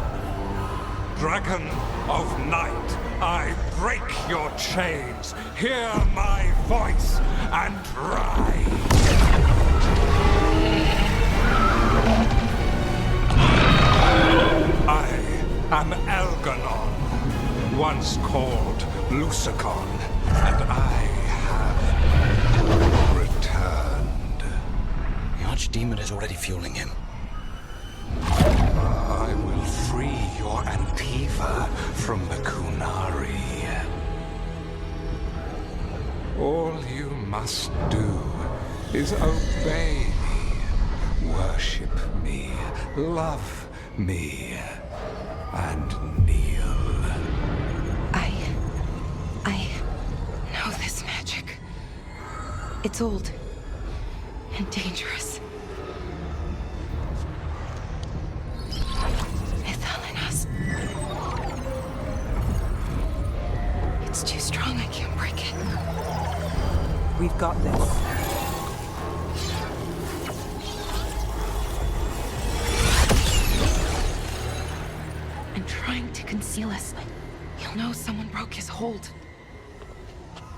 Dragon of night, I break your chains, hear my voice, and ride! I am Elganon, once called Lucanis, and I have returned. The Archdemon is already fueling him. I will free your Antiva from the Kunari. All you must do is obey me, worship me, love me, and kneel. I know this magic. It's old and dangerous. Mythalinas. It's too strong, I can't break it. We've got this. And trying to conceal us. He'll know someone broke his hold.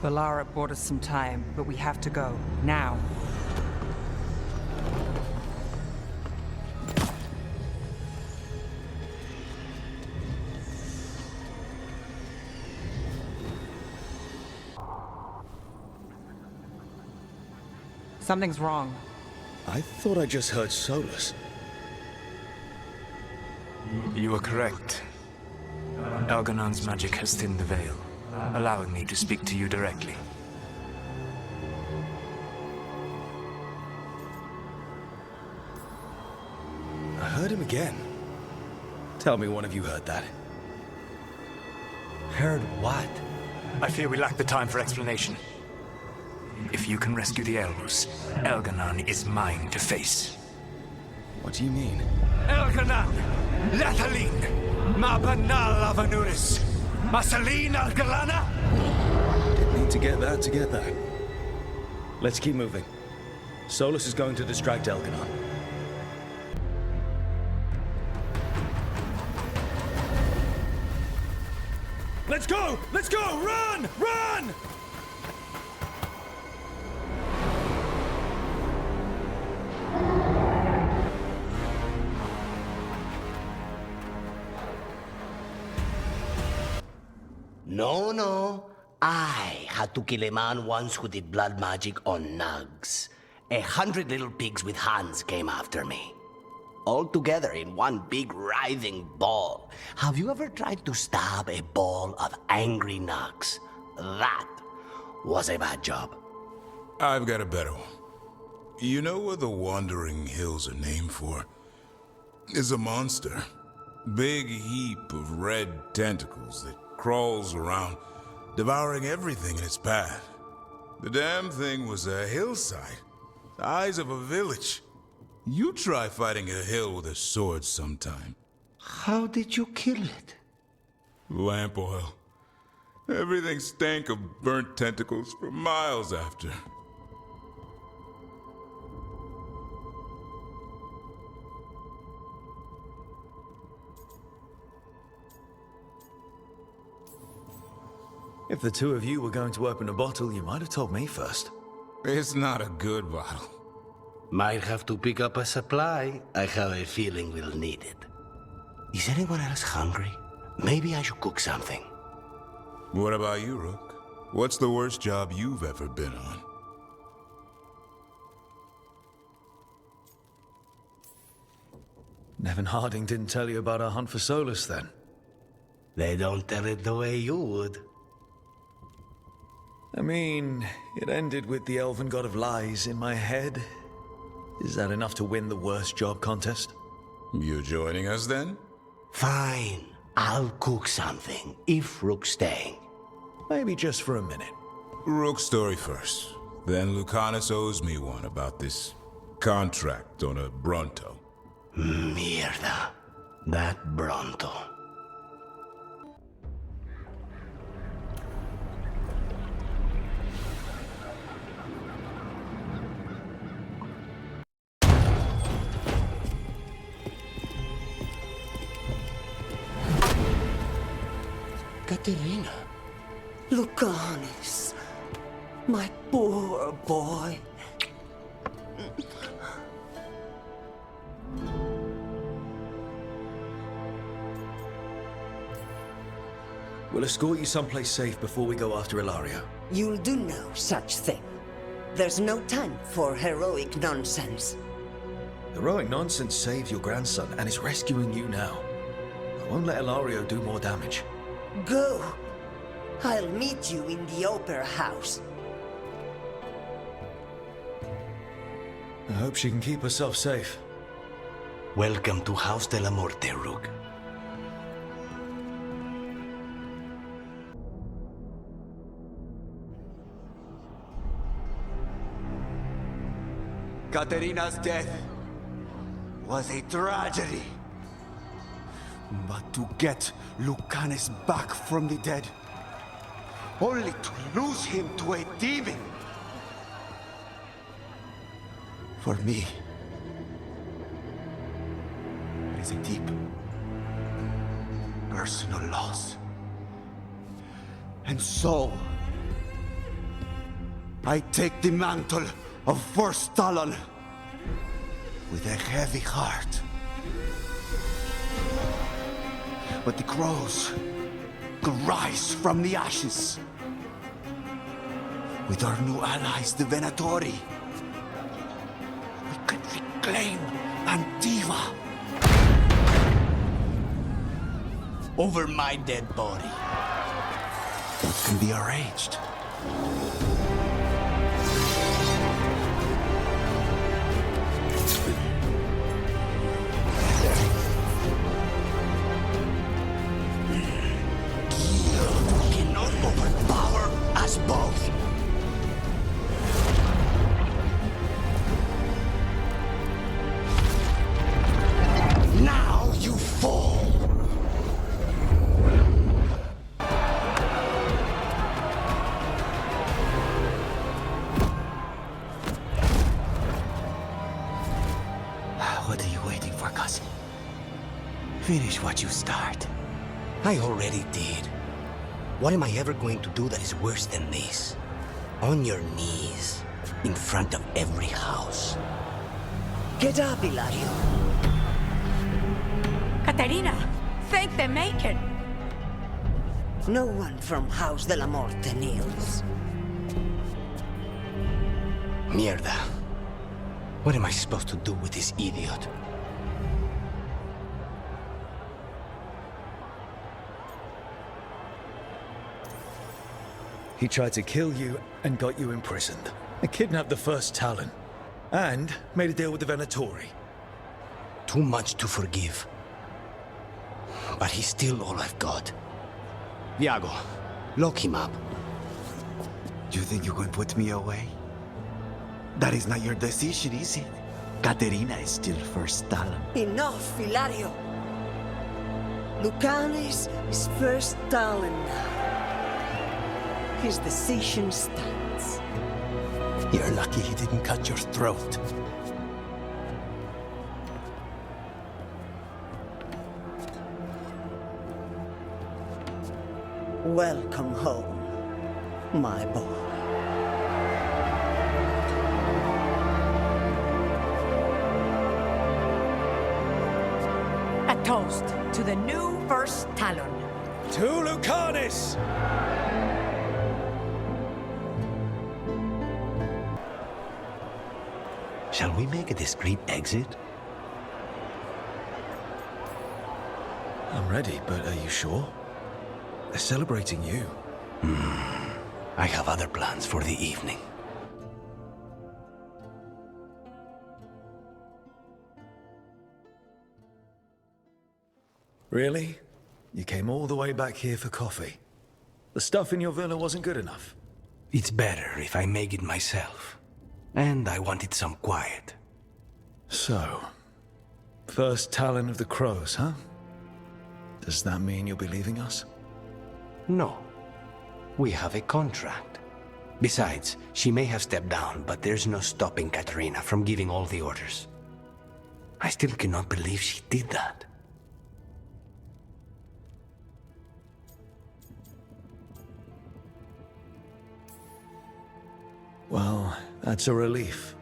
Balara bought us some time, but we have to go. Now. Something's wrong. I thought I just heard Solus. You are correct. Elganon's magic has thinned the veil, allowing me to speak to you directly. I heard him again. Tell me one of you heard that. Heard what? I fear we lack the time for explanation. If you can rescue the Elrus, Elganon is mine to face. What do you mean? Elganon! Lathaline! Ma Banal Avanuris! Masaline Algalana! Didn't need to get that. Let's keep moving. Solus is going to distract Elganon. Let's go! Let's go! Run! Run! No. I had to kill a man once who did blood magic on nugs. 100 little pigs with hands came after me. All together in one big writhing ball. Have you ever tried to stab a ball of angry nugs? That was a bad job. I've got a better one. You know what the Wandering Hills are named for? It's a monster. Big heap of red tentacles that crawls around, devouring everything in its path. The damn thing was a hillside, the size of a village. You try fighting a hill with a sword sometime. How did you kill it? Lamp oil. Everything stank of burnt tentacles for miles after. If the two of you were going to open a bottle, you might have told me first. It's not a good bottle. Might have to pick up a supply. I have a feeling we'll need it. Is anyone else hungry? Maybe I should cook something. What about you, Rook? What's the worst job you've ever been on? Nevin Harding didn't tell you about our hunt for Solus, then? They don't tell it the way you would. I mean, it ended with the Elven God of Lies in my head. Is that enough to win the worst job contest? You joining us, then? Fine. I'll cook something, if Rook's staying. Maybe just for a minute. Rook's story first. Then Lucanis owes me one about this contract on a Bronto. Mierda. That Bronto. Caterina. Lucanis. My poor boy. We'll escort you someplace safe before we go after Ilario. You'll do no such thing. There's no time for heroic nonsense. Heroic nonsense saved your grandson and is rescuing you now. I won't let Ilario do more damage. Go. I'll meet you in the Opera House. I hope she can keep herself safe. Welcome to House de la Morte, Rook. Caterina's death was a tragedy. But to get Lucanis back from the dead, only to lose him to a demon. For me, it is a deep, personal loss. And so, I take the mantle of First Talon with a heavy heart. But the crows could rise from the ashes. With our new allies, the Venatori, we can reclaim Antiva. Over my dead body. That can be arranged. Cannot overpower us both. Now you fall. What are you waiting for, cousin? Finish what you start. I already did. What am I ever going to do that is worse than this? On your knees, in front of every house. Get up, Ilario. Caterina, thank the Maker. No one from House de la Morte kneels. Mierda. What am I supposed to do with this idiot? He tried to kill you and got you imprisoned. I kidnapped the First Talon. And made a deal with the Venatori. Too much to forgive. But he's still all I've got. Viago, lock him up. You think you can put me away? That is not your decision, is it? Caterina is still First Talon. Enough, Ilario. Lucanis is First Talon now. His decision stands. You're lucky he didn't cut your throat. Welcome home, my boy. A toast to the new First Talon. To Lucanis! Shall we make a discreet exit? I'm ready, but are you sure? They're celebrating you. I have other plans for the evening. Really? You came all the way back here for coffee? The stuff in your villa wasn't good enough? It's better if I make it myself. And I wanted some quiet. So, first Talon of the Crows, huh? Does that mean you'll be leaving us? No. We have a contract. Besides, she may have stepped down, but there's no stopping Katerina from giving all the orders. I still cannot believe she did that. Well, that's a relief,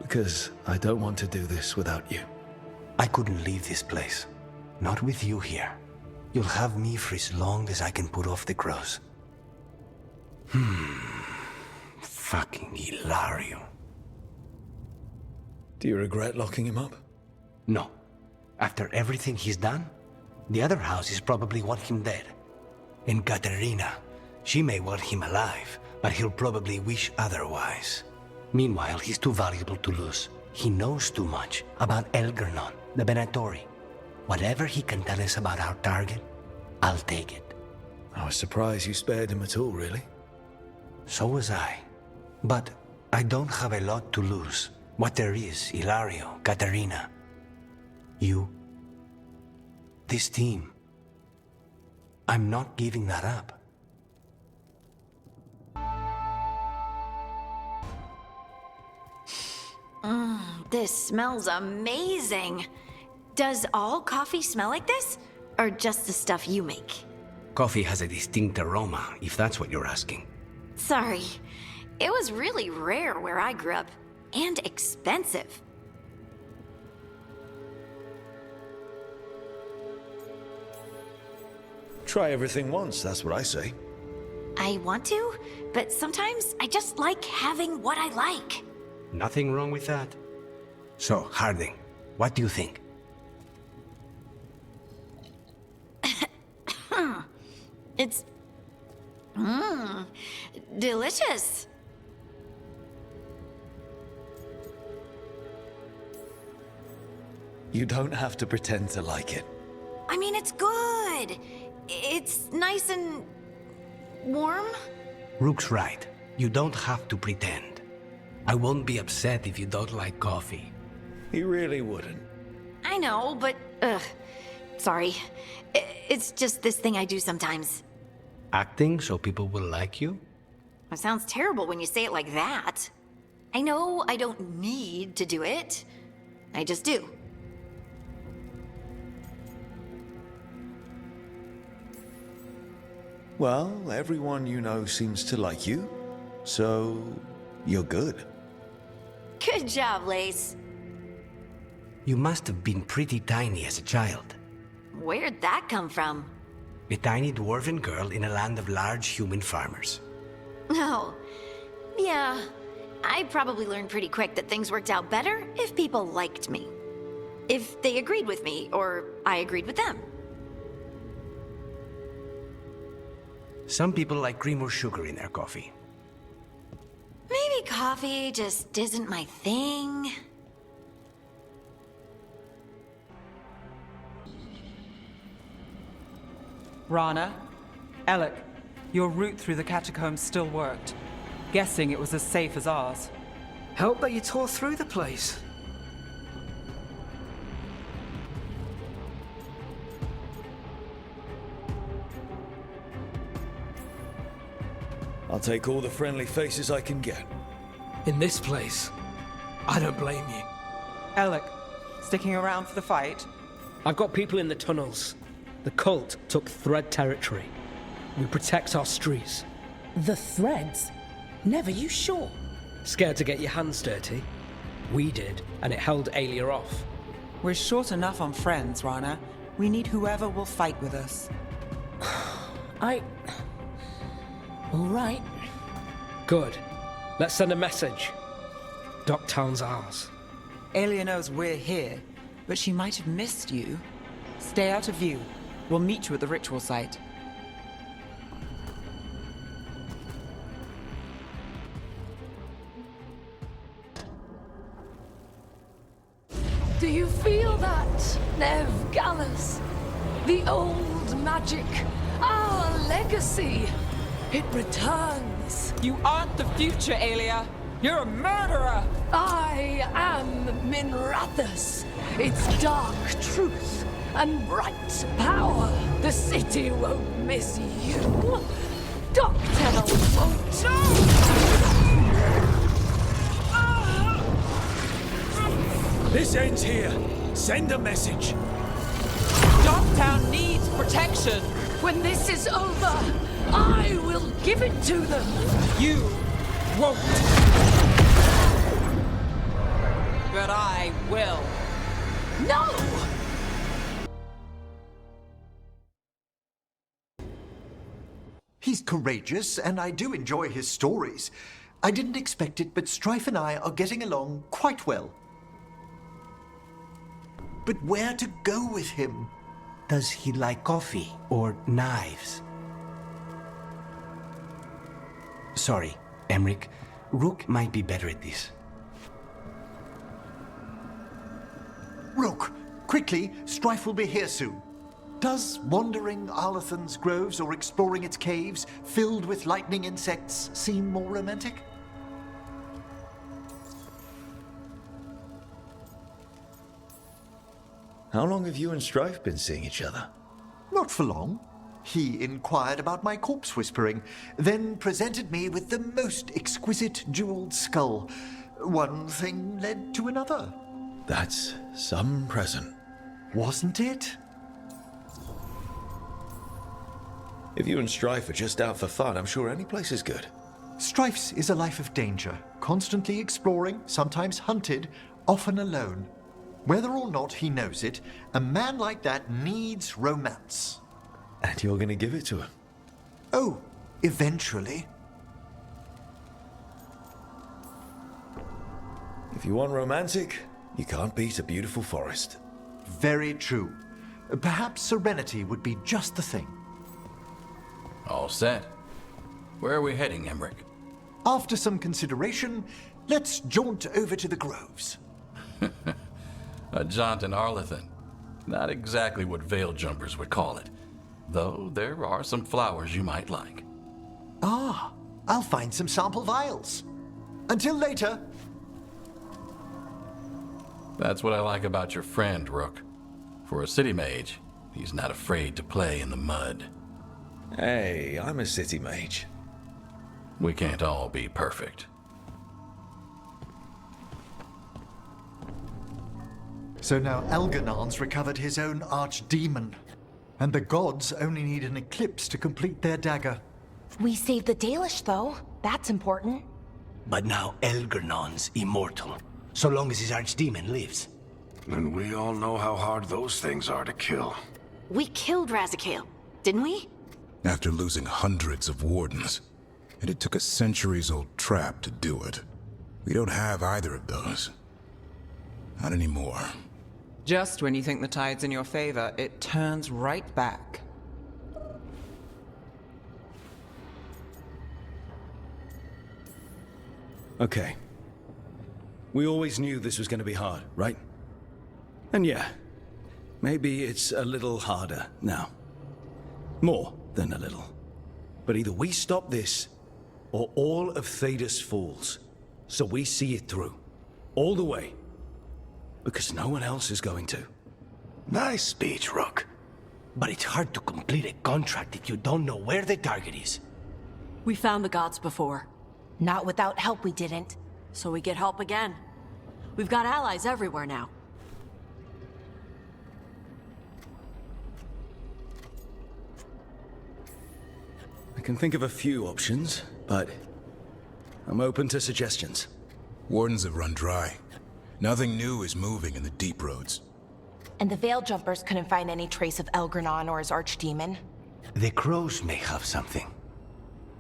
because I don't want to do this without you. I couldn't leave this place. Not with you here. You'll have me for as long as I can put off the crows. Fucking Hilario. Do you regret locking him up? No. After everything he's done, the other houses probably want him dead. And Katerina, she may want him alive, but he'll probably wish otherwise. Meanwhile, he's too valuable to lose. He knows too much about Elgernon, the Venatori. Whatever he can tell us about our target, I'll take it. I was surprised you spared him at all, really. So was I. But I don't have a lot to lose. What there is, Hilario, Katerina, you, this team. I'm not giving that up. This smells amazing. Does all coffee smell like this? Or just the stuff you make? Coffee has a distinct aroma, if that's what you're asking. Sorry. It was really rare where I grew up. And expensive. Try everything once, that's what I say. I want to, but sometimes I just like having what I like. Nothing wrong with that. So, Harding, what do you think? It's... delicious. You don't have to pretend to like it. I mean, it's good. It's nice and... warm? Rook's right. You don't have to pretend. I won't be upset if you don't like coffee. He really wouldn't. I know, but... sorry. It's just this thing I do sometimes. Acting so people will like you? It sounds terrible when you say it like that. I know I don't need to do it. I just do. Well, everyone you know seems to like you, so you're good. Good job, Lace. You must have been pretty tiny as a child. Where'd that come from? A tiny dwarven girl in a land of large human farmers. Oh, yeah. I probably learned pretty quick that things worked out better if people liked me. If they agreed with me, or I agreed with them. Some people like cream or sugar in their coffee. Maybe coffee just isn't my thing. Rana, Alec, your route through the catacombs still worked. Guessing it was as safe as ours. Help that you tore through the place. I'll take all the friendly faces I can get. In this place, I don't blame you. Alec, sticking around for the fight? I've got people in the tunnels. The cult took Thread territory. We protect our streets. The Threads? Never you sure? Scared to get your hands dirty? We did, and it held Alia off. We're short enough on friends, Rana. We need whoever will fight with us. All right. Good. Let's send a message. Docktown's ours. Aelia knows we're here, but she might have missed you. Stay out of view. We'll meet you at the ritual site. Do you feel that, Nev Gallus? The old magic, our legacy. It returns. You aren't the future, Aelia. You're a murderer! I am Minrathus. Its dark truth and bright power. The city won't miss you. Docktown won't. This ends here. Send a message. Docktown needs protection. When this is over, I will give it to them. You won't. But I will. No! He's courageous, and I do enjoy his stories. I didn't expect it, but Strife and I are getting along quite well. But where to go with him? Does he like coffee or knives? Sorry, Emric. Rook might be better at this. Rook, quickly, Strife will be here soon. Does wandering Arlathan's groves or exploring its caves, filled with lightning insects, seem more romantic? How long have you and Strife been seeing each other? Not for long. He inquired about my corpse whispering, then presented me with the most exquisite jeweled skull. One thing led to another. That's some present. Wasn't it? If you and Strife are just out for fun, I'm sure any place is good. Strife's is a life of danger, constantly exploring, sometimes hunted, often alone. Whether or not he knows it, a man like that needs romance. And you're going to give it to him? Oh, eventually. If you want romantic, you can't beat a beautiful forest. Very true. Perhaps serenity would be just the thing. All set. Where are we heading, Emric? After some consideration, let's jaunt over to the groves. A jaunt in Arlathan. Not exactly what veil jumpers would call it. Though there are some flowers you might like. Ah, I'll find some sample vials. Until later. That's what I like about your friend, Rook. For a city mage, he's not afraid to play in the mud. Hey, I'm a city mage. We can't all be perfect. So now Elganon's recovered his own archdemon. And the gods only need an eclipse to complete their dagger. We saved the Dalish, though. That's important. But now Elgernon's immortal, so long as his archdemon lives. And we all know how hard those things are to kill. We killed Razikale, didn't we? After losing hundreds of wardens. And it took a centuries-old trap to do it. We don't have either of those. Not anymore. Just when you think the tide's in your favor, it turns right back. Okay. We always knew this was going to be hard, right? And yeah, maybe it's a little harder now. More than a little. But either we stop this, or all of Thedas falls. So we see it through. All the way. Because no one else is going to. Nice speech, Rook. But it's hard to complete a contract if you don't know where the target is. We found the gods before. Not without help, we didn't. So we get help again. We've got allies everywhere now. I can think of a few options, but I'm open to suggestions. Wardens have run dry. Nothing new is moving in the deep roads. And the Veil Jumpers couldn't find any trace of Elgranon or his archdemon. The crows may have something.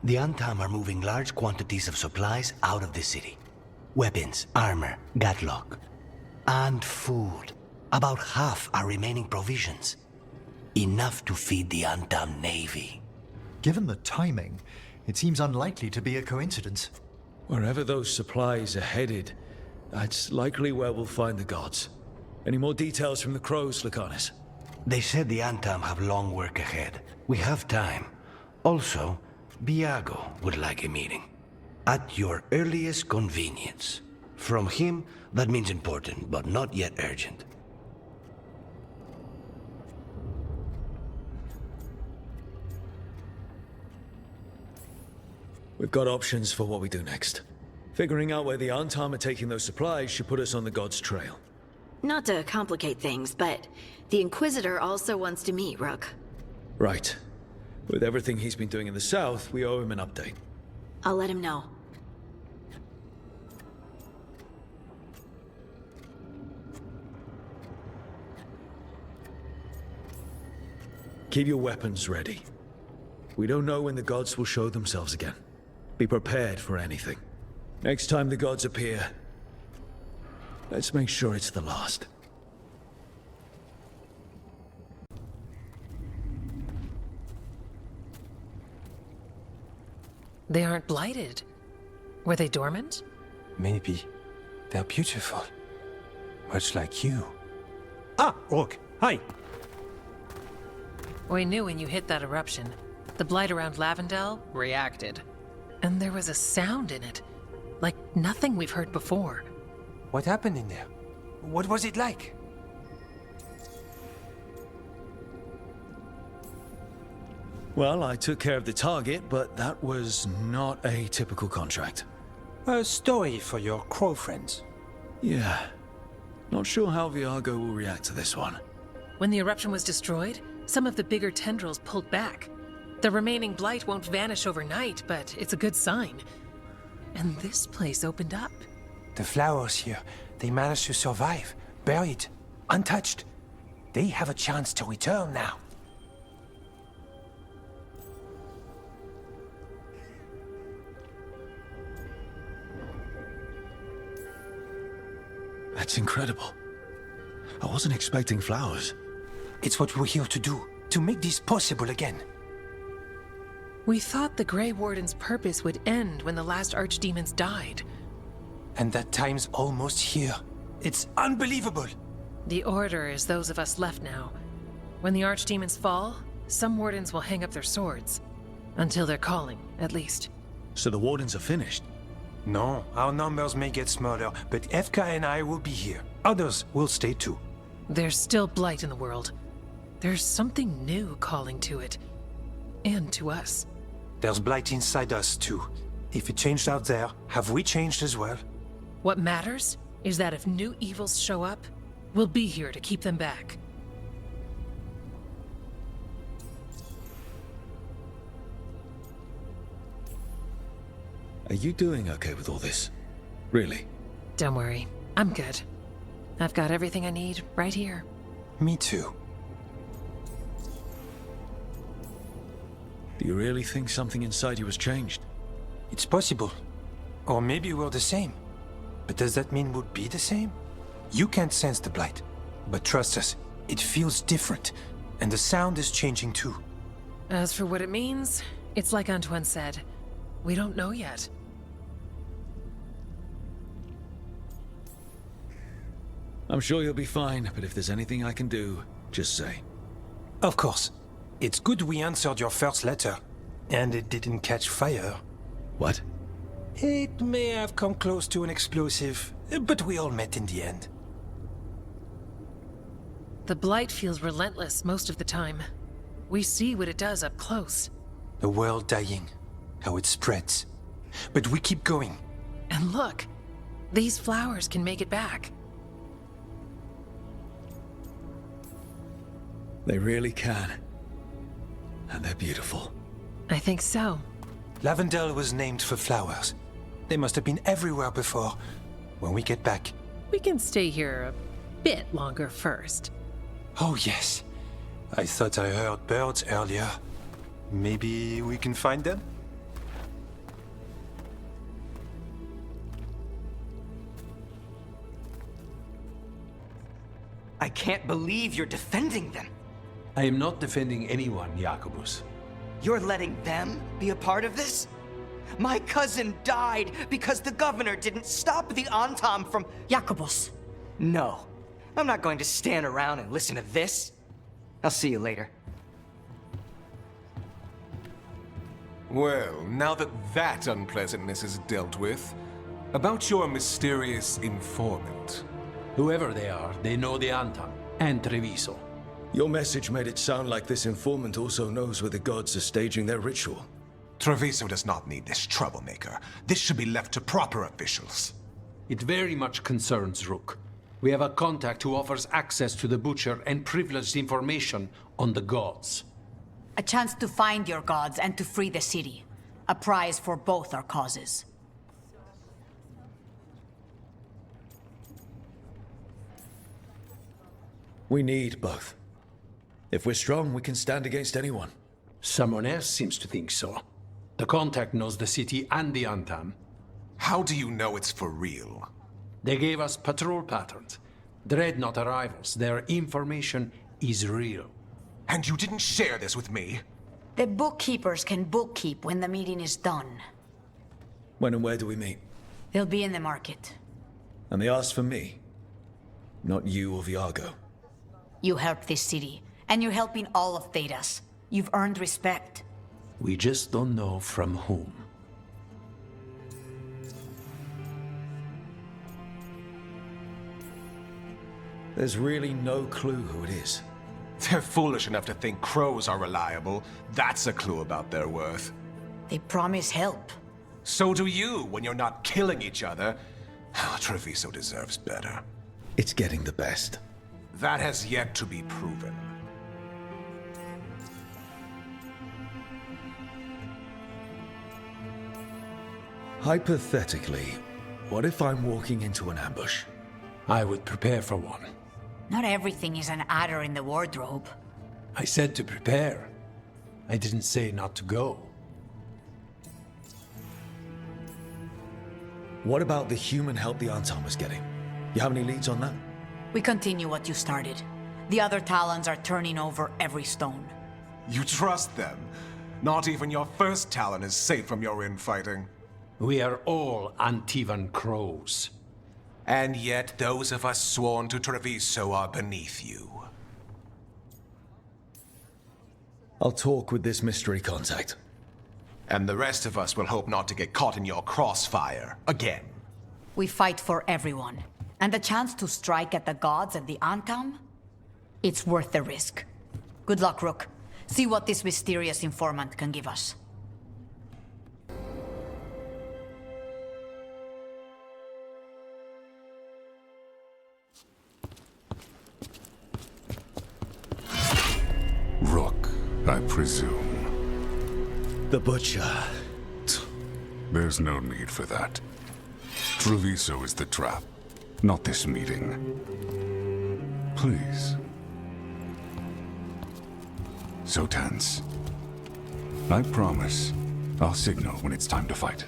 The Antam are moving large quantities of supplies out of the city. Weapons, armor, gatlock, and food. About half are remaining provisions. Enough to feed the Antam navy. Given the timing, it seems unlikely to be a coincidence. Wherever those supplies are headed, that's likely where we'll find the gods. Any more details from the crows, Lucanis? They said the Antam have long work ahead. We have time. Also, Biago would like a meeting. At your earliest convenience. From him, that means important, but not yet urgent. We've got options for what we do next. Figuring out where the Antam are taking those supplies should put us on the gods' trail. Not to complicate things, but the Inquisitor also wants to meet Rook. Right. With everything he's been doing in the south, we owe him an update. I'll let him know. Keep your weapons ready. We don't know when the gods will show themselves again. Be prepared for anything. Next time the gods appear, let's make sure it's the last. They aren't blighted. Were they dormant? Maybe. They're beautiful. Much like you. Ah, Rook, hi. We knew when you hit that eruption. The blight around Lavendel reacted. And there was a sound in it. Like nothing we've heard before. What happened in there? What was it like? Well, I took care of the target, but that was not a typical contract. A story for your crow friends. Yeah. Not sure how Viago will react to this one. When the eruption was destroyed, some of the bigger tendrils pulled back. The remaining blight won't vanish overnight, but it's a good sign. And this place opened up. The flowers here, they managed to survive, buried, untouched. They have a chance to return now. That's incredible. I wasn't expecting flowers. It's what we're here to do, to make this possible again. We thought the Grey Warden's purpose would end when the last archdemons died. And that time's almost here. It's unbelievable! The Order is those of us left now. When the archdemons fall, some wardens will hang up their swords. Until they're calling, at least. So the wardens are finished? No, our numbers may get smaller, but Efka and I will be here. Others will stay too. There's still blight in the world. There's something new calling to it. And to us. There's blight inside us too. If it changed out there, have we changed as well? What matters is that if new evils show up, we'll be here to keep them back. Are you doing okay with all this? Really? Don't worry, I'm good. I've got everything I need right here. Me too. Do you really think something inside you has changed? It's possible. Or maybe we're the same. But does that mean we'll be the same? You can't sense the blight. But trust us, it feels different. And the sound is changing too. As for what it means, it's like Antoine said. We don't know yet. I'm sure you'll be fine, but if there's anything I can do, just say. Of course. It's good we answered your first letter. And it didn't catch fire. What? It may have come close to an explosive, but we all met in the end. The blight feels relentless most of the time. We see what it does up close. The world dying, how it spreads. But we keep going. And look, these flowers can make it back. They really can. And they're beautiful. I think so. Lavendel was named for flowers. They must have been everywhere before. When we get back... We can stay here a bit longer first. Oh yes. I thought I heard birds earlier. Maybe we can find them? I can't believe you're defending them. I am not defending anyone, Jacobus. You're letting them be a part of this? My cousin died because the governor didn't stop the Antam from... Jacobus. No. I'm not going to stand around and listen to this. I'll see you later. Well, now that that unpleasantness is dealt with, about your mysterious informant. Whoever they are, they know the Antam and Treviso. Your message made it sound like this informant also knows where the gods are staging their ritual. Treviso does not need this troublemaker. This should be left to proper officials. It very much concerns Rook. We have a contact who offers access to the Butcher and privileged information on the gods. A chance to find your gods and to free the city. A prize for both our causes. We need both. If we're strong, we can stand against anyone. Someone else seems to think so. The contact knows the city and the Antam. How do you know it's for real? They gave us patrol patterns. Dreadnought arrivals. Their information is real. And you didn't share this with me? The bookkeepers can bookkeep when the meeting is done. When and where do we meet? They'll be in the market. And they asked for me. Not you or Viago. You helped this city, and you're helping all of Thedas. You've earned respect. We just don't know from whom. There's really no clue who it is. They're foolish enough to think crows are reliable. That's a clue about their worth. They promise help. So do you when you're not killing each other. Treviso deserves better. It's getting the best. That has yet to be proven. Hypothetically, what if I'm walking into an ambush? I would prepare for one. Not everything is an adder in the wardrobe. I said to prepare. I didn't say not to go. What about the human help the Antam was getting? You have any leads on that? We continue what you started. The other Talons are turning over every stone. You trust them? Not even your first Talon is safe from your infighting. We are all Antivan crows. And yet those of us sworn to Treviso are beneath you. I'll talk with this mystery contact. And the rest of us will hope not to get caught in your crossfire again. We fight for everyone. And the chance to strike at the gods and the Antam? It's worth the risk. Good luck, Rook. See what this mysterious informant can give us. Rook, I presume. The Butcher. There's no need for that. Treviso is the trap, not this meeting. Please. So tense. I promise, I'll signal when it's time to fight.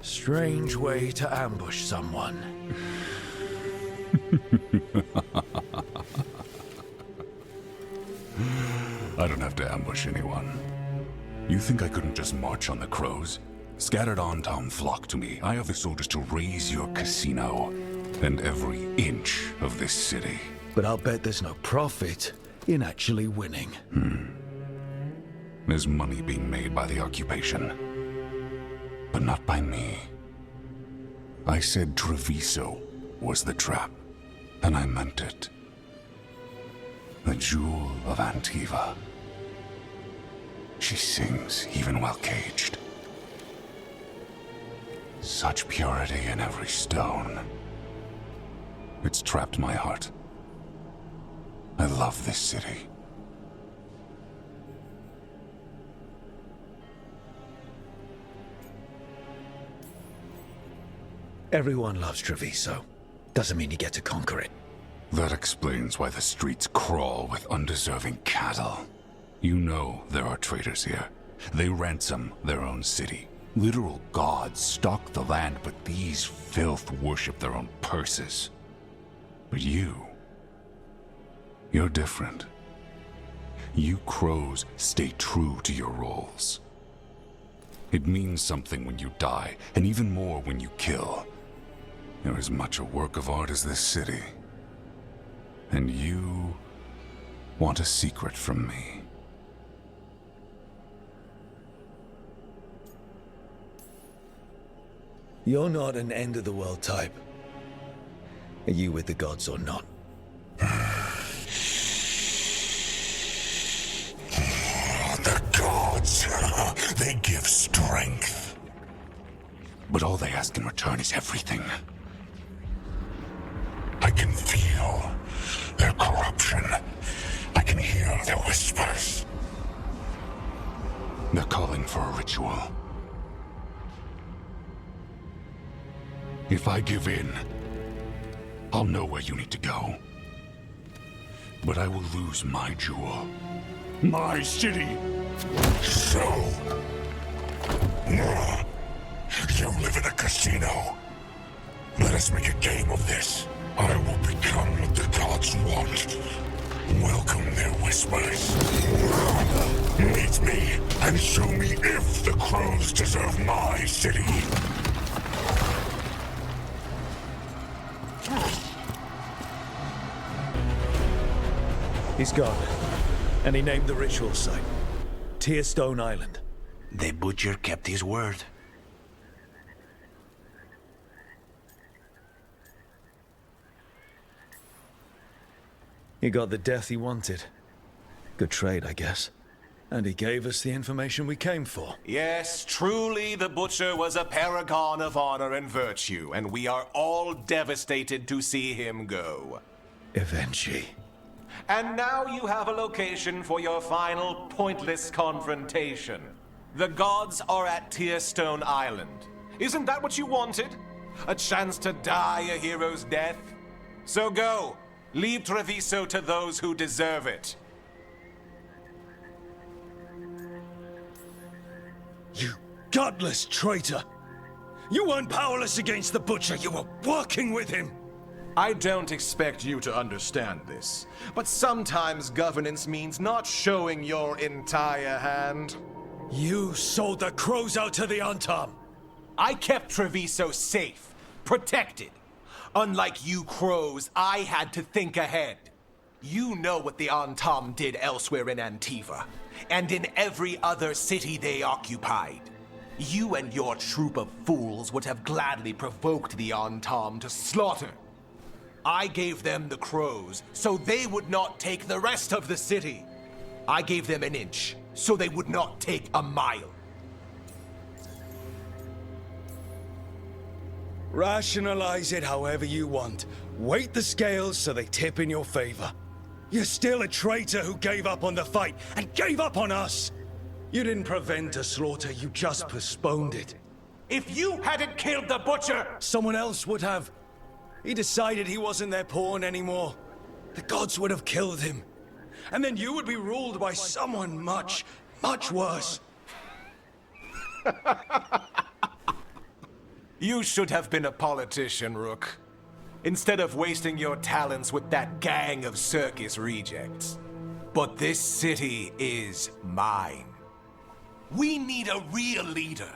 Strange way to ambush someone. I don't have to ambush anyone. You think I couldn't just march on the crows? Scattered Antam flock to me. I have the soldiers to raise your casino and every inch of this city. But I'll bet there's no profit in actually winning. There's money being made by the occupation, but not by me. I said Treviso was the trap, and I meant it. The jewel of Antiva. She sings even while caged. Such purity in every stone. It's trapped my heart. I love this city. Everyone loves Treviso. Doesn't mean you get to conquer it. That explains why the streets crawl with undeserving cattle. You know there are traitors here. They ransom their own city. Literal gods stalk the land, but these filth worship their own purses. But you're different. You crows stay true to your roles. It means something when you die, and even more when you kill. You're as much a work of art as this city. And you want a secret from me. You're not an end-of-the-world type. Are you with the gods or not? The gods, they give strength. But all they ask in return is everything. I can feel their corruption. I can hear their whispers. They're calling for a ritual. If I give in, I'll know where you need to go. But I will lose my jewel. My city! So... you live in a casino. Let us make a game of this. I will become what the gods want. Welcome their whispers. Meet me and show me if the crows deserve my city. He's gone. And he named the ritual site. Tearstone Island. The butcher kept his word. He got the death he wanted. Good trade, I guess. And he gave us the information we came for. Yes, truly the Butcher was a paragon of honor and virtue, and we are all devastated to see him go. Eventually. And now you have a location for your final pointless confrontation. The gods are at Tearstone Island. Isn't that what you wanted? A chance to die a hero's death? So go. Leave Treviso to those who deserve it. You godless traitor! You weren't powerless against the Butcher, you were working with him! I don't expect you to understand this, but sometimes governance means not showing your entire hand. You sold the crows out to the Antam! I kept Treviso safe, protected. Unlike you crows, I had to think ahead. You know what the Antam did elsewhere in Antiva, and in every other city they occupied. You and your troop of fools would have gladly provoked the Antam to slaughter. I gave them the crows, so they would not take the rest of the city. I gave them an inch, so they would not take a mile. Rationalize it however you want. Weight the scales so they tip in your favor. You're still a traitor who gave up on the fight, and gave up on us! You didn't prevent a slaughter, you just postponed it. If you hadn't killed the Butcher... Someone else would have. He decided he wasn't their pawn anymore. The gods would have killed him. And then you would be ruled by someone much, much worse. You should have been a politician, Rook. Instead of wasting your talents with that gang of circus rejects. But this city is mine. We need a real leader.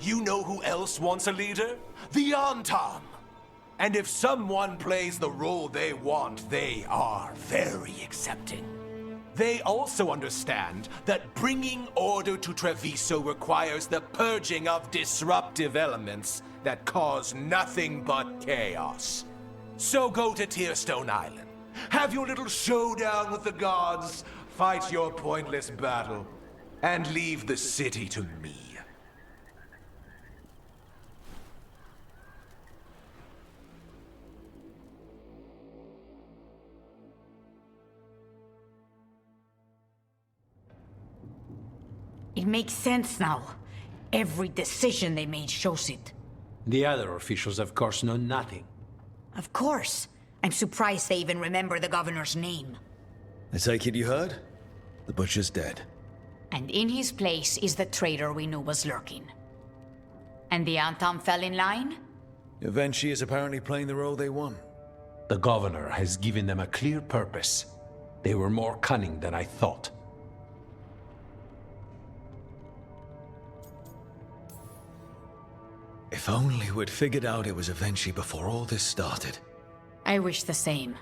You know who else wants a leader? The Antam. And if someone plays the role they want, they are very accepting. They also understand that bringing order to Treviso requires the purging of disruptive elements that cause nothing but chaos. So go to Tearstone Island, have your little showdown with the gods, fight your pointless battle, and leave the city to me. It makes sense now. Every decision they made shows it. The other officials, of course, know nothing. Of course. I'm surprised they even remember the governor's name. I take it you heard? The butcher's dead. And in his place is the traitor we knew was lurking. And the Antam fell in line? Eventually is apparently playing the role they want. The governor has given them a clear purpose. They were more cunning than I thought. If only we'd figured out it was Eventually before all this started. I wish the same.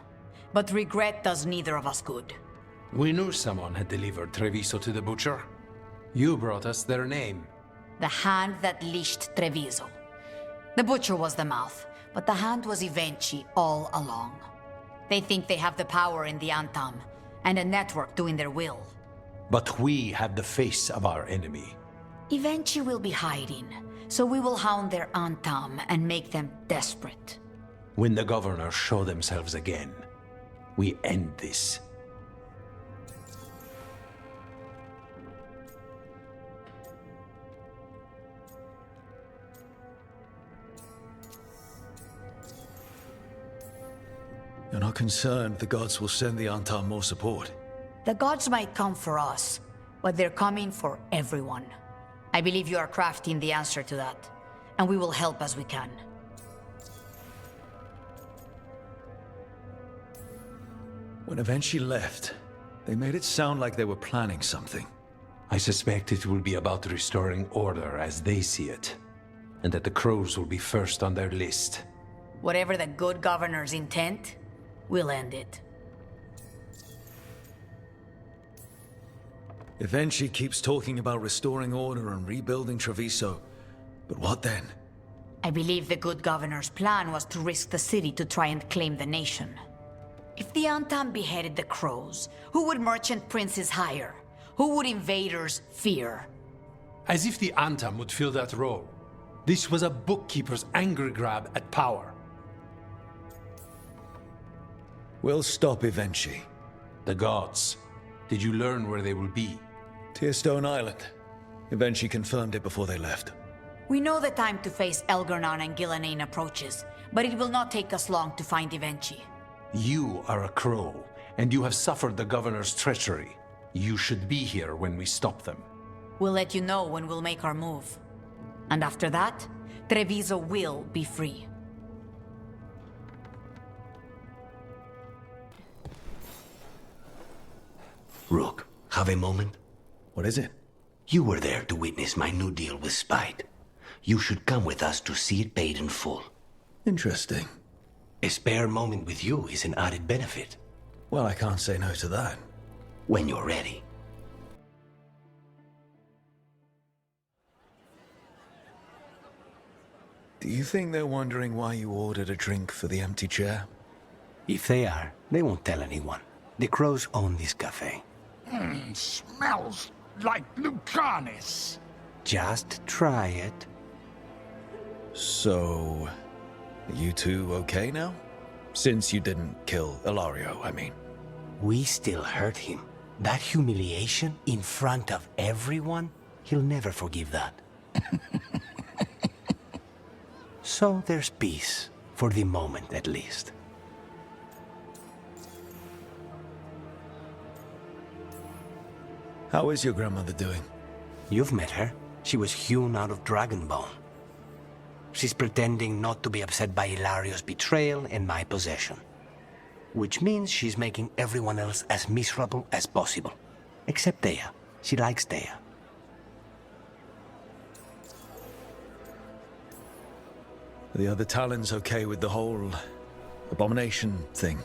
But regret does neither of us good. We knew someone had delivered Treviso to the butcher. You brought us their name. The hand that leashed Treviso. The butcher was the mouth, but the hand was Eventually all along. They think they have the power in the Antam, and a network doing their will. But we have the face of our enemy. Eventually will be hiding, so we will hound their Antam and make them desperate. When the governors show themselves again, we end this. You're not concerned the gods will send the Antam more support? The gods might come for us, but they're coming for everyone. I believe you are crafting the answer to that, and we will help as we can. When Eventually left, they made it sound like they were planning something. I suspect it will be about restoring order as they see it, and that the crows will be first on their list. Whatever the good governor's intent, we'll end it. Eventually keeps talking about restoring order and rebuilding Treviso. But what then? I believe the good governor's plan was to risk the city to try and claim the nation. If the Antam beheaded the crows, who would merchant princes hire? Who would invaders fear? As if the Antam would fill that role. This was a bookkeeper's angry grab at power. We'll stop Eventually. The gods. Did you learn where they will be? Tearstone Island. Eventually confirmed it before they left. We know the time to face Elgernon and Gillanane approaches, but it will not take us long to find Eventually. You are a crow, and you have suffered the governor's treachery. You should be here when we stop them. We'll let you know when we'll make our move. And after that, Treviso will be free. Rook, have a moment? What is it? You were there to witness my new deal with Spite. You should come with us to see it paid in full. Interesting. A spare moment with you is an added benefit. Well, I can't say no to that. When you're ready. Do you think they're wondering why you ordered a drink for the empty chair? If they are, they won't tell anyone. The crows own this cafe. Smells like Lucanis. Just try it. So, are you two okay now? Since you didn't kill Ilario, I mean. We still hurt him. That humiliation in front of everyone, he'll never forgive that. So there's peace, for the moment at least. How is your grandmother doing? You've met her. She was hewn out of dragon bone. She's pretending not to be upset by Ilario's betrayal and my possession. Which means she's making everyone else as miserable as possible. Except Dea. She likes Dea. Are the other Talons okay with the whole abomination thing?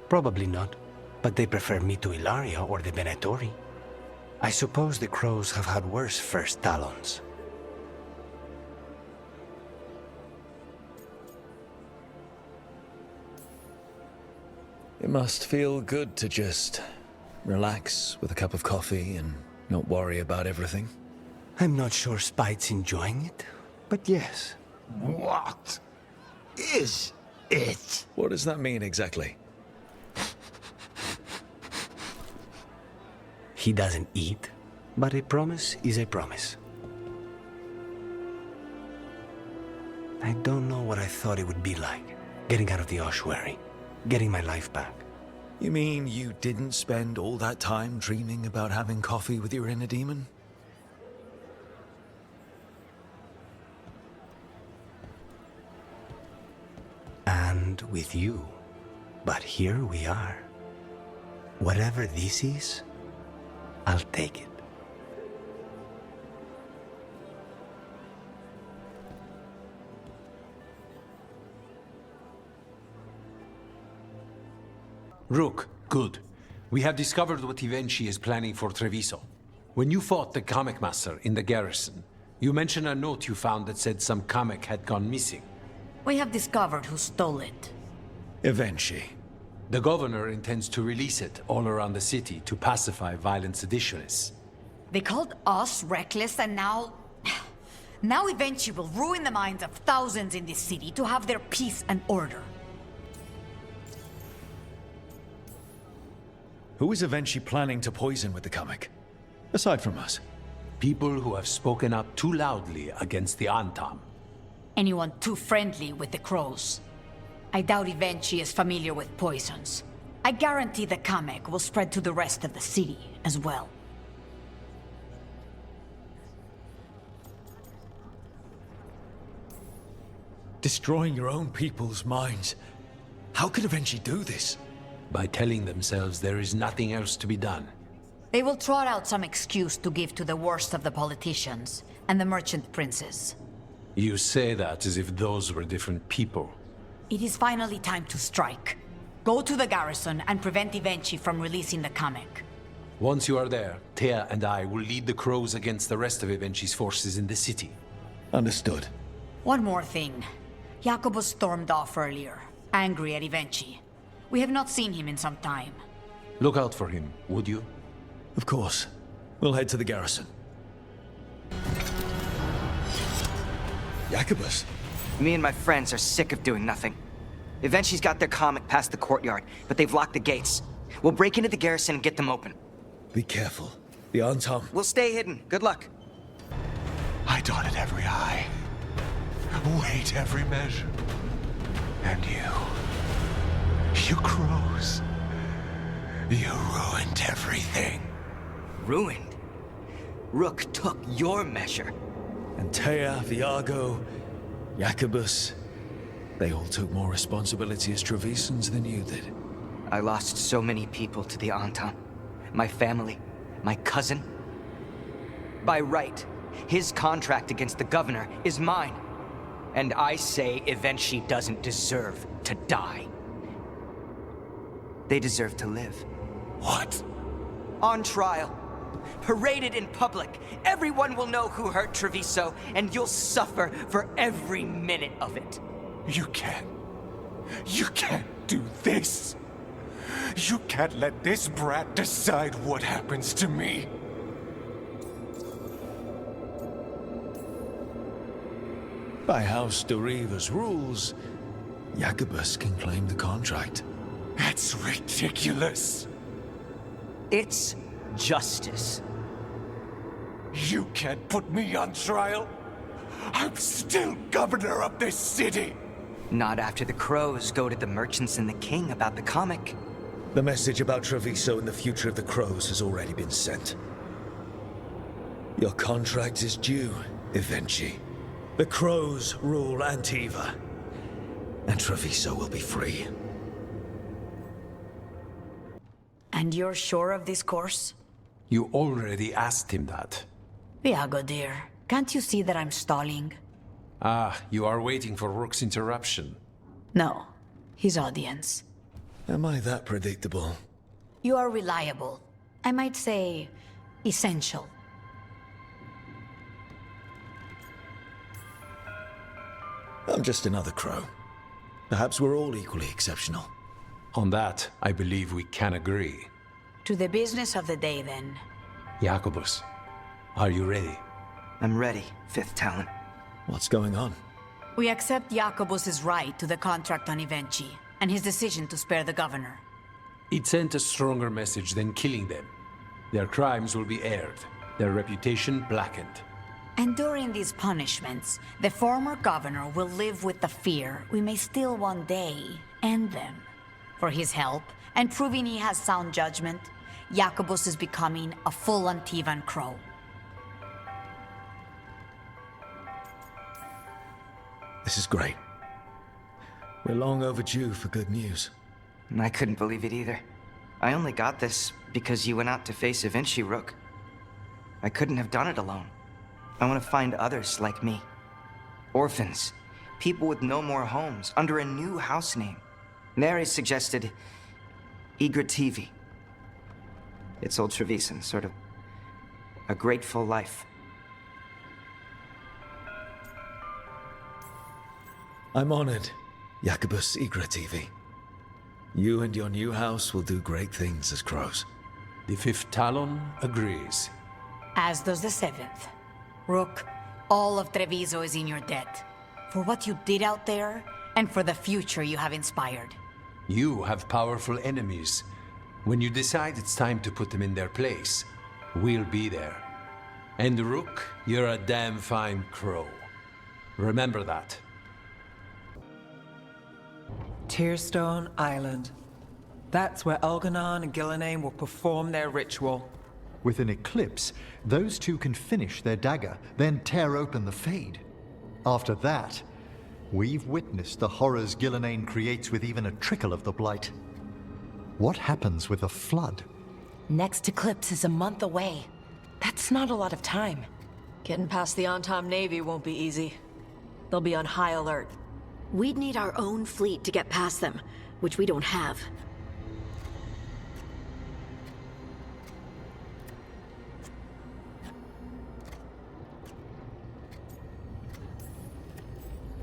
Probably not. But they prefer me to Ilario or the Venatori. I suppose the crows have had worse first Talons. It must feel good to just relax with a cup of coffee and not worry about everything. I'm not sure Spite's enjoying it, but yes. What is it? What does that mean exactly? He doesn't eat, but a promise is a promise. I don't know what I thought it would be like, getting out of the ossuary. getting my life back. You mean you didn't spend all that time dreaming about having coffee with your inner demon? And with you. But here we are. Whatever this is, I'll take it. Rook, good. We have discovered what Ivenchi is planning for Treviso. When you fought the comic master in the garrison, you mentioned a note you found that said some comic had gone missing. We have discovered who stole it. Ivenchi. The governor intends to release it all around the city to pacify violent seditionists. They called us reckless, and now... Now Ivenchi will ruin the minds of thousands in this city to have their peace and order. Who is Ivenchi planning to poison with the comic? Aside from us. People who have spoken up too loudly against the Antam. Anyone too friendly with the crows. I doubt Ivenchi is familiar with poisons. I guarantee the comic will spread to the rest of the city as well. Destroying your own people's minds. How could Ivenchi do this? By telling themselves there is nothing else to be done. They will trot out some excuse to give to the worst of the politicians and the merchant princes. You say that as if those were different people. It is finally time to strike. Go to the garrison and prevent Ivenchi from releasing the comic. Once you are there, Thea and I will lead the crows against the rest of Ivenchi's forces in the city. Understood. One more thing. Jacobus stormed off earlier, angry at Ivenchi. We have not seen him in some time. Look out for him, would you? Of course. We'll head to the garrison. Jacobus? Me and my friends are sick of doing nothing. Eventually's got their comic past the courtyard, but they've locked the gates. We'll break into the garrison and get them open. Be careful. The Antam... We'll stay hidden. Good luck. I dotted every I. Weighed every measure. And you crows. You ruined everything. Ruined? Rook took your measure. And Thea, Viago, Jacobus... They all took more responsibility as Trevisans than you did. I lost so many people to the Antam. My family, my cousin. By right, his contract against the governor is mine. And I say Ivenchi doesn't deserve to die. They deserve to live. What? On trial. Paraded in public. Everyone will know who hurt Treviso, and you'll suffer for every minute of it. You can't do this. You can't let this brat decide what happens to me. By House de Riva's rules, Jacobus can claim the contract. That's ridiculous. It's justice. You can't put me on trial. I'm still governor of this city. Not after the crows go to the merchants and the king about the comic. The message about Treviso and the future of the crows has already been sent. Your contract is due, Ivenchi. The crows rule Antiva, and Treviso will be free. And you're sure of this course? You already asked him that. Viago, dear, can't you see that I'm stalling? Ah, you are waiting for Rook's interruption. No, his audience. Am I that predictable? You are reliable. I might say, essential. I'm just another crow. Perhaps we're all equally exceptional. On that, I believe we can agree. To the business of the day, then. Jacobus, are you ready? I'm ready, Fifth Talon. What's going on? We accept Jacobus's right to the contract on Ivenchi, and his decision to spare the governor. It sent a stronger message than killing them. Their crimes will be aired, their reputation blackened. And during these punishments, the former governor will live with the fear we may still one day end them. For his help, and proving he has sound judgment, Jacobus is becoming a full Antivan Crow. This is great. We're long overdue for good news. I couldn't believe it either. I only got this because you went out to face Da Vinci, Rook. I couldn't have done it alone. I want to find others like me. Orphans. People with no more homes, under a new house name. Mary suggested Igrativi. It's old Trevisan, sort of a grateful life. I'm honored, Jacobus Igrativi. You and your new house will do great things as crows. The fifth Talon agrees. As does the 7th. Rook, all of Treviso is in your debt. For what you did out there, and for the future you have inspired. You have powerful enemies. When you decide it's time to put them in their place, we'll be there. And Rook, you're a damn fine crow. Remember that. Tearstone Island. That's where Elganon and Gillenane will perform their ritual. With an eclipse, those two can finish their dagger, then tear open the Fade. After that, we've witnessed the horrors Gillenane creates with even a trickle of the Blight. What happens with a flood? Next eclipse is a month away. That's not a lot of time. Getting past the Antam Navy won't be easy. They'll be on high alert. We'd need our own fleet to get past them, which we don't have.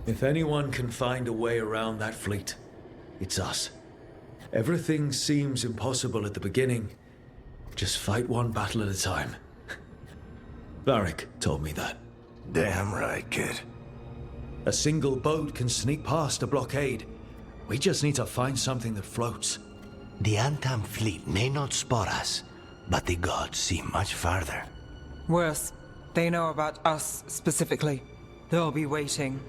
If anyone can find a way around that fleet, it's us. Everything seems impossible at the beginning. Just fight one battle at a time. Varric told me that. Damn right, kid. A single boat can sneak past a blockade. We just need to find something that floats. The Antam fleet may not spot us, but the gods see much farther. Worse, they know about us specifically. They'll be waiting.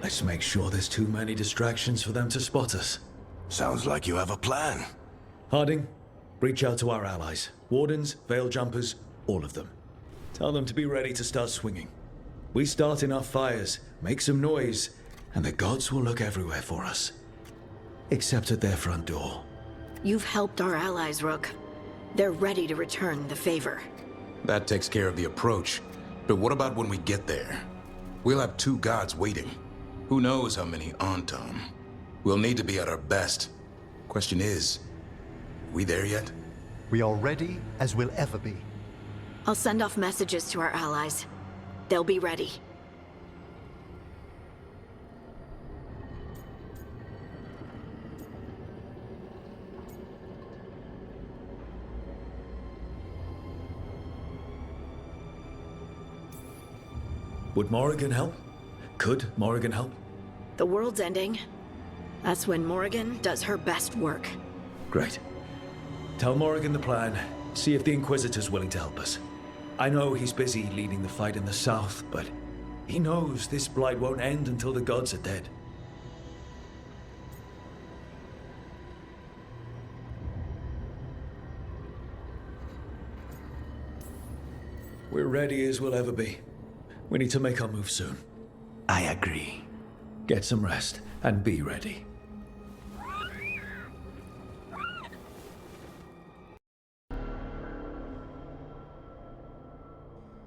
Let's make sure there's too many distractions for them to spot us. Sounds like you have a plan. Harding, reach out to our allies. Wardens, Veil Jumpers, all of them. Tell them to be ready to start swinging. We start enough fires, make some noise, and the gods will look everywhere for us. Except at their front door. You've helped our allies, Rook. They're ready to return the favor. That takes care of the approach. But what about when we get there? We'll have two gods waiting. Who knows how many Antam? We'll need to be at our best. Question is, we there yet? We are ready as we'll ever be. I'll send off messages to our allies. They'll be ready. Would Morrigan help? Could Morrigan help? The world's ending. That's when Morrigan does her best work. Great. Tell Morrigan the plan. See if the Inquisitor's willing to help us. I know he's busy leading the fight in the south, but he knows this blight won't end until the gods are dead. We're ready as we'll ever be. We need to make our move soon. I agree. Get some rest and be ready.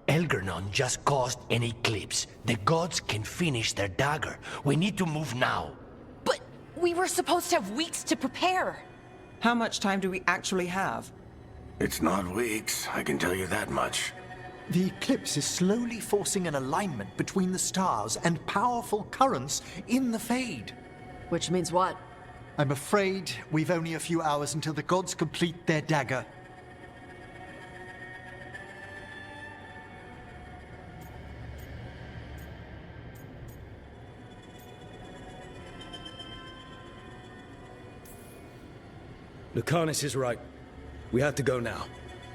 Elgernon just caused an eclipse. The gods can finish their dagger. We need to move now. But we were supposed to have weeks to prepare. How much time do we actually have? It's not weeks, I can tell you that much. The eclipse is slowly forcing an alignment between the stars and powerful currents in the Fade. Which means what? I'm afraid we've only a few hours until the gods complete their dagger. Lucanis is right. We have to go now.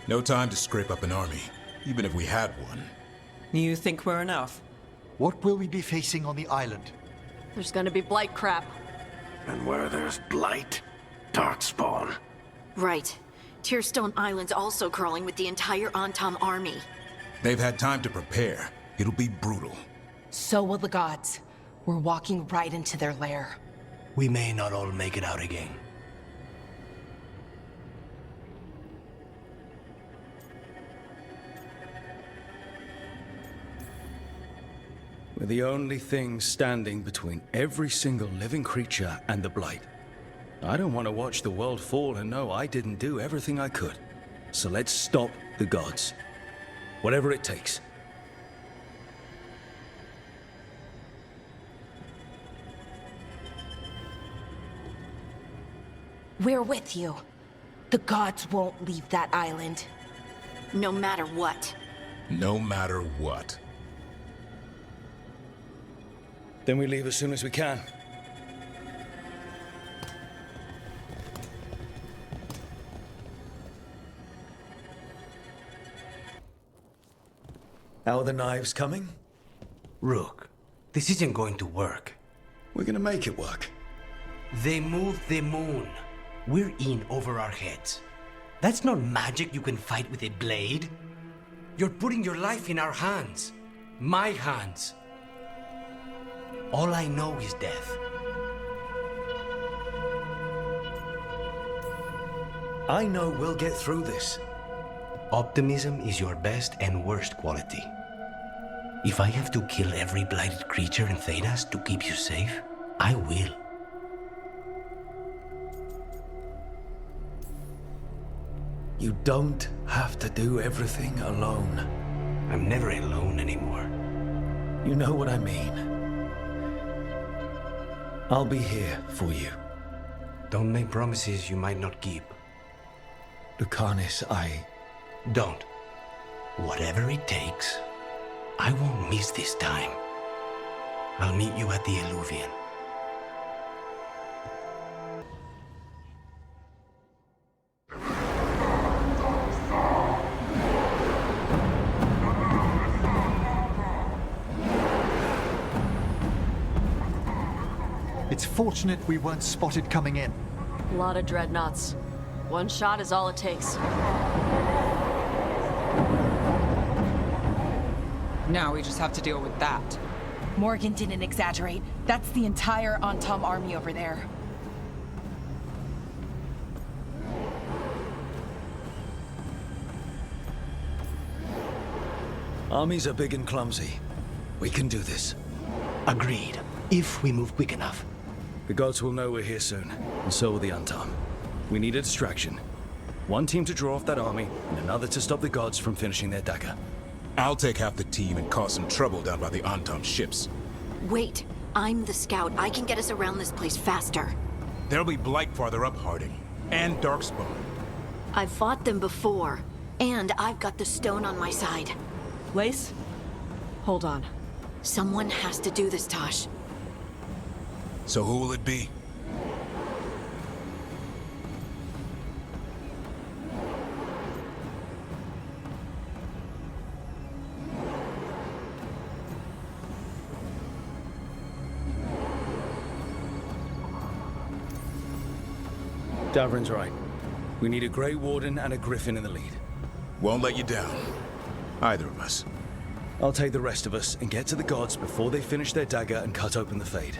No time to scrape up an army, even if we had one. You think we're enough? What will we be facing on the island? There's gonna be blight crap. And where there's blight, darkspawn. Right. Tearstone Island's also crawling with the entire Antam army. They've had time to prepare. It'll be brutal. So will the gods. We're walking right into their lair. We may not all make it out again. We're the only thing standing between every single living creature and the Blight. I don't want to watch the world fall and know I didn't do everything I could. So let's stop the gods. Whatever it takes. We're with you. The gods won't leave that island. No matter what. No matter what. Then we leave as soon as we can. How are the knives coming? Rook, this isn't going to work. We're gonna make it work. They moved the moon. We're in over our heads. That's not magic you can fight with a blade. You're putting your life in our hands. My hands. All I know is death. I know we'll get through this. Optimism is your best and worst quality. If I have to kill every blighted creature in Thedas to keep you safe, I will. You don't have to do everything alone. I'm never alone anymore. You know what I mean. I'll be here for you. Don't make promises you might not keep. Lucanis, Don't. Whatever it takes, I won't miss this time. I'll meet you at the Illuvian. It's fortunate we weren't spotted coming in. A lot of dreadnoughts. One shot is all it takes. Now we just have to deal with that. Morgan didn't exaggerate. That's the entire Antam army over there. Armies are big and clumsy. We can do this. Agreed. If we move quick enough. The gods will know we're here soon, and so will the Antam. We need a distraction. One team to draw off that army, and another to stop the gods from finishing their dagger. I'll take half the team and cause some trouble down by the Antam ships. Wait, I'm the scout. I can get us around this place faster. There'll be blight farther up, Harding. And Darkspawn. I've fought them before, and I've got the stone on my side. Lace? Hold on. Someone has to do this, Tosh. So who will it be? Davrin's right. We need a Grey Warden and a Griffin in the lead. Won't let you down. Either of us. I'll take the rest of us and get to the gods before they finish their dagger and cut open the Fade.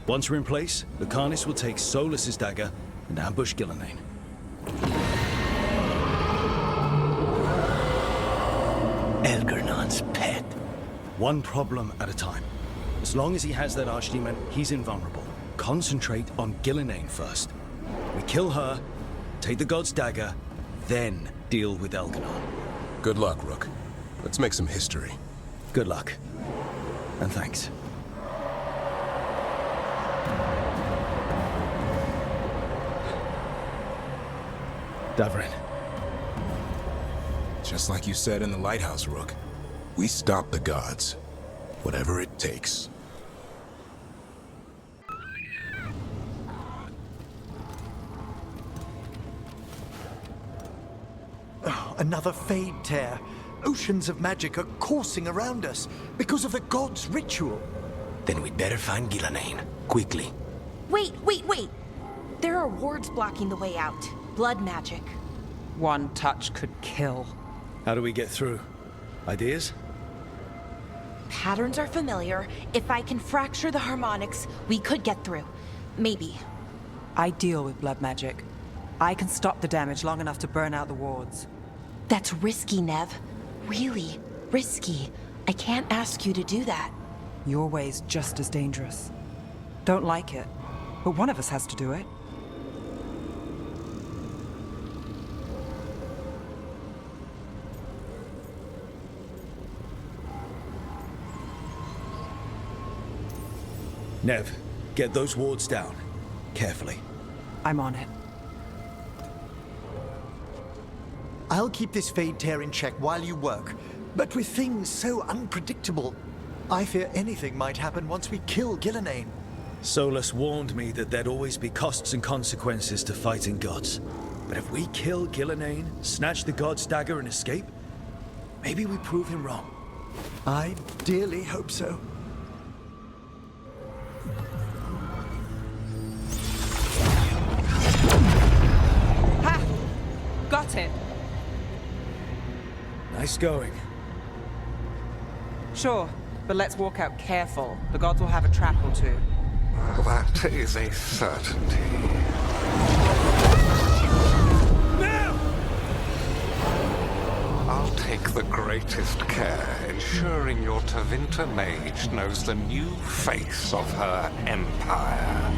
Once we're in place, Lucanis will take Solus's dagger and ambush Gillenane. Elgernon's pet. One problem at a time. As long as he has that archdemon, he's invulnerable. Concentrate on Gillenane first. We kill her, take the god's dagger, then deal with Elganon. Good luck, Rook. Let's make some history. Good luck. And thanks. Davrin. Just like you said in the lighthouse, Rook. We stop the gods. Whatever it takes. Oh, another Fade tear. Oceans of magic are coursing around us because of the gods' ritual. Then we'd better find Gillenane. Quickly. Wait! There are wards blocking the way out. Blood magic. One touch could kill. How do we get through? Ideas? Patterns are familiar. If I can fracture the harmonics, we could get through. Maybe. I deal with blood magic. I can stop the damage long enough to burn out the wards. That's risky, Nev. Really risky. I can't ask you to do that. Your way's just as dangerous. Don't like it, but one of us has to do it. Nev, get those wards down. Carefully. I'm on it. I'll keep this Fade Tear in check while you work. But with things so unpredictable, I fear anything might happen once we kill Gillenane. Solus warned me that there'd always be costs and consequences to fighting gods. But if we kill Gillenane, snatch the god's dagger and escape, maybe we prove him wrong. I dearly hope so. Ha! Got it. Nice going. Sure, but let's walk out careful. The gods will have a trap or two. That is a certainty. Now! I'll take the greatest care, ensuring your Tevinter mage knows the new face of her empire.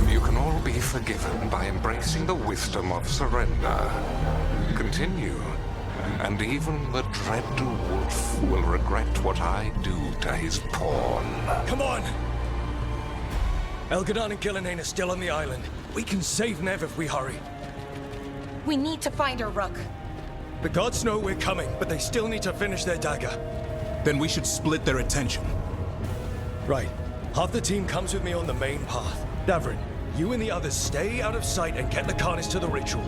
You can all be forgiven by embracing the wisdom of surrender. Continue, and even the dread wolf will regret what I do to his pawn. Come on! Elgadon and Gillenane are still on the island. We can save Nev if we hurry. We need to find her, Rook. The gods know we're coming, but they still need to finish their dagger. Then we should split their attention. Right. Half the team comes with me on the main path. Davrin, you and the others stay out of sight and get Lucanis to the ritual.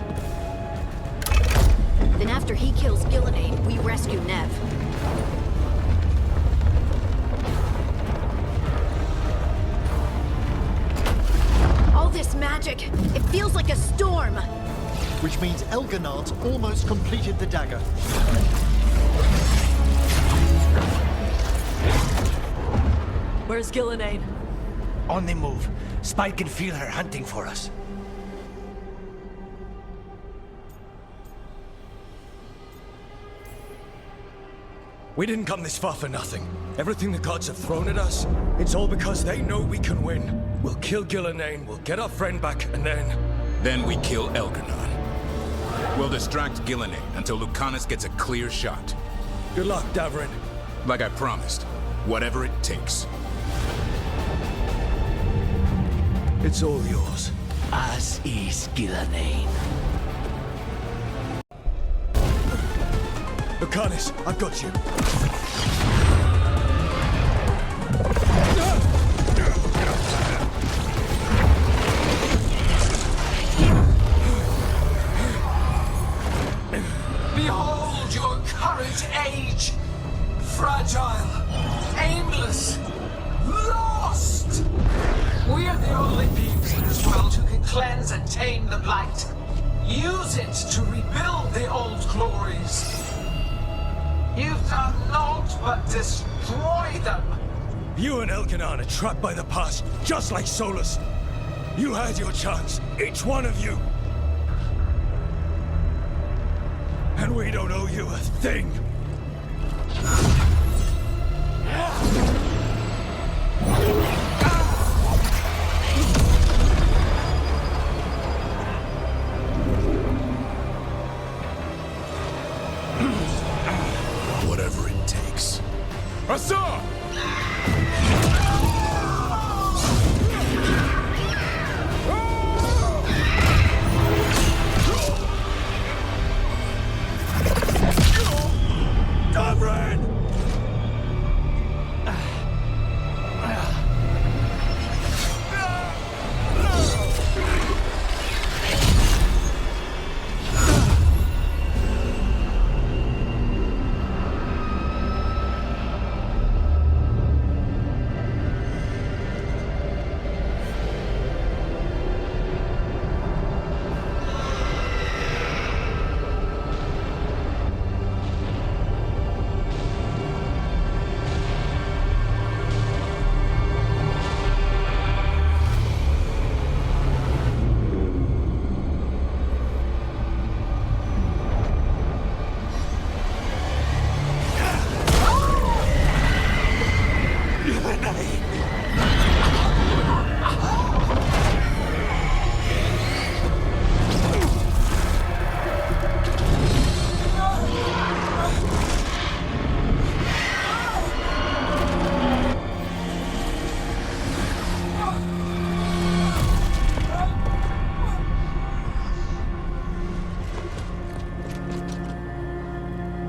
Then after he kills Gillenane, we rescue Nev. All this magic, it feels like a storm. Which means Elganard's almost completed the dagger. Where's Gillenane? On the move. Spike can feel her hunting for us. We didn't come this far for nothing. Everything the gods have thrown at us, it's all because they know we can win. We'll kill Gillenane, we'll get our friend back, and then... Then we kill Elgarnon. We'll distract Gillenane until Lucanis gets a clear shot. Good luck, Davrin. Like I promised, whatever it takes. It's all yours. As is Gillenane. Lucanis, I've got you. Behold your current age! Fragile, aimless, lost! We are the only beings in this world who can cleanse and tame the blight. Use it to rebuild the old glories. You've done naught but destroy them. You and Elganon are trapped by the past, just like Solus. You had your chance, each one of you. And we don't owe you a thing. Whatever it takes. Hussar! Davrin!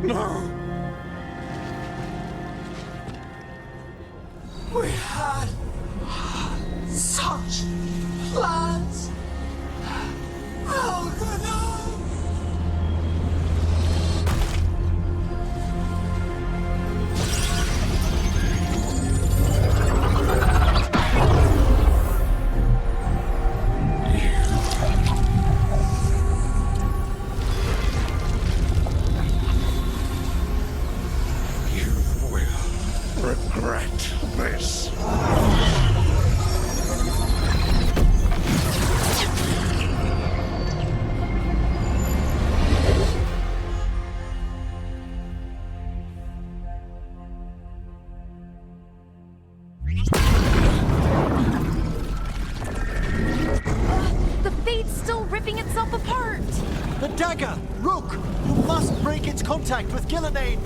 We had such plans. Lucanis! Regret this. The Fate's still ripping itself apart! The dagger! Rook! You must break its contact with Gillenane!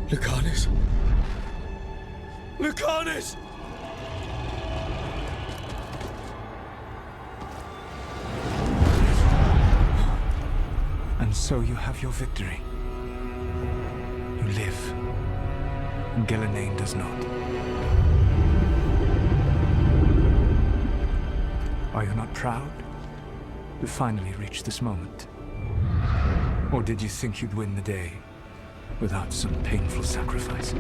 Lucanis! Lucanis! And so you have your victory. You live, and Gillenane does not. Are you not proud to finally reach this moment? Or did you think you'd win the day without some painful sacrifice?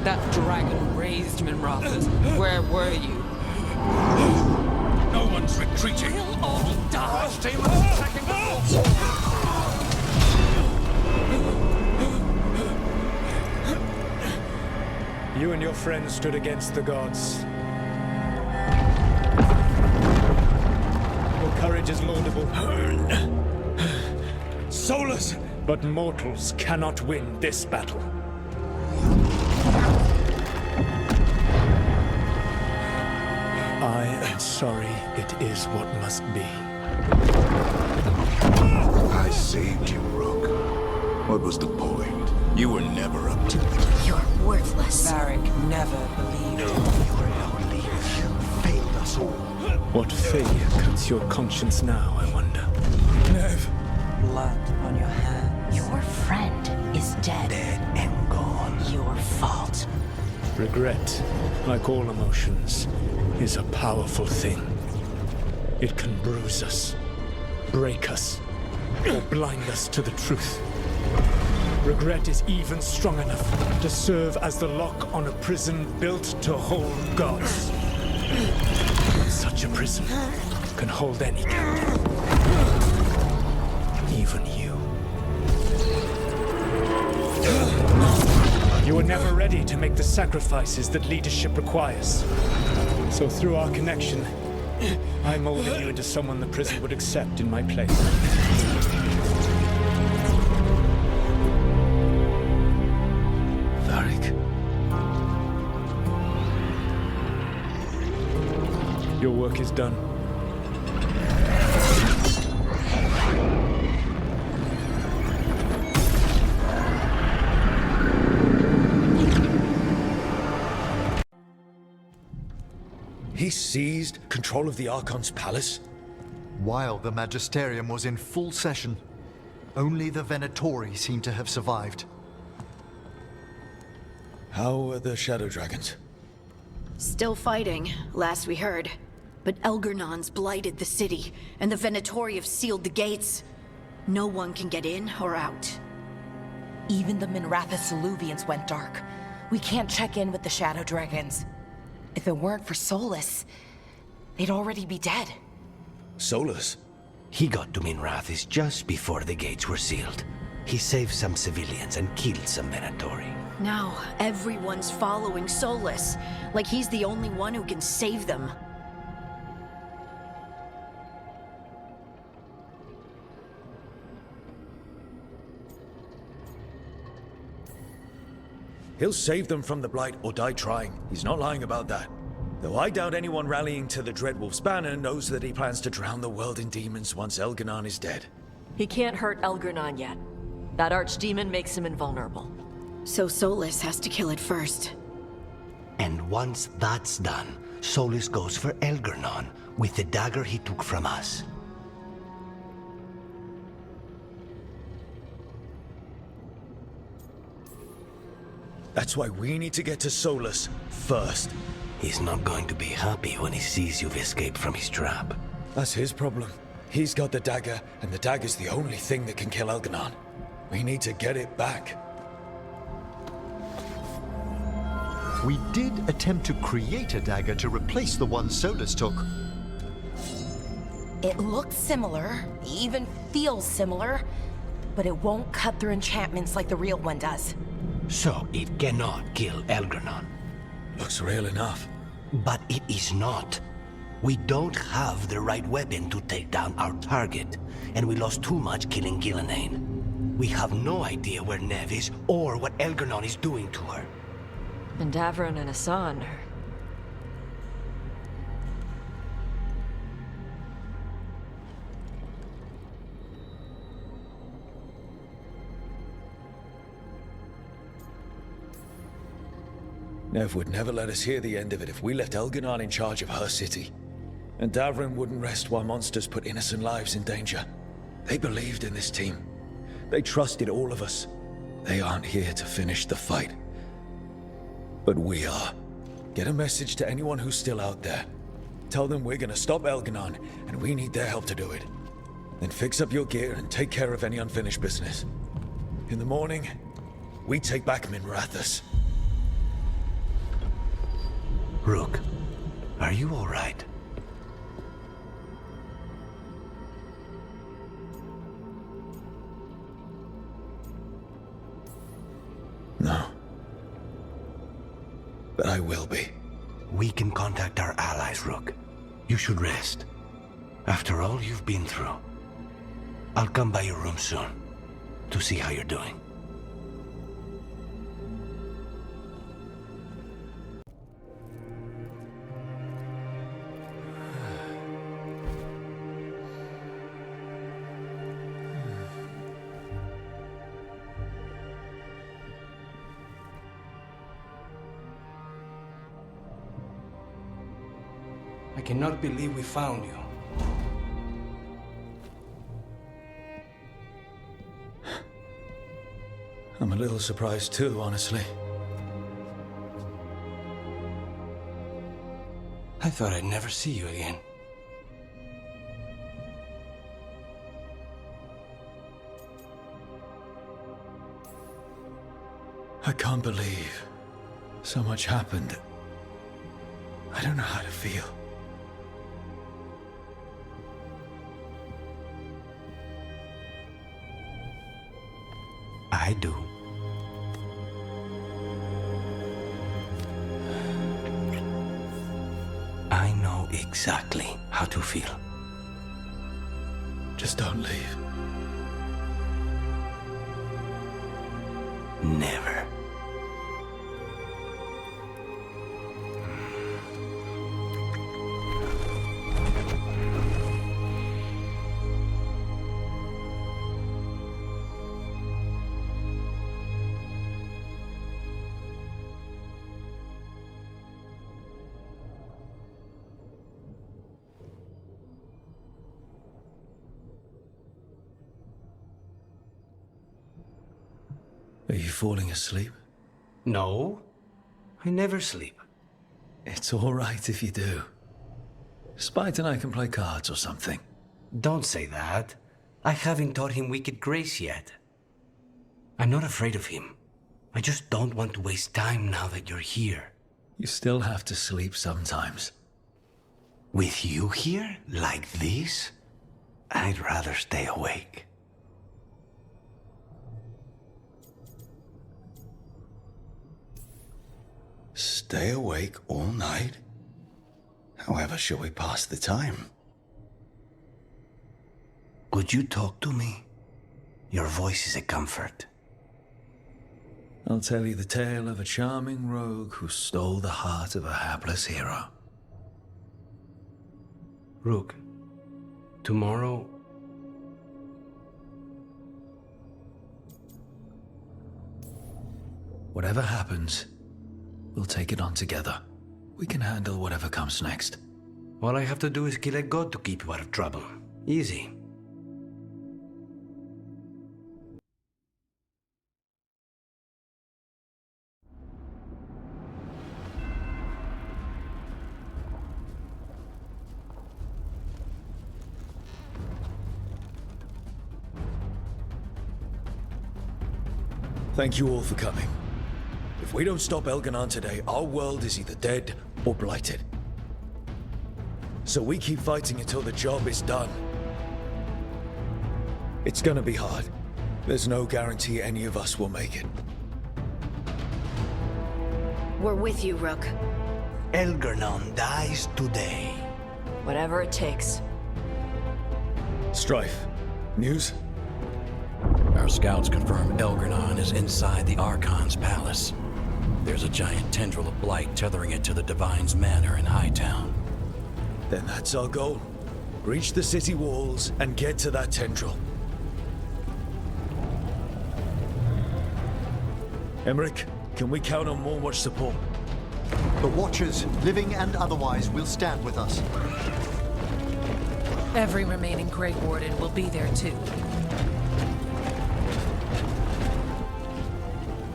That dragon raised Minrathous. Where were you? No one's retreating. We'll all die. You and your friends stood against the gods. Your courage is laudable. Solus! But mortals cannot win this battle. I am sorry, it is what must be. I saved you, Rook. What was the point? You were never up to it. You're worthless. Varric never believed. You were lonely. You failed us all. What failure cuts your conscience now, I wonder? Nev! Blood on your hands. Your friend is dead. Dead and gone. Your fault. Regret, like all emotions, is a powerful thing. It can bruise us, break us, or blind us to the truth. Regret is even strong enough to serve as the lock on a prison built to hold gods. Such a prison can hold any captive. Even you. You were never ready to make the sacrifices that leadership requires. So through our connection, I molded you into someone the prison would accept in my place. Varric. Your work is done. He seized control of the Archon's palace? While the Magisterium was in full session, only the Venatori seem to have survived. How are the Shadow Dragons? Still fighting, last we heard. But Elgernon's blighted the city, and the Venatori have sealed the gates. No one can get in or out. Even the Minrathous Illuvians went dark. We can't check in with the Shadow Dragons. If it weren't for Solus, they'd already be dead. Solus? He got to Minrathous just before the gates were sealed. He saved some civilians and killed some Venatori. Now, everyone's following Solus, like he's the only one who can save them. He'll save them from the Blight or die trying. He's not lying about that. Though I doubt anyone rallying to the Dreadwolf's banner knows that he plans to drown the world in demons once Elganon is dead. He can't hurt Elgernon yet. That archdemon makes him invulnerable. So Solus has to kill it first. And once that's done, Solus goes for Elgernon with the dagger he took from us. That's why we need to get to Solus first. He's not going to be happy when he sees you've escaped from his trap. That's his problem. He's got the dagger, and the dagger's the only thing that can kill Elganon. We need to get it back. We did attempt to create a dagger to replace the one Solus took. It looks similar, even feels similar, but it won't cut through enchantments like the real one does. So it cannot kill Elgernon. Looks real enough. But it is not. We don't have the right weapon to take down our target, and we lost too much killing Gillenane. We have no idea where Neve is or what Elgernon is doing to her. And Davron and Hassan are... Nev would never let us hear the end of it if we left Elganon in charge of her city. And Davron wouldn't rest while monsters put innocent lives in danger. They believed in this team. They trusted all of us. They aren't here to finish the fight. But we are. Get a message to anyone who's still out there. Tell them we're gonna stop Elganon, and we need their help to do it. Then fix up your gear and take care of any unfinished business. In the morning, we take back Minrathous. Rook, are you all right? No. But I will be. We can contact our allies, Rook. You should rest. After all you've been through. I'll come by your room soon to see how you're doing. I cannot believe we found you. I'm a little surprised too, honestly. I thought I'd never see you again. I can't believe so much happened. I don't know how to feel. I do. I know exactly how to feel. Just don't leave. Never. Are you falling asleep? No, I never sleep. It's all right if you do. Spite and I can play cards or something. Don't say that. I haven't taught him Wicked Grace yet. I'm not afraid of him. I just don't want to waste time now that you're here. You still have to sleep sometimes. With you here, like this, I'd rather stay awake. Stay awake all night? However shall we pass the time? Would you talk to me? Your voice is a comfort. I'll tell you the tale of a charming rogue who stole the heart of a hapless hero. Rook, tomorrow... Whatever happens, we'll take it on together. We can handle whatever comes next. All I have to do is kill a god to keep you out of trouble. Easy. Thank you all for coming. If we don't stop Elganon today, our world is either dead or blighted. So we keep fighting until the job is done. It's gonna be hard. There's no guarantee any of us will make it. We're with you, Rook. Elganon dies today. Whatever it takes. Strife, news? Our scouts confirm Elganon is inside the Archon's palace. There's a giant tendril of blight tethering it to the Divine's manor in Hightown. Then that's our goal. Breach the city walls and get to that tendril. Emmerich, can we count on more Watch support? The Watchers, living and otherwise, will stand with us. Every remaining Grey Warden will be there too.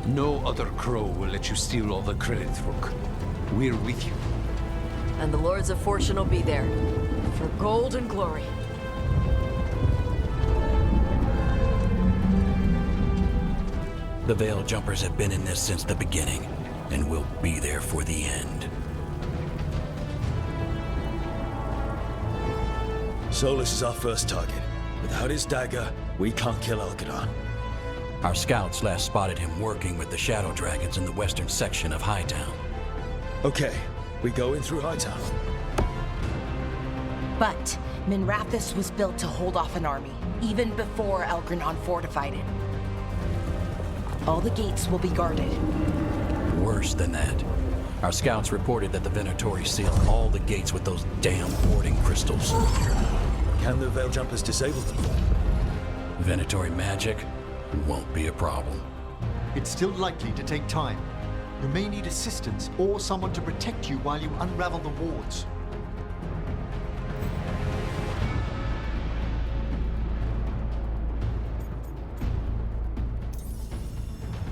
No other crow will let you steal all the credit, Rook. We're with you. And the Lords of Fortune will be there. For gold and glory. The Veil Jumpers have been in this since the beginning, and will be there for the end. Solus is our first target. Without his dagger, we can't kill Elganon. Our scouts last spotted him working with the Shadow Dragons in the western section of Hightown. Okay, we go in through Hightown. But Minrathous was built to hold off an army, even before Elganon fortified it. All the gates will be guarded. Worse than that. Our scouts reported that the Venatori sealed all the gates with those damn warding crystals. Can the Veil Jumpers disable them? Venatori magic won't be a problem. It's still likely to take time. You may need assistance or someone to protect you while you unravel the wards.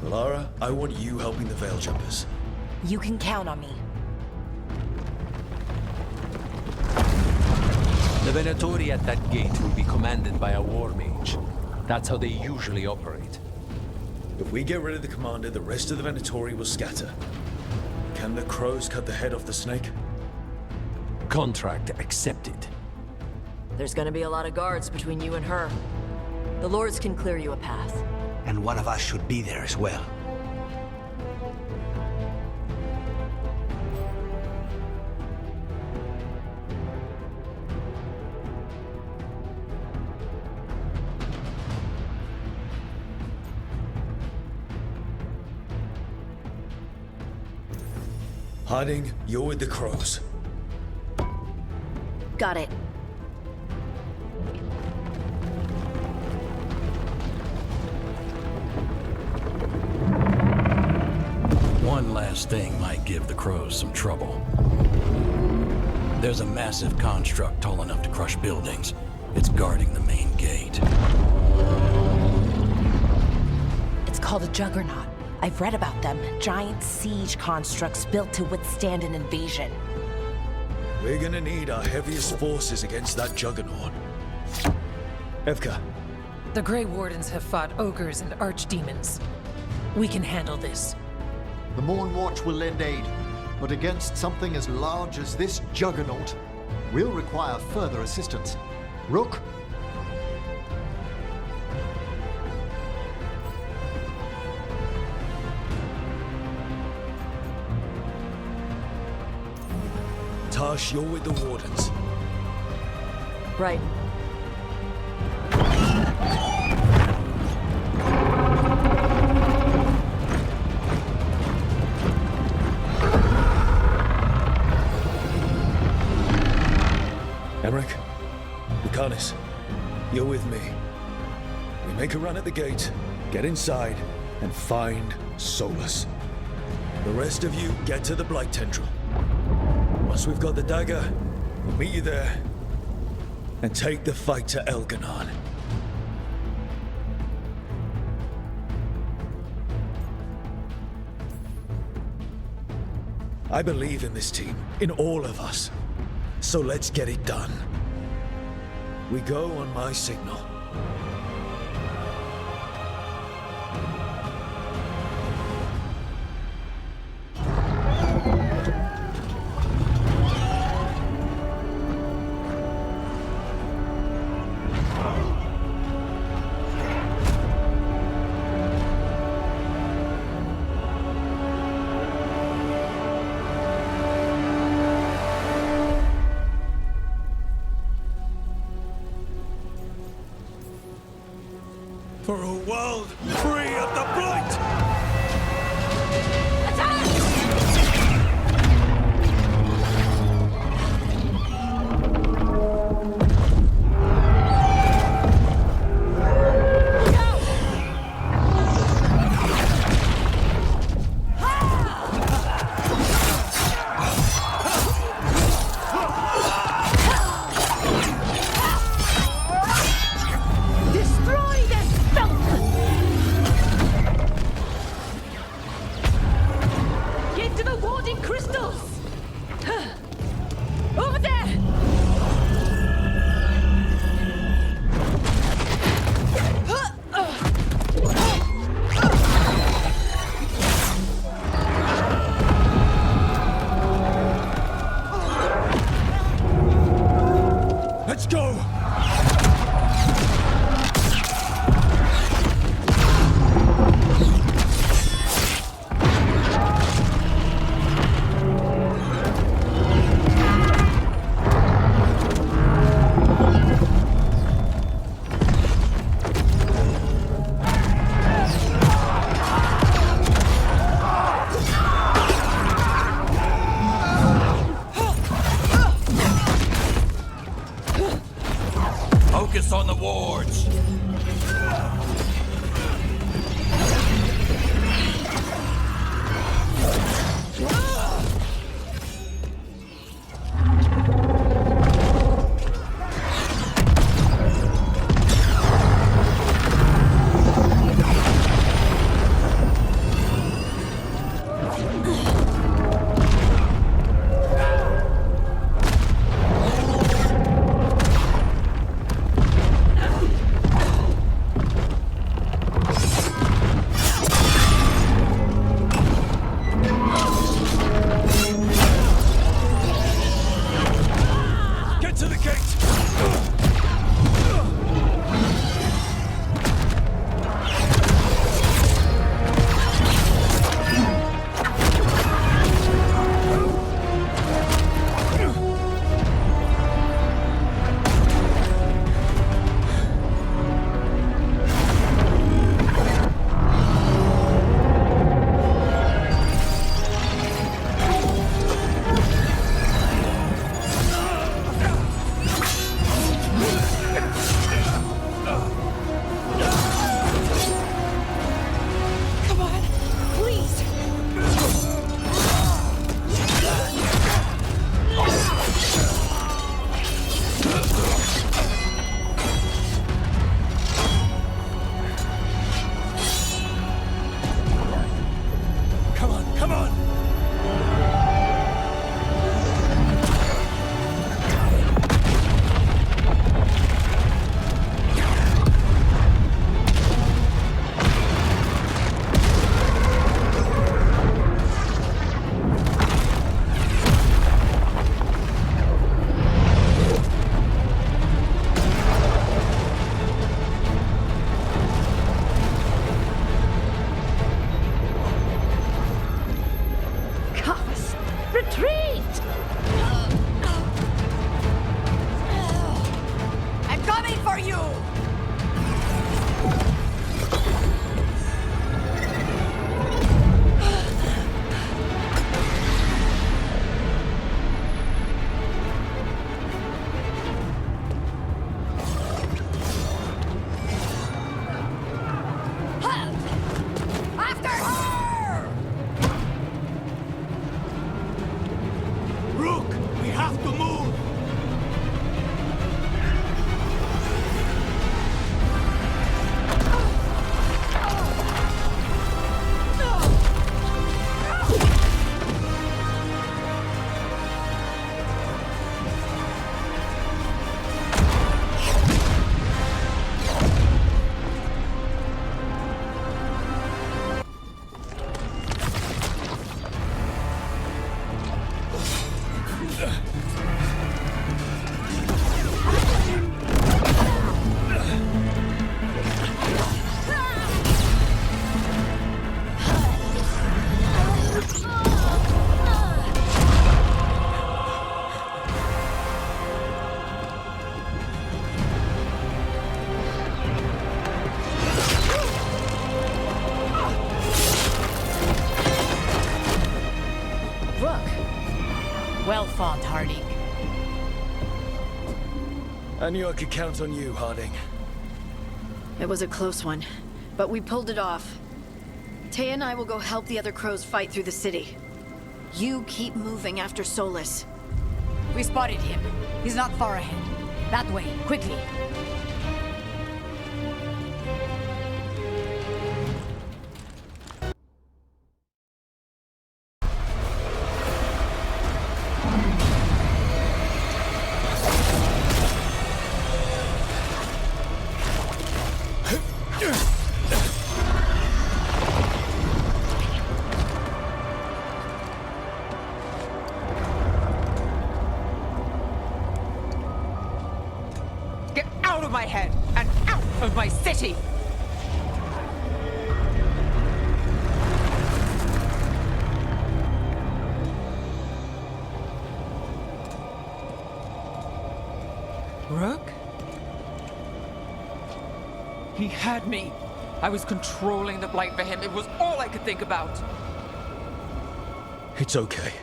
Lara, I want you helping the Veil Jumpers. You can count on me. The Venatori at that gate will be commanded by a war mage. That's how they usually operate. If we get rid of the commander, the rest of the Venatori will scatter. Can the crows cut the head off the snake? Contract accepted. There's gonna be a lot of guards between you and her. The Lords can clear you a path. And one of us should be there as well. Harding, you're with the crows. Got it. One last thing might give the crows some trouble. There's a massive construct tall enough to crush buildings. It's guarding the main gate. It's called a juggernaut. I've read about them. Giant siege constructs built to withstand an invasion. We're gonna need our heaviest forces against that juggernaut. Evka. The Grey Wardens have fought ogres and archdemons. We can handle this. The Morn Watch will lend aid, but against something as large as this juggernaut, we'll require further assistance. Rook? Tash, you're with the Wardens. Right. make a run at the gate, get inside, and find Solus. The rest of you get to the Blight Tendril. Once we've got the dagger, we'll meet you there and take the fight to Elganon. I believe in this team, in all of us. So let's get it done. We go on my signal. For a world free of the Blight! fought, Harding. I knew I could count on you, Harding. It was a close one, but we pulled it off. Tay and I will go help the other crows fight through the city. You keep moving after Solus. We spotted him. He's not far ahead. That way, quickly. Get out of my head and out of my city! Rook? He had me. I was controlling the Blight for him. It was all I could think about. It's okay.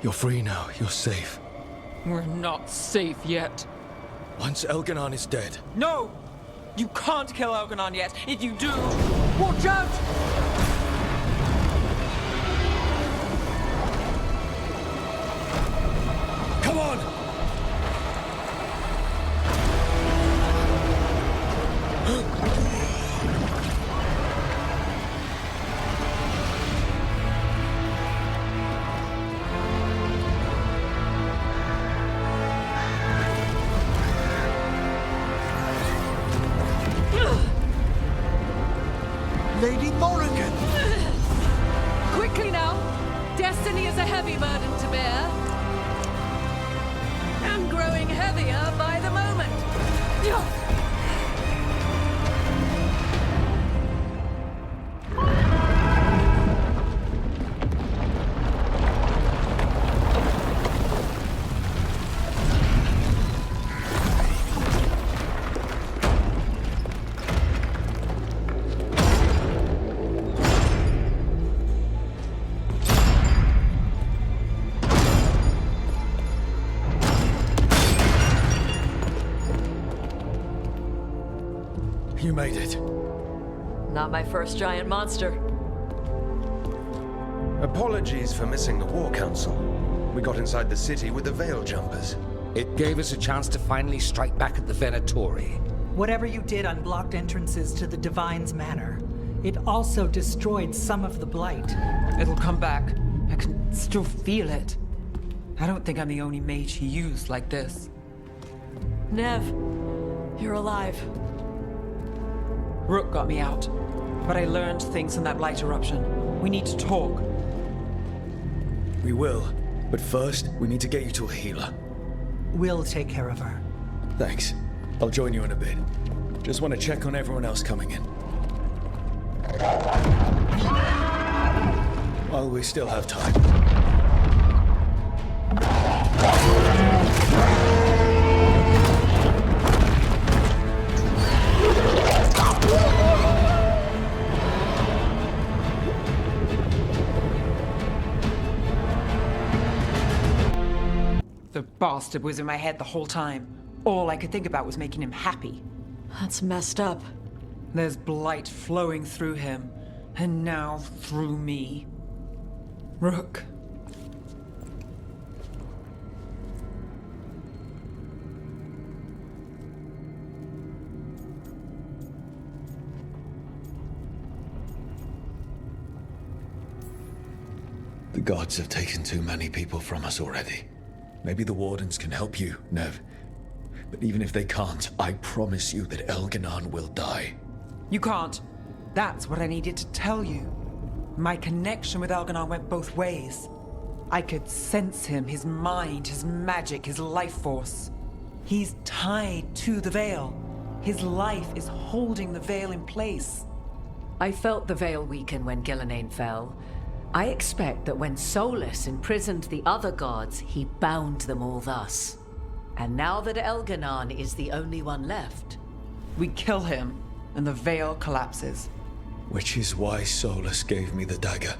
You're free now. You're safe. We're not safe yet. Once Elganon is dead. No! You can't kill Elganon yet. If you do, watch out! Come on! Lady Morrigan! Quickly now! Destiny is a heavy burden to bear. And growing heavier by the moment. You made it. Not my first giant monster. Apologies for missing the War Council. We got inside the city with the Veil Jumpers. It gave us a chance to finally strike back at the Venatori. Whatever you did unblocked entrances to the Divine's Manor. It also destroyed some of the Blight. It'll come back. I can still feel it. I don't think I'm the only mage he used like this. Nev, you're alive. Rook got me out, but I learned things from that Blight eruption. We need to talk. We will, but first, we need to get you to a healer. We'll take care of her. Thanks. I'll join you in a bit. Just want to check on everyone else coming in. While we still have time. The bastard was in my head the whole time. All I could think about was making him happy. That's messed up. There's blight flowing through him, and now through me. Rook. The gods have taken too many people from us already. Maybe the Wardens can help you, Nev. But even if they can't, I promise you that Elganon will die. You can't. That's what I needed to tell you. My connection with Elganon went both ways. I could sense him, his mind, his magic, his life force. He's tied to the Veil. His life is holding the Veil in place. I felt the Veil weaken when Gillenane fell. I expect that when Solus imprisoned the other gods, he bound them all thus. And now that Elganon is the only one left... We kill him, and the Veil collapses. Which is why Solus gave me the dagger.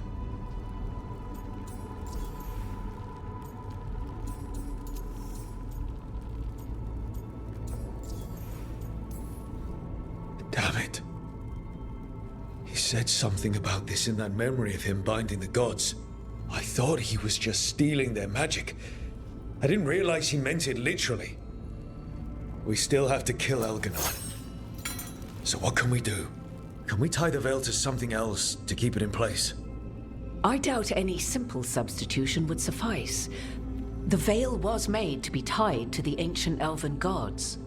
said something about this in that memory of him binding the gods. I thought he was just stealing their magic. I didn't realize he meant it literally. We still have to kill Elganon. So what can we do? Can we tie the veil to something else to keep it in place? I doubt any simple substitution would suffice. The veil was made to be tied to the ancient elven gods.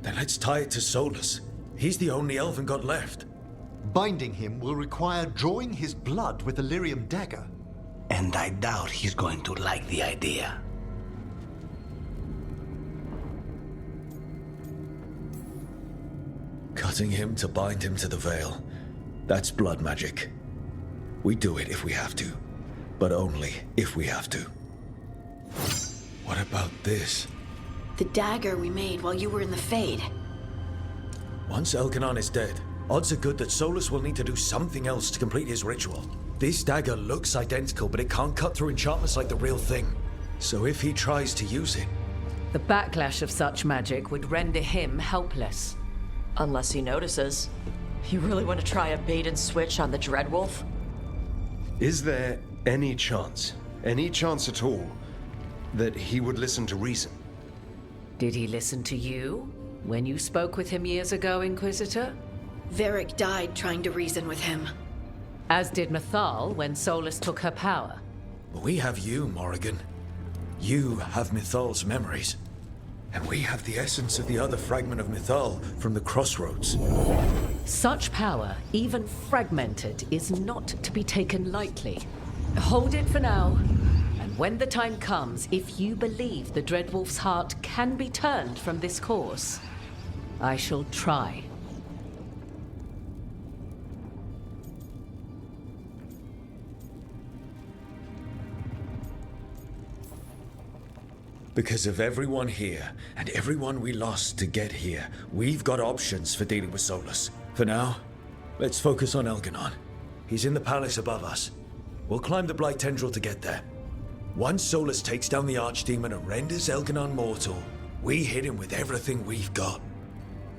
Then let's tie it to Solus. He's the only elven god left. Binding him will require drawing his blood with the lyrium dagger. And I doubt he's going to like the idea. Cutting him to bind him to the veil. That's blood magic. We do it if we have to, but only if we have to. What about this? The dagger we made while you were in the Fade. Once Elganon is dead, odds are good that Solus will need to do something else to complete his ritual. This dagger looks identical, but it can't cut through enchantments like the real thing. So if he tries to use it... The backlash of such magic would render him helpless. Unless he notices. You really want to try a bait and switch on the Dreadwolf? Is there any chance at all, that he would listen to reason? Did he listen to you when you spoke with him years ago, Inquisitor? Varric died trying to reason with him. As did Mythal when Solus took her power. But we have you, Morrigan. You have Mythal's memories. And we have the essence of the other fragment of Mythal from the Crossroads. Such power, even fragmented, is not to be taken lightly. Hold it for now. And when the time comes, if you believe the Dreadwolf's heart can be turned from this course, I shall try. Because of everyone here, and everyone we lost to get here, we've got options for dealing with Solus. For now, let's focus on Elganon. He's in the palace above us. We'll climb the Blight Tendril to get there. Once Solus takes down the Archdemon and renders Elganon mortal, we hit him with everything we've got.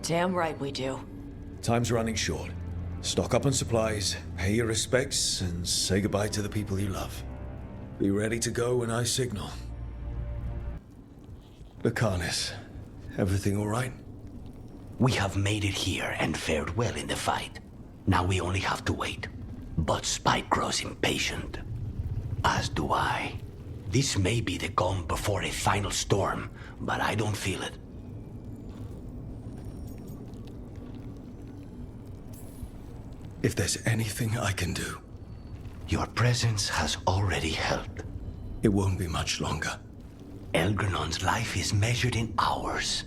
Damn right we do. Time's running short. Stock up on supplies, pay your respects, and say goodbye to the people you love. Be ready to go when I signal. Lucanis, everything all right? We have made it here and fared well in the fight. Now we only have to wait. But Spike grows impatient. As do I. This may be the calm before a final storm, but I don't feel it. If there's anything I can do... Your presence has already helped. It won't be much longer. Elgrenon's life is measured in hours.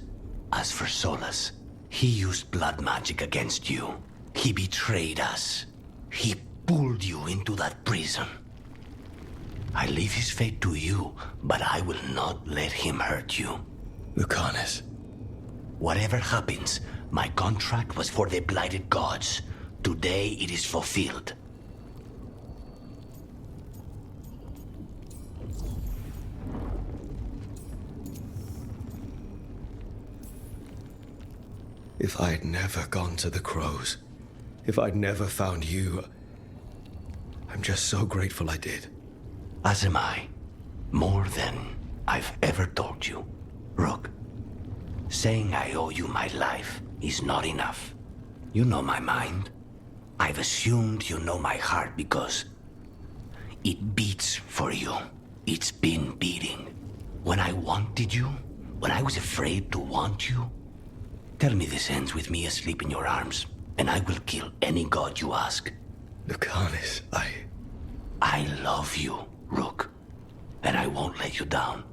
As for Solus, he used blood magic against you. He betrayed us. He pulled you into that prison. I leave his fate to you, but I will not let him hurt you. Lucanis. Whatever happens, my contract was for the blighted gods. Today it is fulfilled. If I'd never gone to the Crows, if I'd never found you, I'm just so grateful I did. As am I. More than I've ever told you. Rook, saying I owe you my life is not enough. You know my mind. I've assumed you know my heart because it beats for you. It's been beating. When I wanted you, when I was afraid to want you, tell me this ends with me asleep in your arms, and I will kill any god you ask. Lucanis, I love you, Rook, and I won't let you down.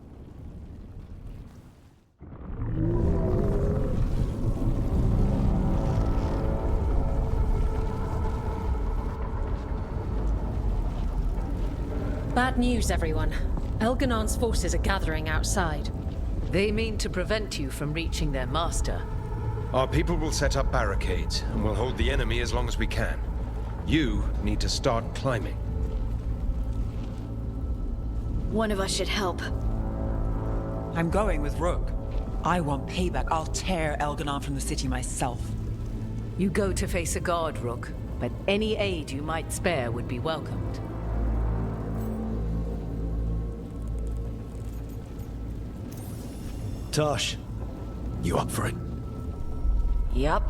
Bad news, everyone. Elganon's forces are gathering outside. They mean to prevent you from reaching their master. Our people will set up barricades, and we'll hold the enemy as long as we can. You need to start climbing. One of us should help. I'm going with Rook. I want payback. I'll tear Elganon from the city myself. You go to face a god, Rook. but any aid you might spare would be welcomed. Tosh, you up for it? Yup.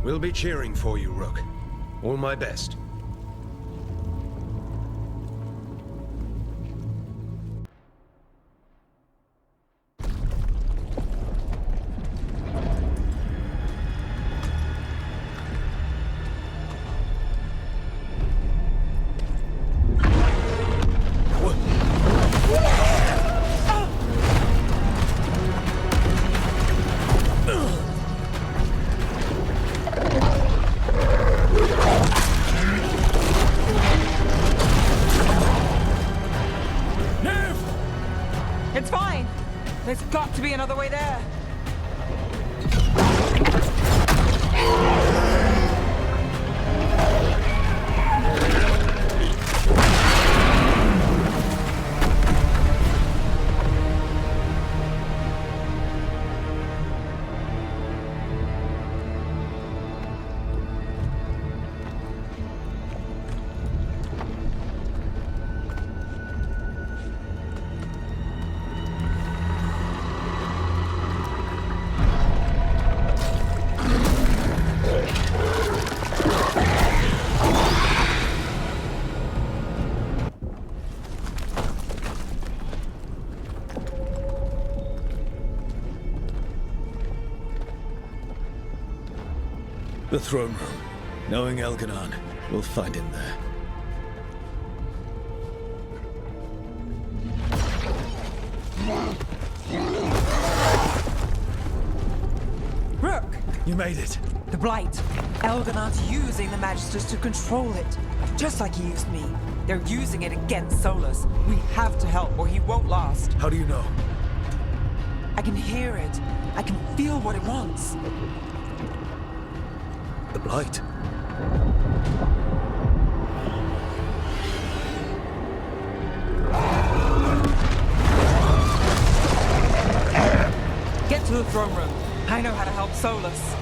We'll be cheering for you, Rook. All my best. It's fine! There's got to be another way there! The throne room. Knowing Elganon, we'll find him there. Rook! You made it. The Blight. Elganon's using the Magisters to control it. Just like he used me. They're using it against Solus. We have to help or he won't last. How do you know? I can hear it. I can feel what it wants. The Blight. Get to the throne room. I know how to help Solus.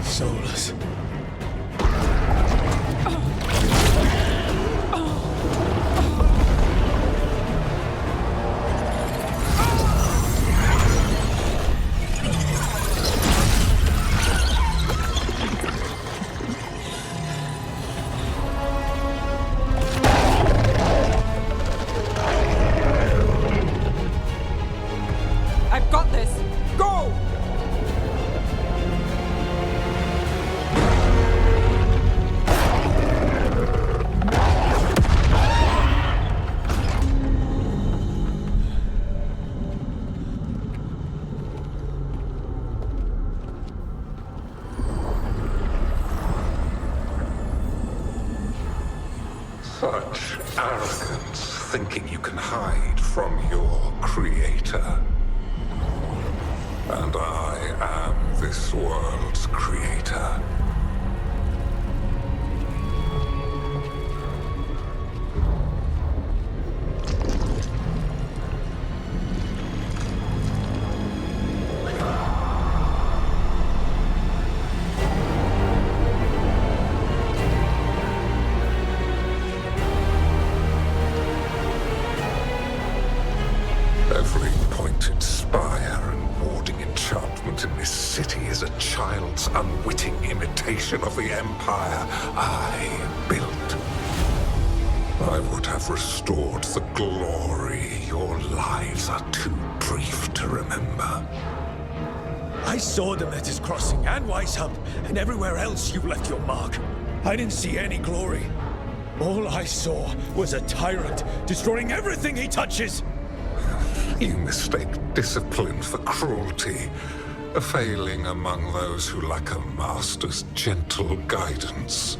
Solus. I've got this! Go! Such arrogance, thinking you can hide from your creator. And I am this world's creator. imitation of the Empire I built. I would have restored the glory. Your lives are too brief to remember. I saw the Metis Crossing and Weishaupt, and everywhere else you've left your mark. I didn't see any glory. All I saw was a tyrant destroying everything he touches. You mistake discipline for cruelty, a failing among those who lack a master's gentle guidance.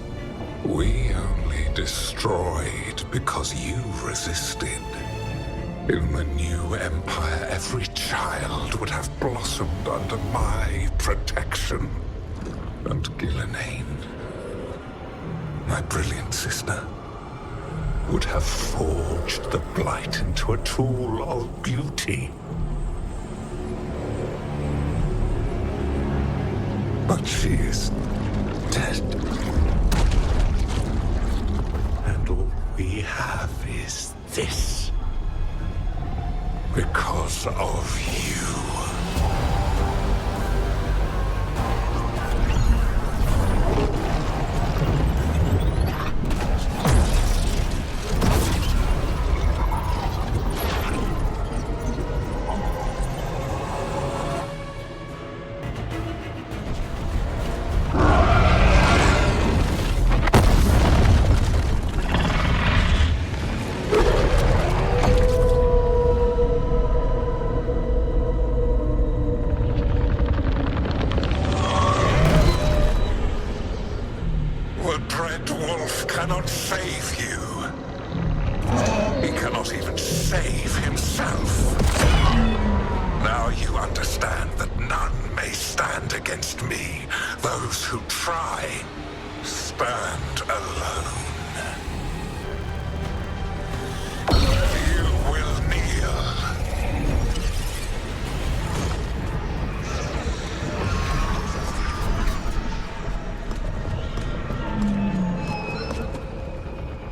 We only destroyed because you resisted. In the new empire, every child would have blossomed under my protection. And Gillenane, my brilliant sister, would have forged the Blight into a tool of beauty. But she is dead. And all we have is this. Because of you.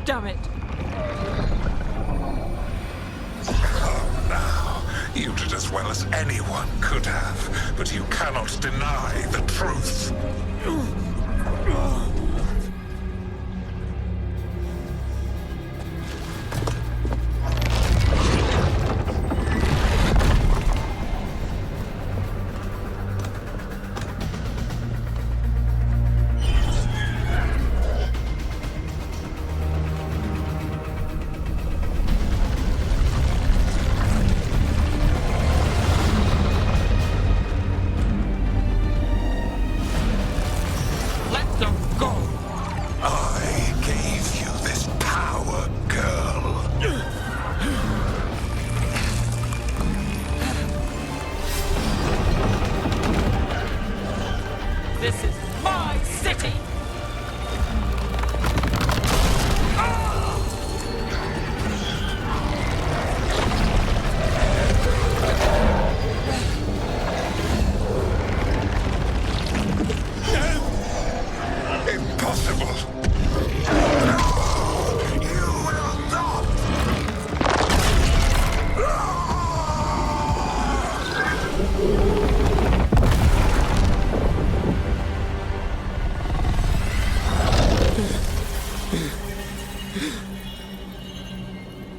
Damn it! Oh, now. You did as well as anyone could have, but you cannot deny the truth. This is my city! Impossible! You will not!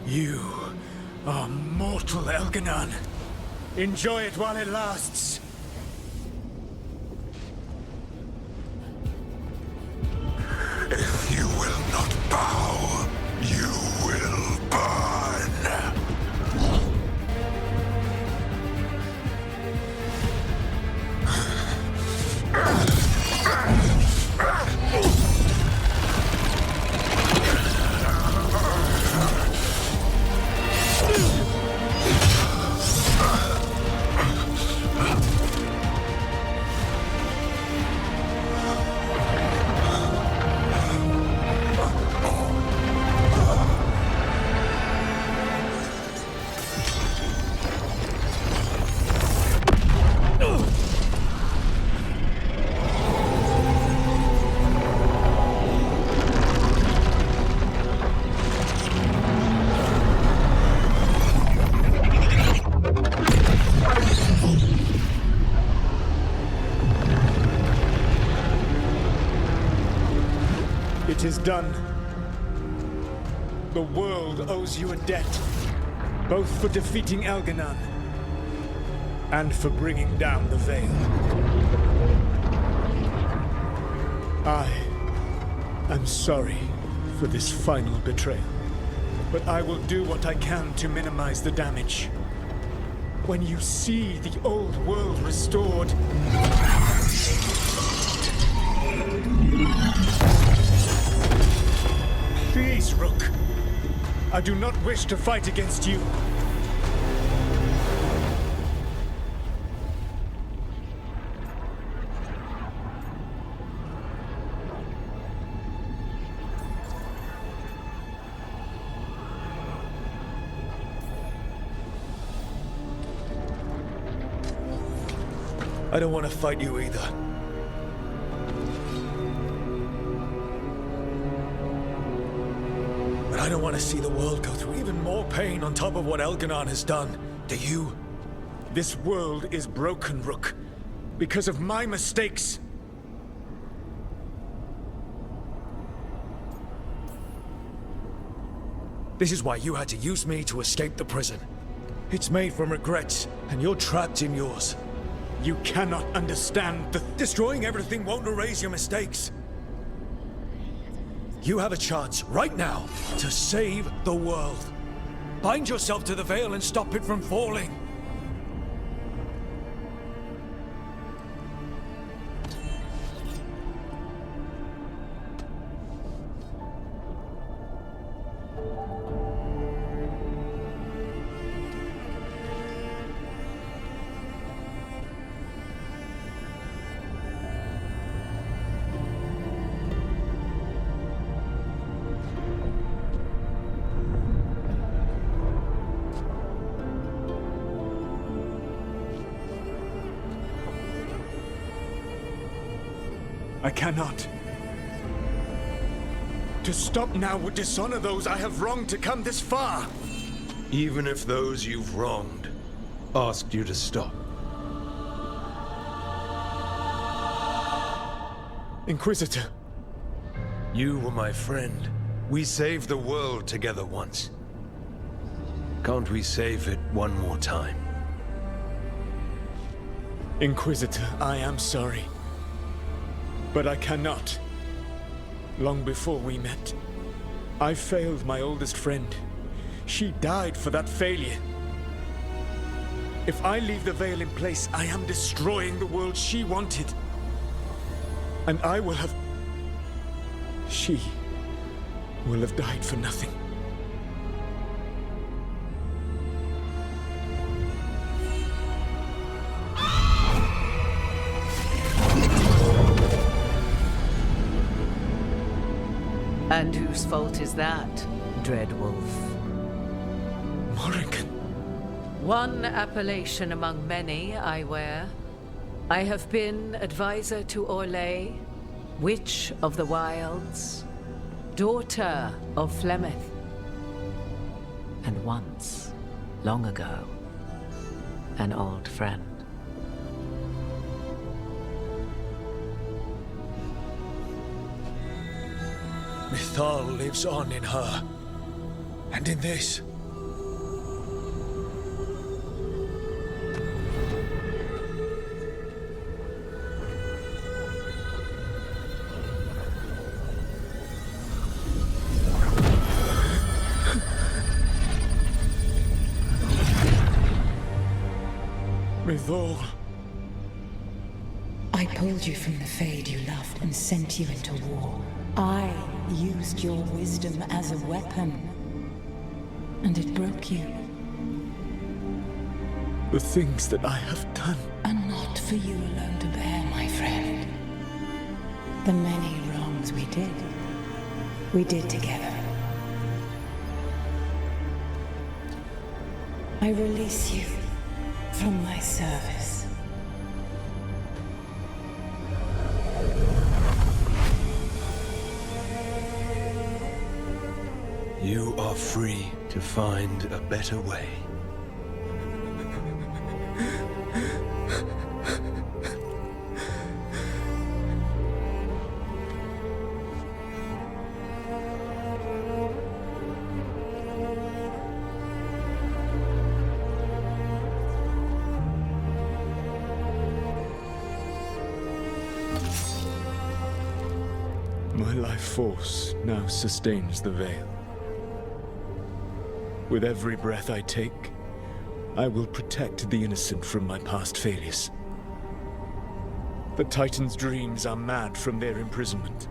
You are mortal, Elganon. Enjoy it while it lasts. If you will not bow, you will burn. It is done. The world owes you a debt, both for defeating Elganon and for bringing down the Veil. I am sorry for this final betrayal, but I will do what I can to minimize the damage. When you see the old world restored, please, Rook. I do not wish to fight against you. I don't want to fight you either. But I don't want to see the world go through even more pain on top of what Elganon has done. Do you? This world is broken, Rook, because of my mistakes. This is why you had to use me to escape the prison. It's made from regrets, and you're trapped in yours. You cannot understand the... Destroying everything won't erase your mistakes. You have a chance right now to save the world. Bind yourself to the Veil and stop it from falling. I cannot. To stop now would dishonor those I have wronged to come this far. Even if those you've wronged asked you to stop. Inquisitor. You were my friend. We saved the world together once. Can't we save it one more time? Inquisitor, I am sorry. But I cannot. Long before we met, I failed my oldest friend. She died for that failure. If I leave the Veil in place, I am destroying the world she wanted. And I will have... She will have died for nothing. And whose fault is that, Dread Wolf? Morrigan. One appellation among many I wear. I have been advisor to Orlais, Witch of the Wilds, daughter of Flemeth, and once, long ago, an old friend. Mythal lives on in her, and in this. Mythal. I pulled you from the Fade you loved and sent you into war. I used your wisdom as a weapon, and it broke you. The things that I have done are not for you alone to bear, my friend. The many wrongs we did together. I release you from my service. You are free to find a better way. My life force now sustains the Veil. With every breath I take, I will protect the innocent from my past failures. The Titan's dreams are mad from their imprisonment.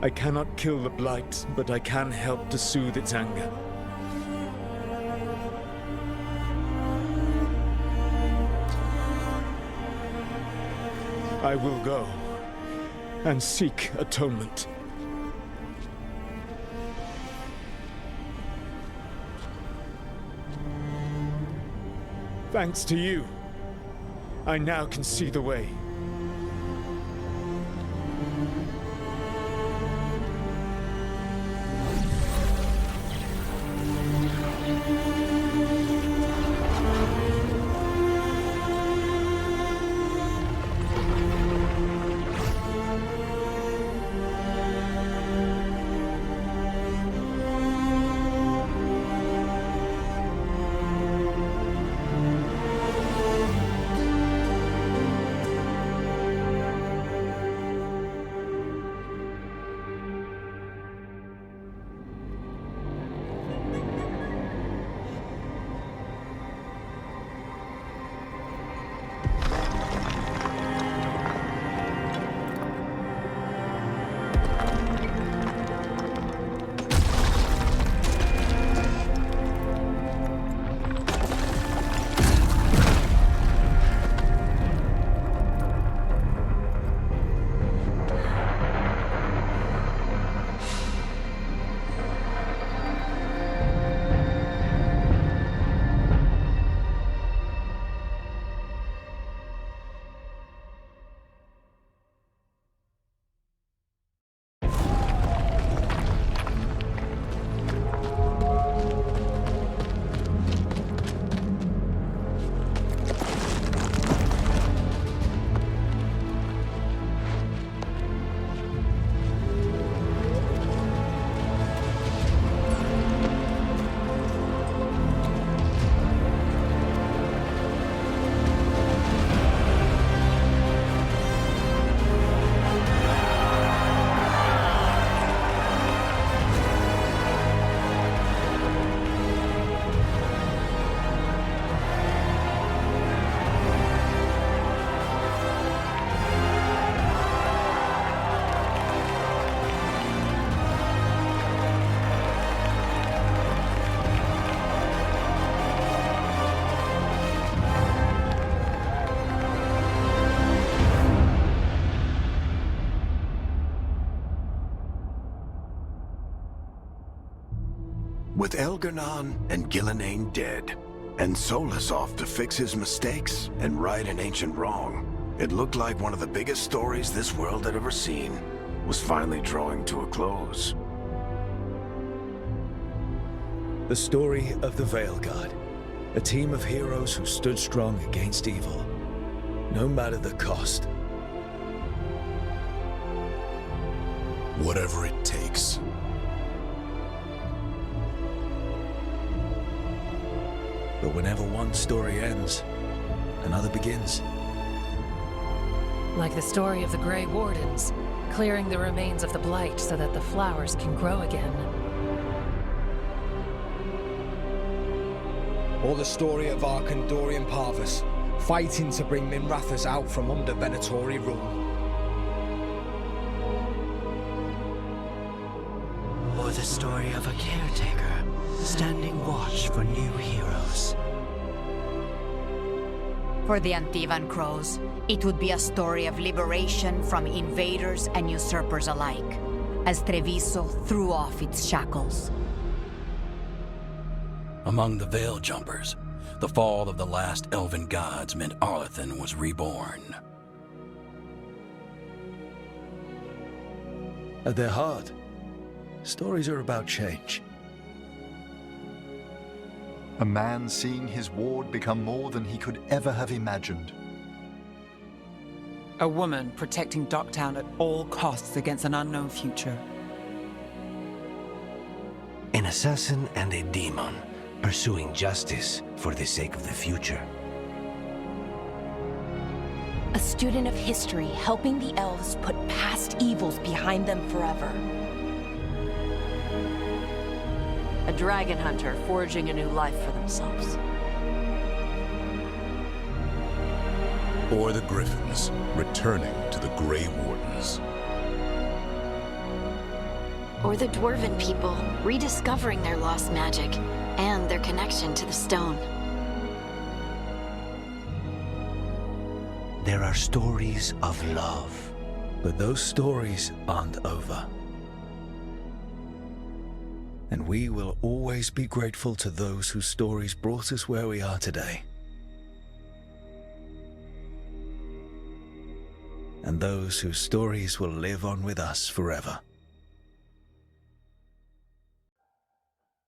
I cannot kill the Blight, but I can help to soothe its anger. I will go and seek atonement. Thanks to you, I now can see the way. With Elgar'nan and Gillenane dead, and Solus off to fix his mistakes and right an ancient wrong, it looked like one of the biggest stories this world had ever seen was finally drawing to a close. The story of the Veil Guard, a team of heroes who stood strong against evil, no matter the cost. Whatever it takes. But whenever one story ends, another begins. Like the story of the Grey Wardens, clearing the remains of the Blight so that the flowers can grow again. Or the story of Arkandorian Parvus, fighting to bring Minrathous out from under Venatori rule. Or the story of a caretaker, standing watch for new heroes. For the Antivan Crows, it would be a story of liberation from invaders and usurpers alike, as Treviso threw off its shackles. Among the Veil Jumpers, the fall of the last elven gods meant Arlathan was reborn. At their heart, stories are about change. A man seeing his ward become more than he could ever have imagined. A woman protecting Docktown at all costs against an unknown future. An assassin and a demon, pursuing justice for the sake of the future. A student of history, helping the elves put past evils behind them forever. A dragon hunter forging a new life for themselves. Or the Griffins, returning to the Grey Wardens. Or the Dwarven people, rediscovering their lost magic and their connection to the stone. There are stories of love. But those stories aren't over. And we will always be grateful to those whose stories brought us where we are today. And those whose stories will live on with us forever.